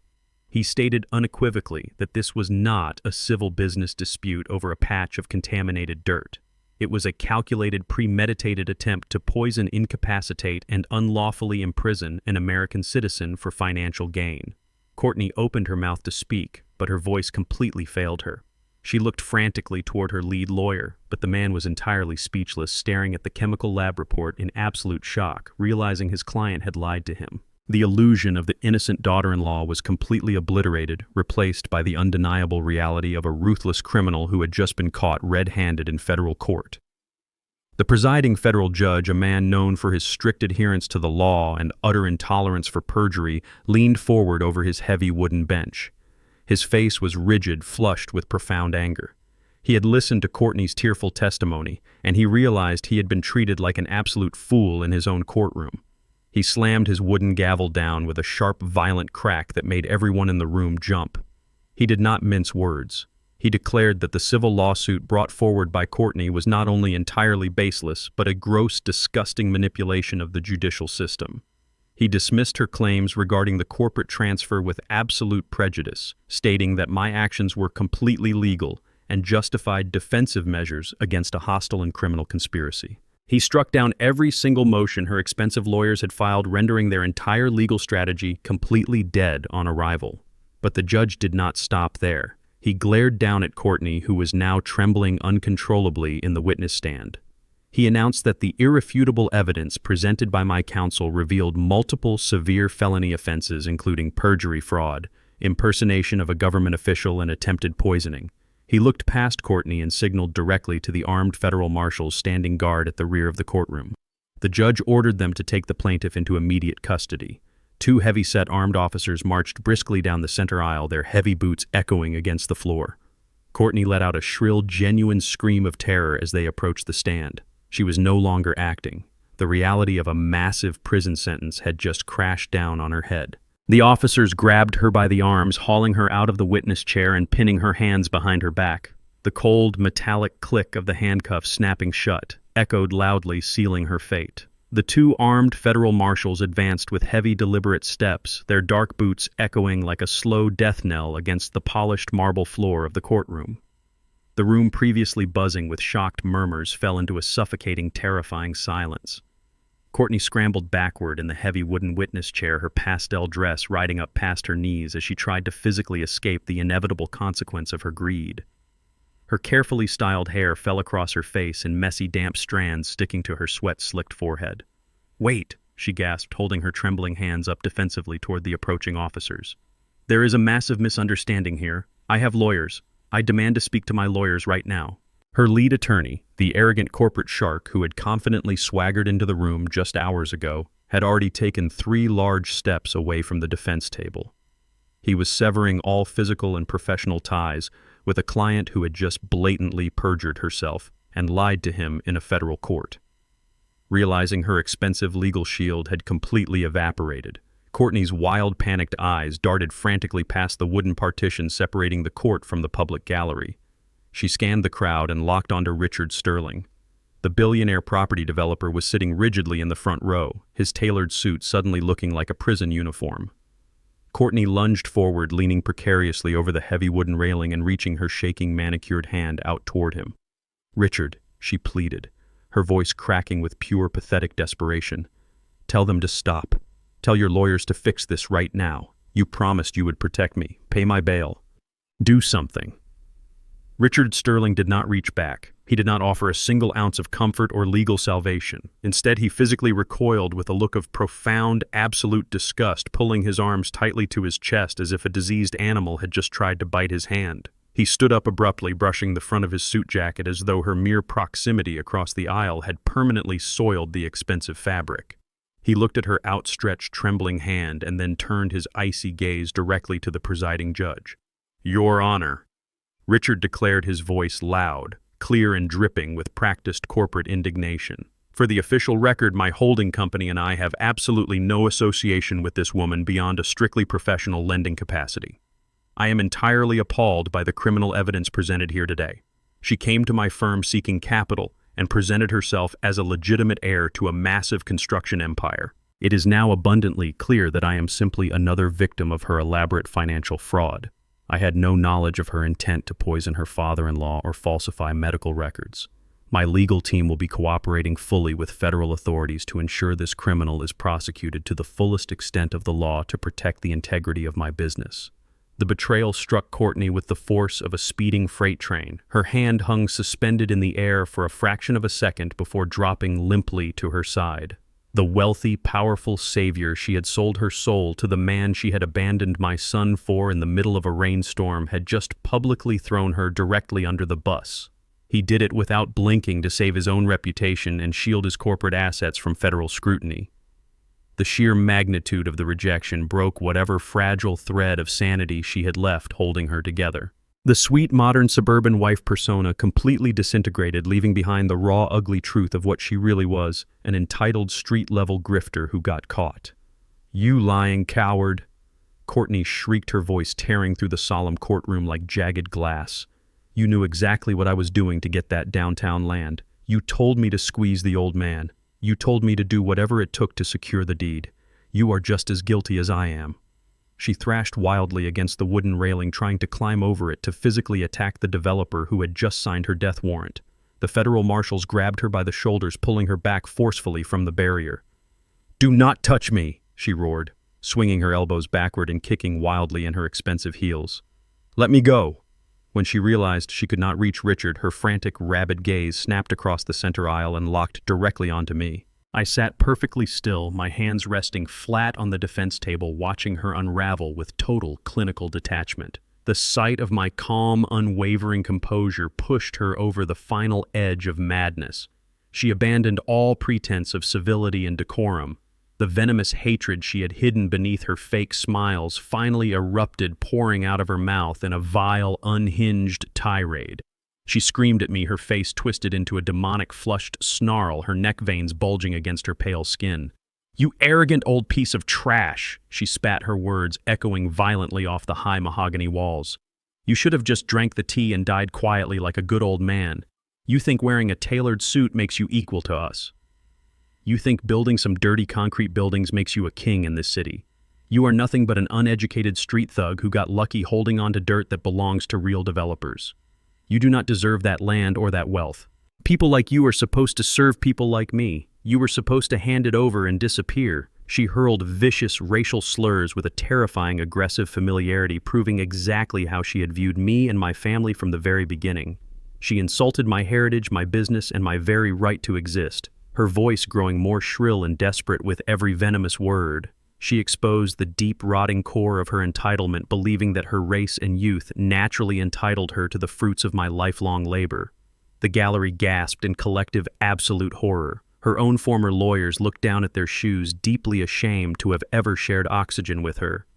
He stated unequivocally that this was not a civil business dispute over a patch of contaminated dirt. It was a calculated, premeditated attempt to poison, incapacitate, and unlawfully imprison an American citizen for financial gain. Courtney opened her mouth to speak, but her voice completely failed her. She looked frantically toward her lead lawyer, but the man was entirely speechless, staring at the chemical lab report in absolute shock, realizing his client had lied to him. The illusion of the innocent daughter-in-law was completely obliterated, replaced by the undeniable reality of a ruthless criminal who had just been caught red-handed in federal court. The presiding federal judge, a man known for his strict adherence to the law and utter intolerance for perjury, leaned forward over his heavy wooden bench. His face was rigid, flushed with profound anger. He had listened to Courtney's tearful testimony, and he realized he had been treated like an absolute fool in his own courtroom. He slammed his wooden gavel down with a sharp, violent crack that made everyone in the room jump. He did not mince words. He declared that the civil lawsuit brought forward by Courtney was not only entirely baseless, but a gross, disgusting manipulation of the judicial system. He dismissed her claims regarding the corporate transfer with absolute prejudice, stating that my actions were completely legal and justified defensive measures against a hostile and criminal conspiracy. He struck down every single motion her expensive lawyers had filed, rendering their entire legal strategy completely dead on arrival. But the judge did not stop there. He glared down at Courtney, who was now trembling uncontrollably in the witness stand. He announced that the irrefutable evidence presented by my counsel revealed multiple severe felony offenses, including perjury, fraud, impersonation of a government official, and attempted poisoning. He looked past Courtney and signaled directly to the armed federal marshals standing guard at the rear of the courtroom. The judge ordered them to take the plaintiff into immediate custody. Two heavy-set armed officers marched briskly down the center aisle, their heavy boots echoing against the floor. Courtney let out a shrill, genuine scream of terror as they approached the stand. She was no longer acting. The reality of a massive prison sentence had just crashed down on her head. The officers grabbed her by the arms, hauling her out of the witness chair and pinning her hands behind her back. The cold, metallic click of the handcuffs snapping shut echoed loudly, sealing her fate. The two armed federal marshals advanced with heavy, deliberate steps, their dark boots echoing like a slow death knell against the polished marble floor of the courtroom. The room, previously buzzing with shocked murmurs, fell into a suffocating, terrifying silence. Courtney scrambled backward in the heavy wooden witness chair, her pastel dress riding up past her knees as she tried to physically escape the inevitable consequence of her greed. Her carefully styled hair fell across her face in messy, damp strands sticking to her sweat-slicked forehead. "Wait," she gasped, holding her trembling hands up defensively toward the approaching officers. "There is a massive misunderstanding here. I have lawyers. I demand to speak to my lawyers right now." Her lead attorney, the arrogant corporate shark who had confidently swaggered into the room just hours ago, had already taken 3 large steps away from the defense table. He was severing all physical and professional ties with a client who had just blatantly perjured herself and lied to him in a federal court. Realizing her expensive legal shield had completely evaporated, Courtney's wild, panicked eyes darted frantically past the wooden partition separating the court from the public gallery. She scanned the crowd and locked onto Richard Sterling. The billionaire property developer was sitting rigidly in the front row, his tailored suit suddenly looking like a prison uniform. Courtney lunged forward, leaning precariously over the heavy wooden railing and reaching her shaking, manicured hand out toward him. "Richard," she pleaded, her voice cracking with pure, pathetic desperation. "Tell them to stop. Tell your lawyers to fix this right now. You promised you would protect me, pay my bail. Do something." Richard Sterling did not reach back. He did not offer a single ounce of comfort or legal salvation. Instead, he physically recoiled with a look of profound, absolute disgust, pulling his arms tightly to his chest as if a diseased animal had just tried to bite his hand. He stood up abruptly, brushing the front of his suit jacket as though her mere proximity across the aisle had permanently soiled the expensive fabric. He looked at her outstretched, trembling hand and then turned his icy gaze directly to the presiding judge. "Your Honor," Richard declared, his voice loud, clear and dripping with practiced corporate indignation. "For the official record, my holding company and I have absolutely no association with this woman beyond a strictly professional lending capacity. I am entirely appalled by the criminal evidence presented here today. She came to my firm seeking capital and presented herself as a legitimate heir to a massive construction empire. It is now abundantly clear that I am simply another victim of her elaborate financial fraud. I had no knowledge of her intent to poison her father-in-law or falsify medical records. My legal team will be cooperating fully with federal authorities to ensure this criminal is prosecuted to the fullest extent of the law to protect the integrity of my business." The betrayal struck Courtney with the force of a speeding freight train. Her hand hung suspended in the air for a fraction of a second before dropping limply to her side. The wealthy, powerful savior she had sold her soul to, the man she had abandoned my son for in the middle of a rainstorm, had just publicly thrown her directly under the bus. He did it without blinking to save his own reputation and shield his corporate assets from federal scrutiny. The sheer magnitude of the rejection broke whatever fragile thread of sanity she had left holding her together. The sweet, modern suburban wife persona completely disintegrated, leaving behind the raw, ugly truth of what she really was, an entitled street-level grifter who got caught. "You lying coward!" Courtney shrieked, her voice tearing through the solemn courtroom like jagged glass. "You knew exactly what I was doing to get that downtown land. You told me to squeeze the old man. You told me to do whatever it took to secure the deed. You are just as guilty as I am." She thrashed wildly against the wooden railing, trying to climb over it to physically attack the developer who had just signed her death warrant. The federal marshals grabbed her by the shoulders, pulling her back forcefully from the barrier. "Do not touch me!" she roared, swinging her elbows backward and kicking wildly in her expensive heels. "Let me go!" When she realized she could not reach Richard, her frantic, rabid gaze snapped across the center aisle and locked directly onto me. I sat perfectly still, my hands resting flat on the defense table, watching her unravel with total clinical detachment. The sight of my calm, unwavering composure pushed her over the final edge of madness. She abandoned all pretense of civility and decorum. The venomous hatred she had hidden beneath her fake smiles finally erupted, pouring out of her mouth in a vile, unhinged tirade. She screamed at me, her face twisted into a demonic flushed snarl, her neck veins bulging against her pale skin. "You arrogant old piece of trash!" She spat, her words echoing violently off the high mahogany walls. "You should have just drank the tea and died quietly like a good old man. You think wearing a tailored suit makes you equal to us. You think building some dirty concrete buildings makes you a king in this city. You are nothing but an uneducated street thug who got lucky holding on to dirt that belongs to real developers. You do not deserve that land or that wealth. People like you are supposed to serve people like me. You were supposed to hand it over and disappear." She hurled vicious racial slurs with a terrifying aggressive familiarity, proving exactly how she had viewed me and my family from the very beginning. She insulted my heritage, my business, and my very right to exist, her voice growing more shrill and desperate with every venomous word. She exposed the deep, rotting core of her entitlement, believing that her race and youth naturally entitled her to the fruits of my lifelong labor. The gallery gasped in collective absolute horror. Her own former lawyers looked down at their shoes, deeply ashamed to have ever shared oxygen with her.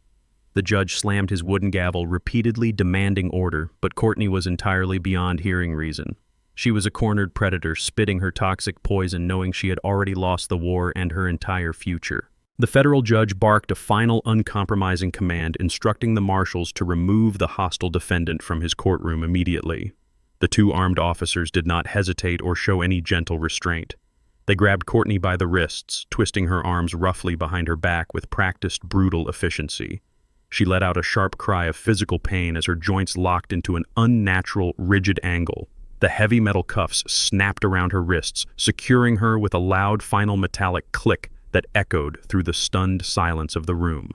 The judge slammed his wooden gavel, repeatedly demanding order, but Courtney was entirely beyond hearing reason. She was a cornered predator, spitting her toxic poison, knowing she had already lost the war and her entire future. The federal judge barked a final, uncompromising command, instructing the marshals to remove the hostile defendant from his courtroom immediately. The two armed officers did not hesitate or show any gentle restraint. They grabbed Courtney by the wrists, twisting her arms roughly behind her back with practiced, brutal efficiency. She let out a sharp cry of physical pain as her joints locked into an unnatural, rigid angle. The heavy metal cuffs snapped around her wrists, securing her with a loud, final metallic click that echoed through the stunned silence of the room.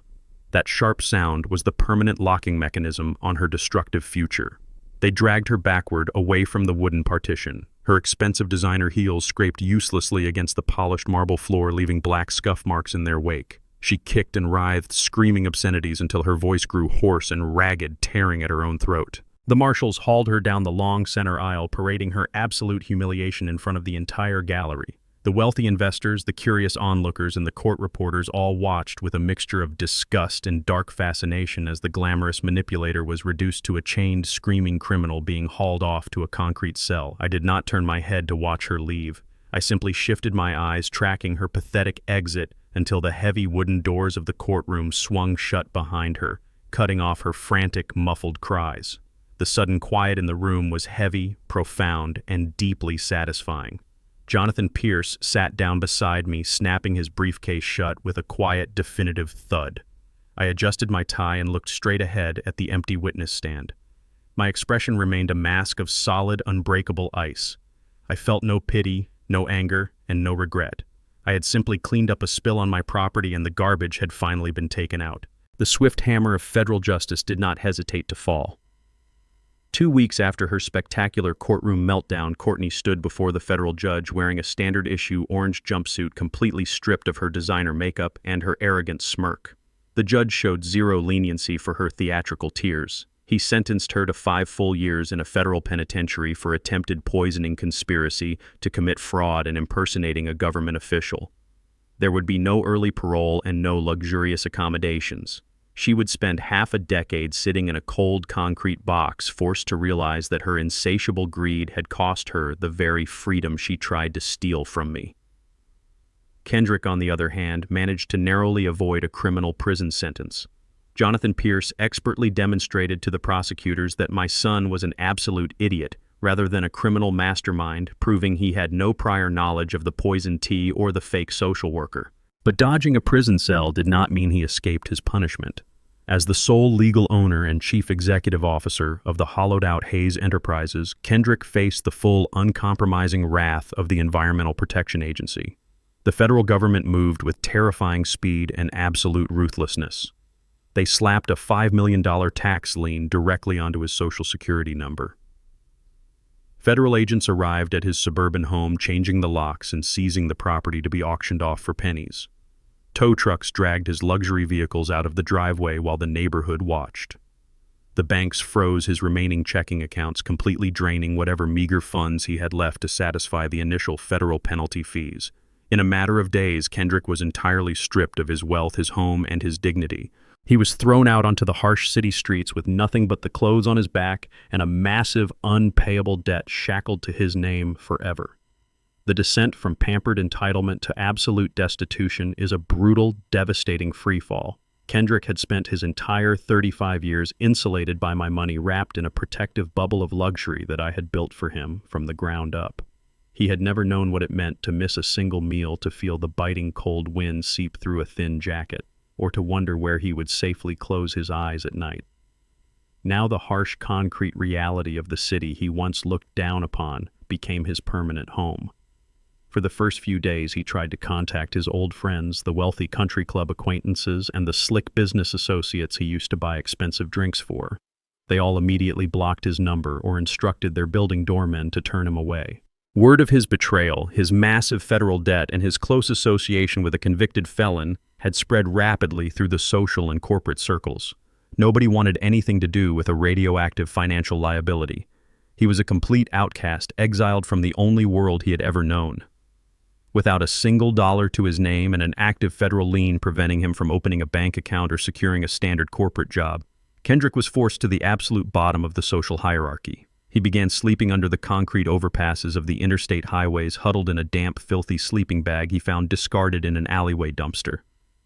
That sharp sound was the permanent locking mechanism on her destructive future. They dragged her backward, away from the wooden partition. Her expensive designer heels scraped uselessly against the polished marble floor, leaving black scuff marks in their wake. She kicked and writhed, screaming obscenities until her voice grew hoarse and ragged, tearing at her own throat. The marshals hauled her down the long center aisle, parading her absolute humiliation in front of the entire gallery. The wealthy investors, the curious onlookers, and the court reporters all watched with a mixture of disgust and dark fascination as the glamorous manipulator was reduced to a chained, screaming criminal being hauled off to a concrete cell. I did not turn my head to watch her leave. I simply shifted my eyes, tracking her pathetic exit until the heavy wooden doors of the courtroom swung shut behind her, cutting off her frantic, muffled cries. The sudden quiet in the room was heavy, profound, and deeply satisfying. Jonathan Pierce sat down beside me, snapping his briefcase shut with a quiet, definitive thud. I adjusted my tie and looked straight ahead at the empty witness stand. My expression remained a mask of solid, unbreakable ice. I felt no pity, no anger, and no regret. I had simply cleaned up a spill on my property and the garbage had finally been taken out. The swift hammer of federal justice did not hesitate to fall. 2 weeks after her spectacular courtroom meltdown, Courtney stood before the federal judge wearing a standard-issue orange jumpsuit, completely stripped of her designer makeup and her arrogant smirk. The judge showed zero leniency for her theatrical tears. He sentenced her to 5 full years in a federal penitentiary for attempted poisoning conspiracy to commit fraud and impersonating a government official. There would be no early parole and no luxurious accommodations. She would spend half a decade sitting in a cold concrete box, forced to realize that her insatiable greed had cost her the very freedom she tried to steal from me. Kendrick, on the other hand, managed to narrowly avoid a criminal prison sentence. Jonathan Pierce expertly demonstrated to the prosecutors that my son was an absolute idiot rather than a criminal mastermind, proving he had no prior knowledge of the poison tea or the fake social worker. But dodging a prison cell did not mean he escaped his punishment. As the sole legal owner and chief executive officer of the hollowed-out Hayes Enterprises, Kendrick faced the full, uncompromising wrath of the Environmental Protection Agency. The federal government moved with terrifying speed and absolute ruthlessness. They slapped a $5 million tax lien directly onto his Social Security number. Federal agents arrived at his suburban home, changing the locks and seizing the property to be auctioned off for pennies. Tow trucks dragged his luxury vehicles out of the driveway while the neighborhood watched. The banks froze his remaining checking accounts, completely draining whatever meager funds he had left to satisfy the initial federal penalty fees. In a matter of days, Kendrick was entirely stripped of his wealth, his home, and his dignity. He was thrown out onto the harsh city streets with nothing but the clothes on his back and a massive, unpayable debt shackled to his name forever. The descent from pampered entitlement to absolute destitution is a brutal, devastating freefall. Kendrick had spent his entire 35 years insulated by my money, wrapped in a protective bubble of luxury that I had built for him from the ground up. He had never known what it meant to miss a single meal, to feel the biting cold wind seep through a thin jacket, or to wonder where he would safely close his eyes at night. Now the harsh concrete reality of the city he once looked down upon became his permanent home. For the first few days, he tried to contact his old friends, the wealthy country club acquaintances, and the slick business associates he used to buy expensive drinks for. They all immediately blocked his number or instructed their building doormen to turn him away. Word of his betrayal, his massive federal debt, and his close association with a convicted felon had spread rapidly through the social and corporate circles. Nobody wanted anything to do with a radioactive financial liability. He was a complete outcast, exiled from the only world he had ever known. Without a single dollar to his name and an active federal lien preventing him from opening a bank account or securing a standard corporate job, Kendrick was forced to the absolute bottom of the social hierarchy. He began sleeping under the concrete overpasses of the interstate highways, huddled in a damp, filthy sleeping bag he found discarded in an alleyway dumpster.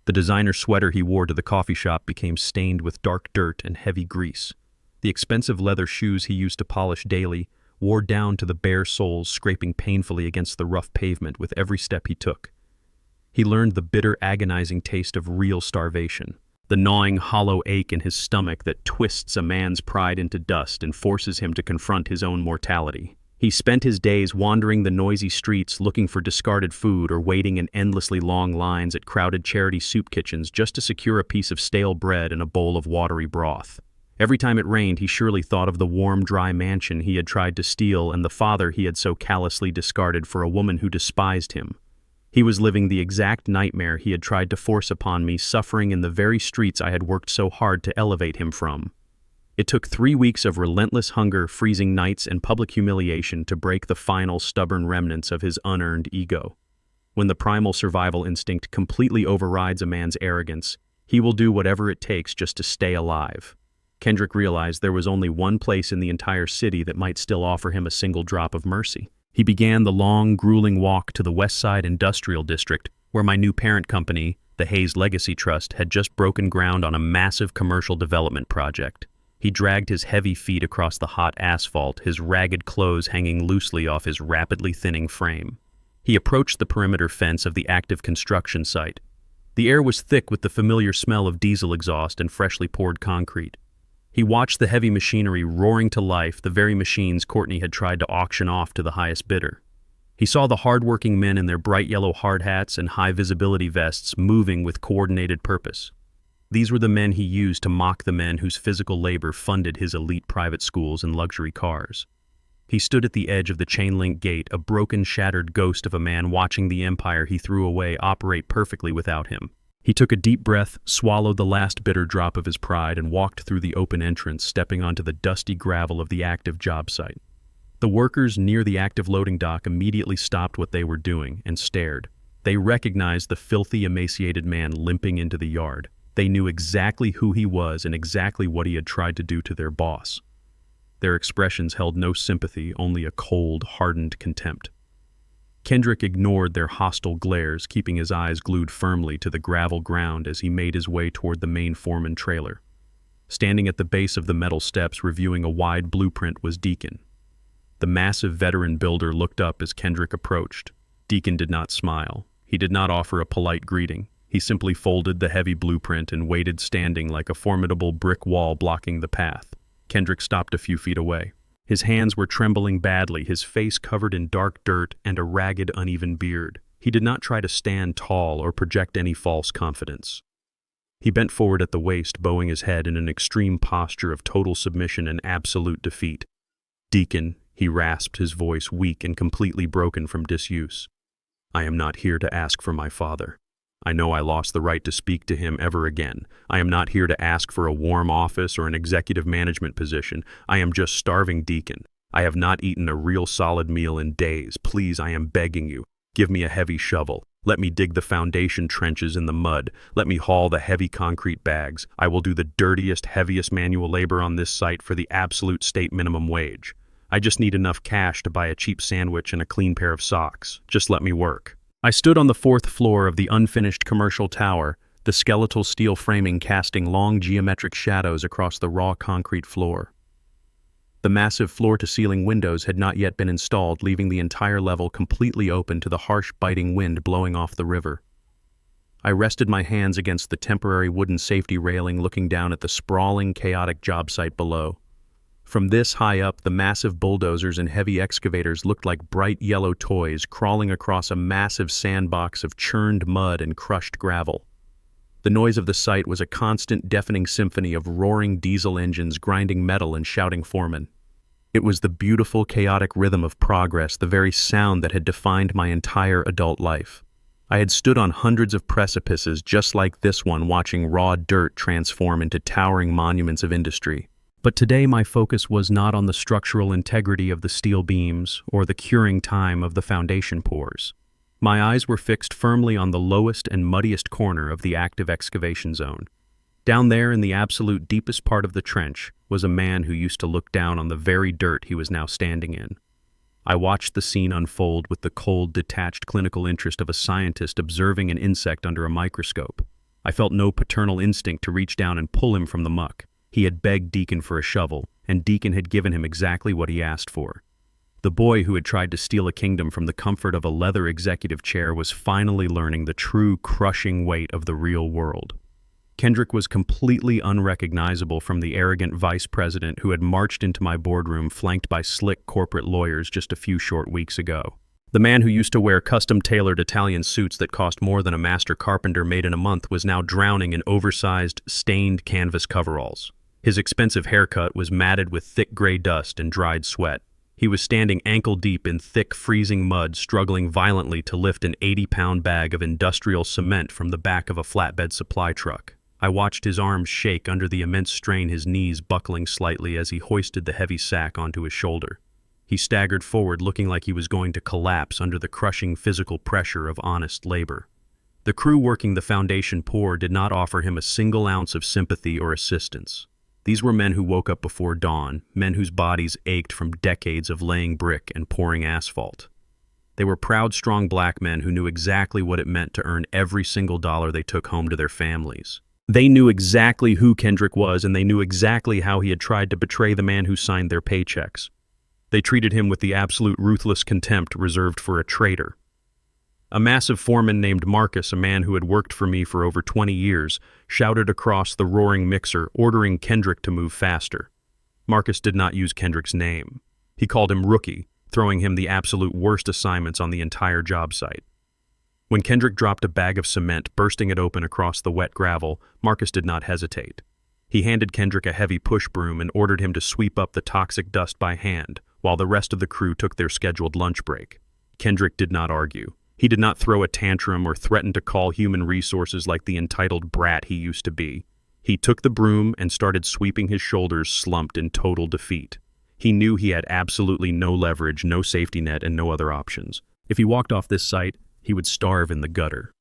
The designer sweater he wore to the coffee shop became stained with dark dirt and heavy grease. The expensive leather shoes he used to polish daily wore down to the bare soles, scraping painfully against the rough pavement with every step he took. He learned the bitter, agonizing taste of real starvation, the gnawing, hollow ache in his stomach that twists a man's pride into dust and forces him to confront his own mortality. He spent his days wandering the noisy streets looking for discarded food or waiting in endlessly long lines at crowded charity soup kitchens just to secure a piece of stale bread and a bowl of watery broth. Every time it rained, he surely thought of the warm, dry mansion he had tried to steal and the father he had so callously discarded for a woman who despised him. He was living the exact nightmare he had tried to force upon me, suffering in the very streets I had worked so hard to elevate him from. It took 3 weeks of relentless hunger, freezing nights, and public humiliation to break the final stubborn remnants of his unearned ego. When the primal survival instinct completely overrides a man's arrogance, he will do whatever it takes just to stay alive. Kendrick realized there was only one place in the entire city that might still offer him a single drop of mercy. He began the long, grueling walk to the West Side Industrial District, where my new parent company, the Hayes Legacy Trust, had just broken ground on a massive commercial development project. He dragged his heavy feet across the hot asphalt, his ragged clothes hanging loosely off his rapidly thinning frame. He approached the perimeter fence of the active construction site. The air was thick with the familiar smell of diesel exhaust and freshly poured concrete. He watched the heavy machinery roaring to life, the very machines Courtney had tried to auction off to the highest bidder. He saw the hard-working men in their bright yellow hard hats and high-visibility vests moving with coordinated purpose. These were the men he used to mock the men whose physical labor funded his elite private schools and luxury cars. He stood at the edge of the chain-link gate, a broken, shattered ghost of a man watching the empire he threw away operate perfectly without him. He took a deep breath, swallowed the last bitter drop of his pride, and walked through the open entrance, stepping onto the dusty gravel of the active job site. The workers near the active loading dock immediately stopped what they were doing and stared. They recognized the filthy, emaciated man limping into the yard. They knew exactly who he was and exactly what he had tried to do to their boss. Their expressions held no sympathy, only a cold, hardened contempt. Kendrick ignored their hostile glares, keeping his eyes glued firmly to the gravel ground as he made his way toward the main Foreman trailer. Standing at the base of the metal steps, reviewing a wide blueprint, was Deacon. The massive veteran builder looked up as Kendrick approached. Deacon did not smile. He did not offer a polite greeting. He simply folded the heavy blueprint and waited, standing like a formidable brick wall blocking the path. Kendrick stopped a few feet away. His hands were trembling badly, his face covered in dark dirt and a ragged, uneven beard. He did not try to stand tall or project any false confidence. He bent forward at the waist, bowing his head in an extreme posture of total submission and absolute defeat. "Deacon," he rasped, his voice weak and completely broken from disuse. "I am not here to ask for my father. I know I lost the right to speak to him ever again. I am not here to ask for a warm office or an executive management position. I am just starving Deacon. I have not eaten a real solid meal in days. Please, I am begging you. Give me a heavy shovel. Let me dig the foundation trenches in the mud. Let me haul the heavy concrete bags. I will do the dirtiest, heaviest manual labor on this site for the absolute state minimum wage. I just need enough cash to buy a cheap sandwich and a clean pair of socks. Just let me work." I stood on the 4th floor of the unfinished commercial tower, the skeletal steel framing casting long geometric shadows across the raw concrete floor. The massive floor-to-ceiling windows had not yet been installed, leaving the entire level completely open to the harsh, biting wind blowing off the river. I rested my hands against the temporary wooden safety railing, looking down at the sprawling, chaotic job site below. From this high up, the massive bulldozers and heavy excavators looked like bright yellow toys crawling across a massive sandbox of churned mud and crushed gravel. The noise of the site was a constant, deafening symphony of roaring diesel engines grinding metal and shouting foremen. It was the beautiful, chaotic rhythm of progress, the very sound that had defined my entire adult life. I had stood on hundreds of precipices just like this one, watching raw dirt transform into towering monuments of industry. But today my focus was not on the structural integrity of the steel beams or the curing time of the foundation pours. My eyes were fixed firmly on the lowest and muddiest corner of the active excavation zone. Down there in the absolute deepest part of the trench was a man who used to look down on the very dirt he was now standing in. I watched the scene unfold with the cold, detached clinical interest of a scientist observing an insect under a microscope. I felt no paternal instinct to reach down and pull him from the muck. He had begged Deacon for a shovel, and Deacon had given him exactly what he asked for. The boy who had tried to steal a kingdom from the comfort of a leather executive chair was finally learning the true crushing weight of the real world. Kendrick was completely unrecognizable from the arrogant vice president who had marched into my boardroom flanked by slick corporate lawyers just a few short weeks ago. The man who used to wear custom-tailored Italian suits that cost more than a master carpenter made in a month was now drowning in oversized, stained canvas coveralls. His expensive haircut was matted with thick gray dust and dried sweat. He was standing ankle-deep in thick, freezing mud, struggling violently to lift an 80-pound bag of industrial cement from the back of a flatbed supply truck. I watched his arms shake under the immense strain, his knees buckling slightly as he hoisted the heavy sack onto his shoulder. He staggered forward, looking like he was going to collapse under the crushing physical pressure of honest labor. The crew working the foundation pour did not offer him a single ounce of sympathy or assistance. These were men who woke up before dawn, men whose bodies ached from decades of laying brick and pouring asphalt. They were proud, strong black men who knew exactly what it meant to earn every single dollar they took home to their families. They knew exactly who Kendrick was, and they knew exactly how he had tried to betray the man who signed their paychecks. They treated him with the absolute ruthless contempt reserved for a traitor. A massive foreman named Marcus, a man who had worked for me for over 20 years, shouted across the roaring mixer, ordering Kendrick to move faster. Marcus did not use Kendrick's name. He called him Rookie, throwing him the absolute worst assignments on the entire job site. When Kendrick dropped a bag of cement, bursting it open across the wet gravel, Marcus did not hesitate. He handed Kendrick a heavy push broom and ordered him to sweep up the toxic dust by hand, while the rest of the crew took their scheduled lunch break. Kendrick did not argue. He did not throw a tantrum or threaten to call human resources like the entitled brat he used to be. He took the broom and started sweeping, his shoulders slumped in total defeat. He knew he had absolutely no leverage, no safety net, and no other options. If he walked off this site, he would starve in the gutter.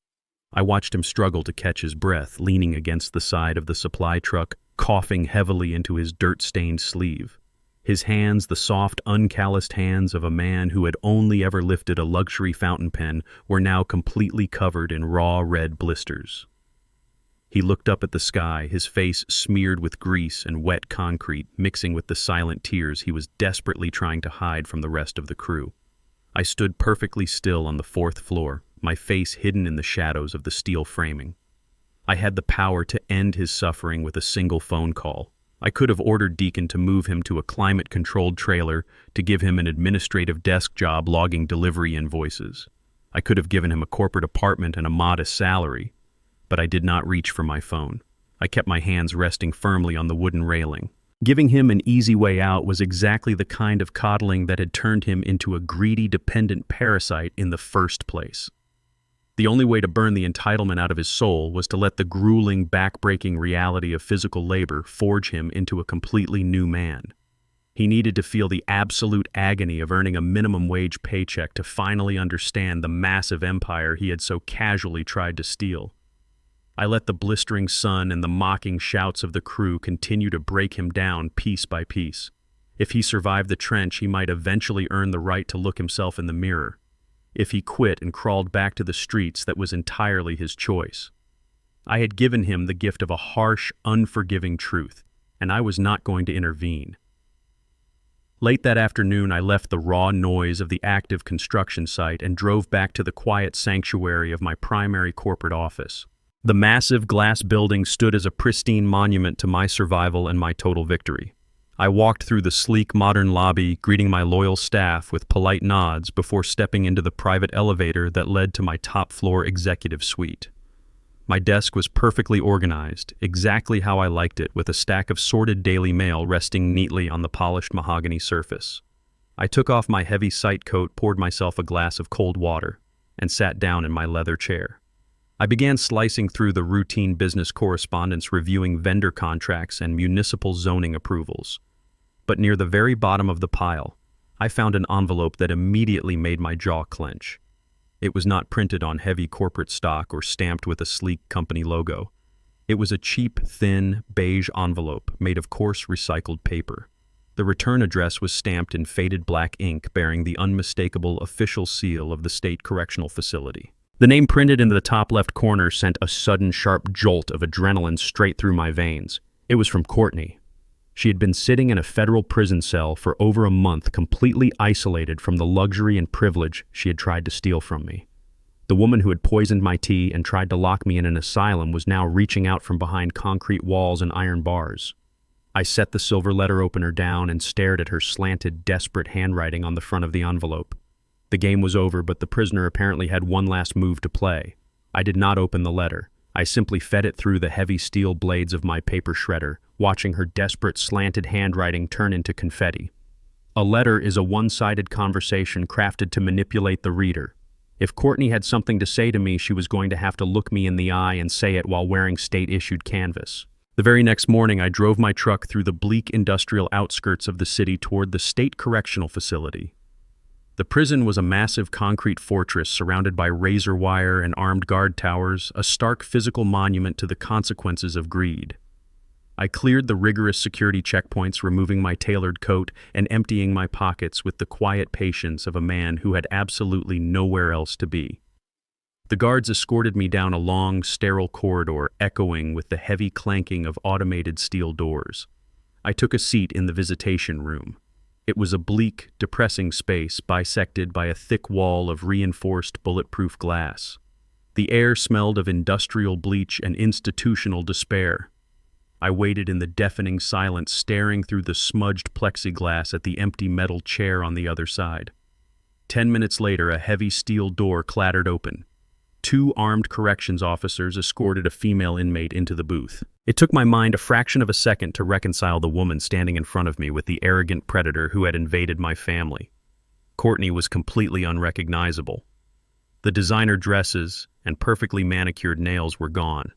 I watched him struggle to catch his breath, leaning against the side of the supply truck, coughing heavily into his dirt-stained sleeve. His hands, the soft, uncalloused hands of a man who had only ever lifted a luxury fountain pen, were now completely covered in raw red blisters. He looked up at the sky, his face smeared with grease and wet concrete, mixing with the silent tears he was desperately trying to hide from the rest of the crew. I stood perfectly still on the 4th floor, my face hidden in the shadows of the steel framing. I had the power to end his suffering with a single phone call. I could have ordered Deacon to move him to a climate-controlled trailer, to give him an administrative desk job logging delivery invoices. I could have given him a corporate apartment and a modest salary, but I did not reach for my phone. I kept my hands resting firmly on the wooden railing. Giving him an easy way out was exactly the kind of coddling that had turned him into a greedy, dependent parasite in the first place. The only way to burn the entitlement out of his soul was to let the grueling, back-breaking reality of physical labor forge him into a completely new man. He needed to feel the absolute agony of earning a minimum wage paycheck to finally understand the massive empire he had so casually tried to steal. I let the blistering sun and the mocking shouts of the crew continue to break him down piece by piece. If he survived the trench, he might eventually earn the right to look himself in the mirror. If he quit and crawled back to the streets, that was entirely his choice. I had given him the gift of a harsh, unforgiving truth, and I was not going to intervene. Late that afternoon, I left the raw noise of the active construction site and drove back to the quiet sanctuary of my primary corporate office. The massive glass building stood as a pristine monument to my survival and my total victory. I walked through the sleek, modern lobby, greeting my loyal staff with polite nods before stepping into the private elevator that led to my top-floor executive suite. My desk was perfectly organized, exactly how I liked it, with a stack of sorted Daily Mail resting neatly on the polished mahogany surface. I took off my heavy sight coat, poured myself a glass of cold water, and sat down in my leather chair. I began slicing through the routine business correspondence, reviewing vendor contracts and municipal zoning approvals. But near the very bottom of the pile, I found an envelope that immediately made my jaw clench. It was not printed on heavy corporate stock or stamped with a sleek company logo. It was a cheap, thin, beige envelope made of coarse recycled paper. The return address was stamped in faded black ink bearing the unmistakable official seal of the state correctional facility. The name printed in the top left corner sent a sudden sharp jolt of adrenaline straight through my veins. It was from Courtney. She had been sitting in a federal prison cell for over a month, completely isolated from the luxury and privilege she had tried to steal from me. The woman who had poisoned my tea and tried to lock me in an asylum was now reaching out from behind concrete walls and iron bars. I set the silver letter opener down and stared at her slanted, desperate handwriting on the front of the envelope. The game was over, but the prisoner apparently had one last move to play. I did not open the letter. I simply fed it through the heavy steel blades of my paper shredder, watching her desperate, slanted handwriting turn into confetti. A letter is a one-sided conversation crafted to manipulate the reader. If Courtney had something to say to me, she was going to have to look me in the eye and say it while wearing state-issued canvas. The very next morning, I drove my truck through the bleak industrial outskirts of the city toward the state correctional facility. The prison was a massive concrete fortress surrounded by razor wire and armed guard towers, a stark physical monument to the consequences of greed. I cleared the rigorous security checkpoints, removing my tailored coat and emptying my pockets with the quiet patience of a man who had absolutely nowhere else to be. The guards escorted me down a long, sterile corridor, echoing with the heavy clanking of automated steel doors. I took a seat in the visitation room. It was a bleak, depressing space bisected by a thick wall of reinforced bulletproof glass. The air smelled of industrial bleach and institutional despair. I waited in the deafening silence, staring through the smudged plexiglass at the empty metal chair on the other side. 10 minutes later, a heavy steel door clattered open. 2 armed corrections officers escorted a female inmate into the booth. It took my mind a fraction of a second to reconcile the woman standing in front of me with the arrogant predator who had invaded my family. Courtney was completely unrecognizable. The designer dresses and perfectly manicured nails were gone.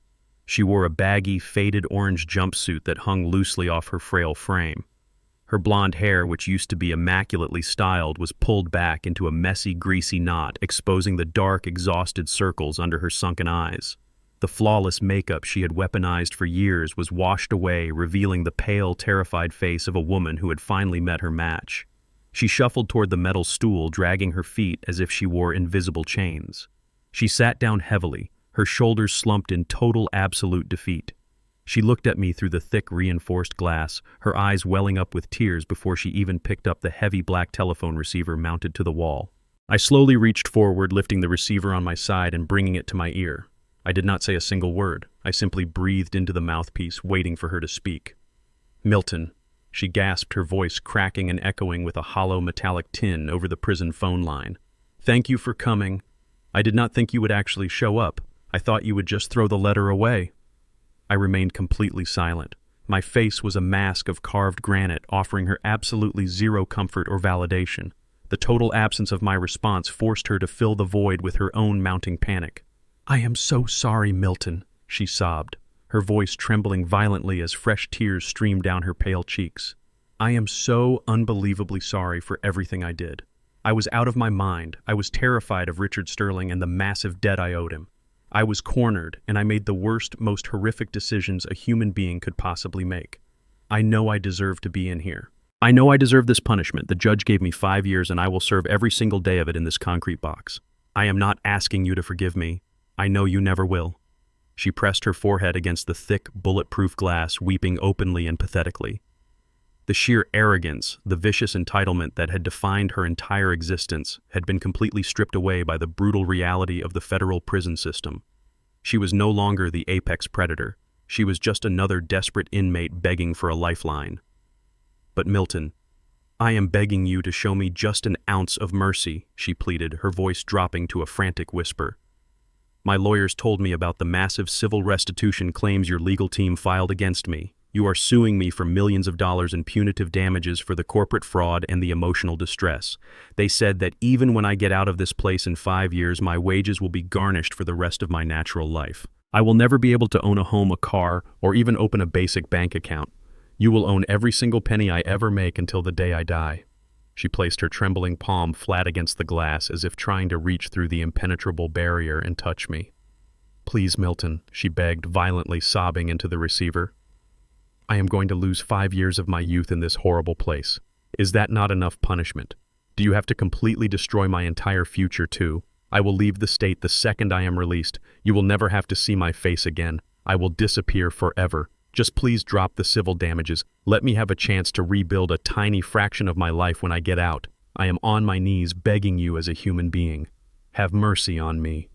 She wore a baggy, faded orange jumpsuit that hung loosely off her frail frame. Her blonde hair, which used to be immaculately styled, was pulled back into a messy, greasy knot, exposing the dark, exhausted circles under her sunken eyes. The flawless makeup she had weaponized for years was washed away, revealing the pale, terrified face of a woman who had finally met her match. She shuffled toward the metal stool, dragging her feet as if she wore invisible chains. She sat down heavily, her shoulders slumped in total, absolute defeat. She looked at me through the thick, reinforced glass, her eyes welling up with tears before she even picked up the heavy black telephone receiver mounted to the wall. I slowly reached forward, lifting the receiver on my side and bringing it to my ear. I did not say a single word. I simply breathed into the mouthpiece, waiting for her to speak. "Milton," she gasped, her voice cracking and echoing with a hollow metallic tin over the prison phone line. "Thank you for coming. I did not think you would actually show up. I thought you would just throw the letter away." I remained completely silent. My face was a mask of carved granite, offering her absolutely zero comfort or validation. The total absence of my response forced her to fill the void with her own mounting panic. "I am so sorry, Milton," she sobbed, her voice trembling violently as fresh tears streamed down her pale cheeks. "I am so unbelievably sorry for everything I did. I was out of my mind. I was terrified of Richard Sterling and the massive debt I owed him. I was cornered, and I made the worst, most horrific decisions a human being could possibly make. I know I deserve to be in here. I know I deserve this punishment. The judge gave me 5 years, and I will serve every single day of it in this concrete box. I am not asking you to forgive me. I know you never will." She pressed her forehead against the thick, bulletproof glass, weeping openly and pathetically. The sheer arrogance, the vicious entitlement that had defined her entire existence had been completely stripped away by the brutal reality of the federal prison system. She was no longer the apex predator. She was just another desperate inmate begging for a lifeline. "But Milton, I am begging you to show me just an ounce of mercy," she pleaded, her voice dropping to a frantic whisper. "My lawyers told me about the massive civil restitution claims your legal team filed against me. You are suing me for millions of dollars in punitive damages for the corporate fraud and the emotional distress. They said that even when I get out of this place in 5 years, my wages will be garnished for the rest of my natural life. I will never be able to own a home, a car, or even open a basic bank account. You will own every single penny I ever make until the day I die." She placed her trembling palm flat against the glass as if trying to reach through the impenetrable barrier and touch me. "Please, Milton," she begged, violently sobbing into the receiver. "I am going to lose 5 years of my youth in this horrible place. Is that not enough punishment? Do you have to completely destroy my entire future too? I will leave the state the second I am released. You will never have to see my face again. I will disappear forever. Just please drop the civil damages. Let me have a chance to rebuild a tiny fraction of my life when I get out. I am on my knees begging you as a human being. Have mercy on me."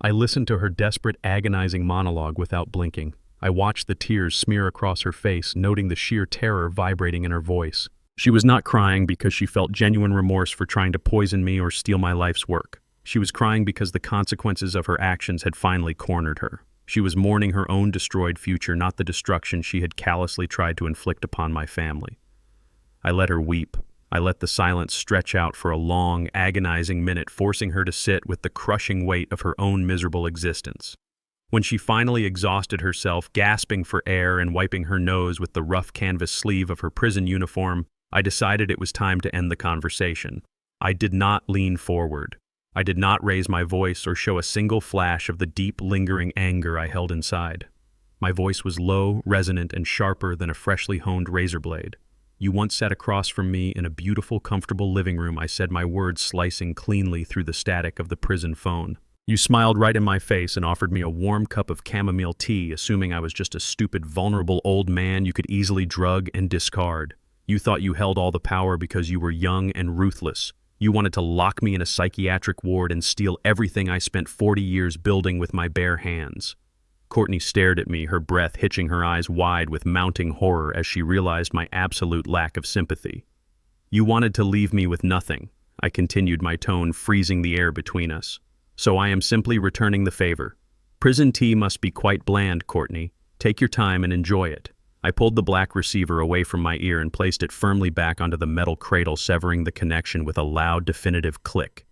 I listened to her desperate, agonizing monologue without blinking. I watched the tears smear across her face, noting the sheer terror vibrating in her voice. She was not crying because she felt genuine remorse for trying to poison me or steal my life's work. She was crying because the consequences of her actions had finally cornered her. She was mourning her own destroyed future, not the destruction she had callously tried to inflict upon my family. I let her weep. I let the silence stretch out for a long, agonizing minute, forcing her to sit with the crushing weight of her own miserable existence. When she finally exhausted herself, gasping for air and wiping her nose with the rough canvas sleeve of her prison uniform, I decided it was time to end the conversation. I did not lean forward. I did not raise my voice or show a single flash of the deep, lingering anger I held inside. My voice was low, resonant, and sharper than a freshly honed razor blade. "You once sat across from me in a beautiful, comfortable living room," I said, my words slicing cleanly through the static of the prison phone. "You smiled right in my face and offered me a warm cup of chamomile tea, assuming I was just a stupid, vulnerable old man you could easily drug and discard. You thought you held all the power because you were young and ruthless. You wanted to lock me in a psychiatric ward and steal everything I spent 40 years building with my bare hands." Courtney stared at me, her breath hitching, her eyes wide with mounting horror as she realized my absolute lack of sympathy. "You wanted to leave me with nothing," I continued, my tone freezing the air between us. "So I am simply returning the favor. Prison tea must be quite bland, Courtney. Take your time and enjoy it." I pulled the black receiver away from my ear and placed it firmly back onto the metal cradle, severing the connection with a loud, definitive click.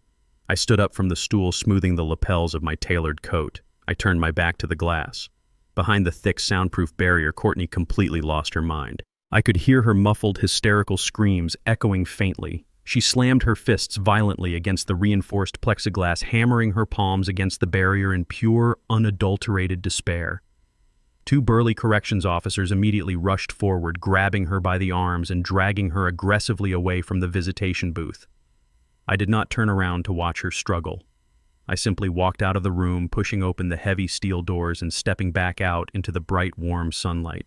I stood up from the stool, smoothing the lapels of my tailored coat. I turned my back to the glass. Behind the thick, soundproof barrier, Courtney completely lost her mind. I could hear her muffled, hysterical screams echoing faintly. She slammed her fists violently against the reinforced plexiglass, hammering her palms against the barrier in pure, unadulterated despair. 2 burly corrections officers immediately rushed forward, grabbing her by the arms and dragging her aggressively away from the visitation booth. I did not turn around to watch her struggle. I simply walked out of the room, pushing open the heavy steel doors and stepping back out into the bright, warm sunlight.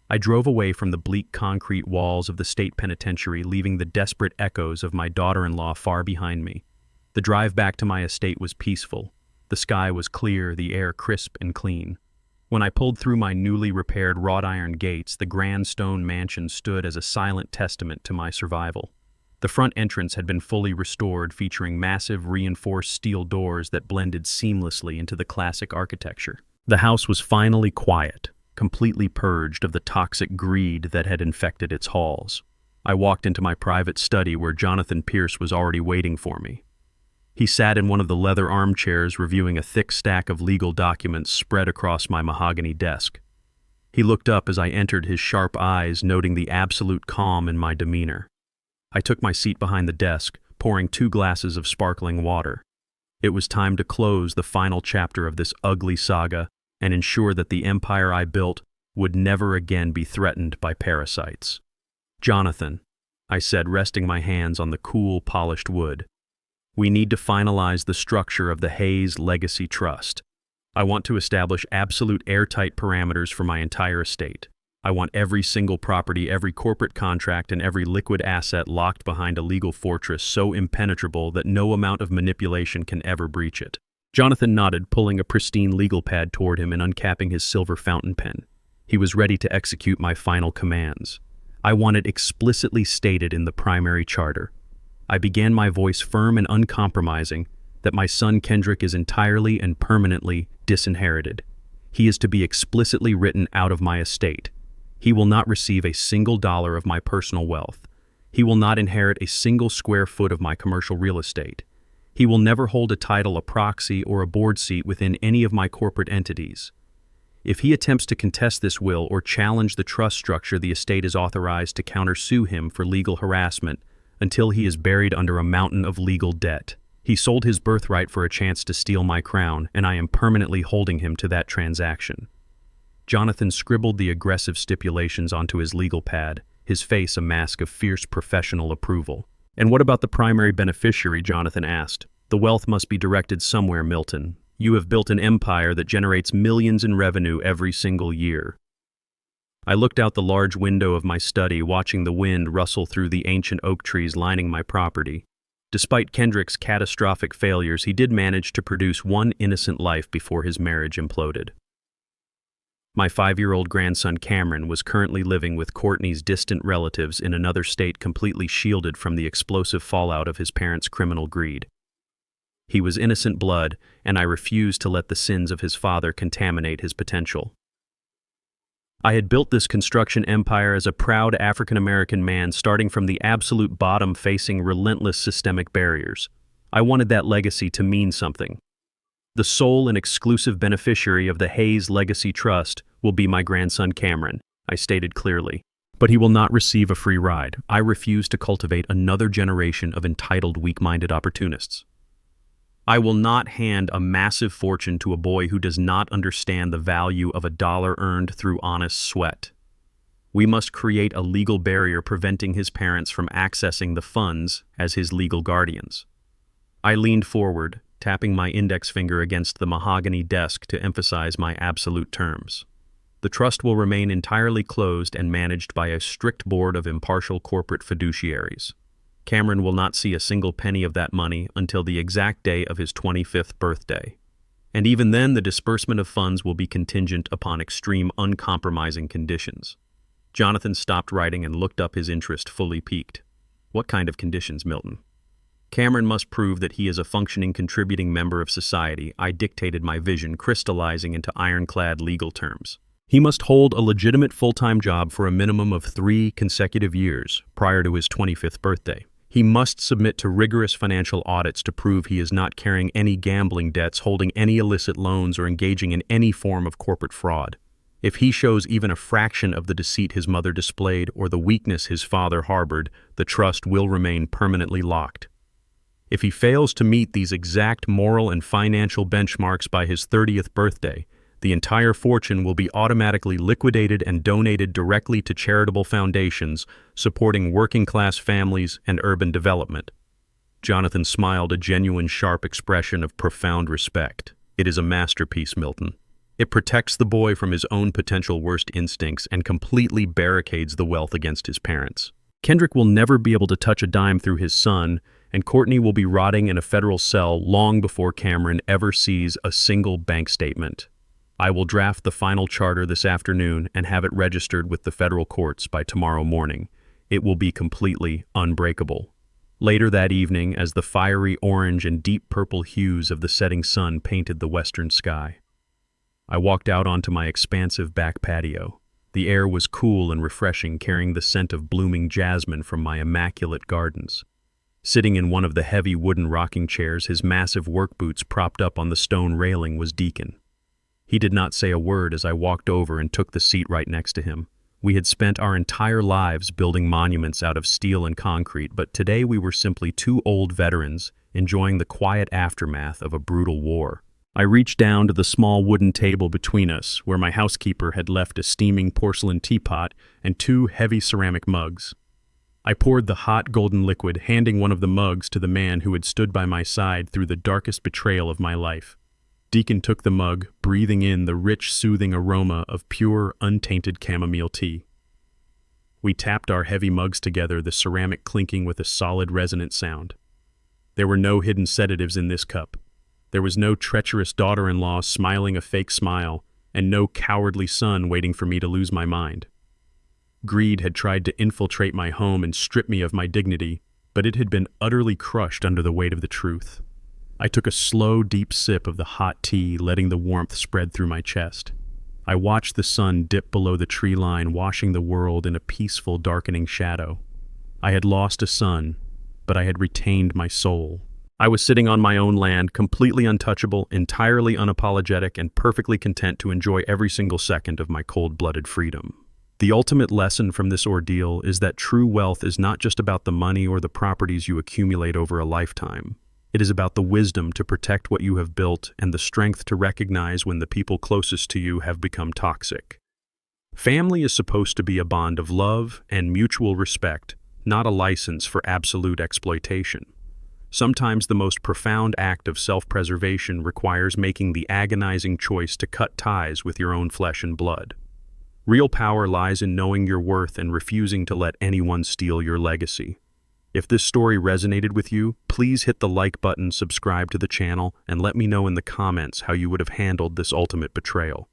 I drove away from the bleak concrete walls of the state penitentiary, leaving the desperate echoes of my daughter-in-law far behind me. The drive back to my estate was peaceful. The sky was clear, the air crisp and clean. When I pulled through my newly repaired wrought iron gates, the grand stone mansion stood as a silent testament to my survival. The front entrance had been fully restored, featuring massive reinforced steel doors that blended seamlessly into the classic architecture. The house was finally quiet, completely purged of the toxic greed that had infected its halls. I walked into my private study where Jonathan Pierce was already waiting for me. He sat in one of the leather armchairs reviewing a thick stack of legal documents spread across my mahogany desk. He looked up as I entered, his sharp eyes noting the absolute calm in my demeanor. I took my seat behind the desk, pouring 2 glasses of sparkling water. It was time to close the final chapter of this ugly saga and ensure that the empire I built would never again be threatened by parasites. "Jonathan," I said, resting my hands on the cool, polished wood, "we need to finalize the structure of the Hayes Legacy Trust. I want to establish absolute airtight parameters for my entire estate. I want every single property, every corporate contract, and every liquid asset locked behind a legal fortress so impenetrable that no amount of manipulation can ever breach it." Jonathan nodded, pulling a pristine legal pad toward him and uncapping his silver fountain pen. He was ready to execute my final commands. I want it explicitly stated in the primary charter. I began, my voice firm and uncompromising, that my son Kendrick is entirely and permanently disinherited. He is to be explicitly written out of my estate. He will not receive a single dollar of my personal wealth. He will not inherit a single square foot of my commercial real estate. He will never hold a title, a proxy, or a board seat within any of my corporate entities. If he attempts to contest this will or challenge the trust structure, the estate is authorized to countersue him for legal harassment until he is buried under a mountain of legal debt. He sold his birthright for a chance to steal my crown, and I am permanently holding him to that transaction. Jonathan scribbled the aggressive stipulations onto his legal pad, his face a mask of fierce professional approval. "And what about the primary beneficiary?" Jonathan asked. "The wealth must be directed somewhere, Milton. You have built an empire that generates millions in revenue every single year." I looked out the large window of my study, watching the wind rustle through the ancient oak trees lining my property. Despite Kendrick's catastrophic failures, he did manage to produce one innocent life before his marriage imploded. My 5-year-old grandson Cameron was currently living with Courtney's distant relatives in another state, completely shielded from the explosive fallout of his parents' criminal greed. He was innocent blood, and I refused to let the sins of his father contaminate his potential. I had built this construction empire as a proud African-American man, starting from the absolute bottom, facing relentless systemic barriers. I wanted that legacy to mean something. The sole and exclusive beneficiary of the Hayes Legacy Trust will be my grandson Cameron, I stated clearly. But he will not receive a free ride. I refuse to cultivate another generation of entitled, weak-minded opportunists. I will not hand a massive fortune to a boy who does not understand the value of a dollar earned through honest sweat. We must create a legal barrier preventing his parents from accessing the funds as his legal guardians. I leaned forward, tapping my index finger against the mahogany desk to emphasize my absolute terms. The trust will remain entirely closed and managed by a strict board of impartial corporate fiduciaries. Cameron will not see a single penny of that money until the exact day of his 25th birthday. And even then, the disbursement of funds will be contingent upon extreme, uncompromising conditions. Jonathan stopped writing and looked up, his interest fully piqued. "What kind of conditions, Milton?" "Cameron must prove that he is a functioning, contributing member of society," I dictated my vision, crystallizing into ironclad legal terms. "He must hold a legitimate full-time job for a minimum of 3 consecutive years prior to his 25th birthday. He must submit to rigorous financial audits to prove he is not carrying any gambling debts, holding any illicit loans, or engaging in any form of corporate fraud. If he shows even a fraction of the deceit his mother displayed or the weakness his father harbored, the trust will remain permanently locked. If he fails to meet these exact moral and financial benchmarks by his 30th birthday, the entire fortune will be automatically liquidated and donated directly to charitable foundations supporting working-class families and urban development." Jonathan smiled, a genuine, sharp expression of profound respect. "It is a masterpiece, Milton. It protects the boy from his own potential worst instincts and completely barricades the wealth against his parents. Kendrick will never be able to touch a dime through his son, and Courtney will be rotting in a federal cell long before Cameron ever sees a single bank statement. I will draft the final charter this afternoon and have it registered with the federal courts by tomorrow morning. It will be completely unbreakable. Later that evening, as the fiery orange and deep purple hues of the setting sun painted the western sky, I walked out onto my expansive back patio. The air was cool and refreshing, carrying the scent of blooming jasmine from my immaculate gardens. Sitting in one of the heavy wooden rocking chairs, his massive work boots propped up on the stone railing, was Deacon. He did not say a word as I walked over and took the seat right next to him. We had spent our entire lives building monuments out of steel and concrete, but today we were simply two old veterans enjoying the quiet aftermath of a brutal war. I reached down to the small wooden table between us, where my housekeeper had left a steaming porcelain teapot and two heavy ceramic mugs. I poured the hot golden liquid, handing one of the mugs to the man who had stood by my side through the darkest betrayal of my life. Deacon took the mug, breathing in the rich, soothing aroma of pure, untainted chamomile tea. We tapped our heavy mugs together, the ceramic clinking with a solid, resonant sound. There were no hidden sedatives in this cup. There was no treacherous daughter-in-law smiling a fake smile, and no cowardly son waiting for me to lose my mind. Greed had tried to infiltrate my home and strip me of my dignity, but it had been utterly crushed under the weight of the truth. I took a slow, deep sip of the hot tea, letting the warmth spread through my chest. I watched the sun dip below the tree line, washing the world in a peaceful, darkening shadow. I had lost a son, but I had retained my soul. I was sitting on my own land, completely untouchable, entirely unapologetic, and perfectly content to enjoy every single second of my cold-blooded freedom. The ultimate lesson from this ordeal is that true wealth is not just about the money or the properties you accumulate over a lifetime. It is about the wisdom to protect what you have built and the strength to recognize when the people closest to you have become toxic. Family is supposed to be a bond of love and mutual respect, not a license for absolute exploitation. Sometimes the most profound act of self-preservation requires making the agonizing choice to cut ties with your own flesh and blood. Real power lies in knowing your worth and refusing to let anyone steal your legacy. If this story resonated with you, please hit the like button, subscribe to the channel, and let me know in the comments how you would have handled this ultimate betrayal.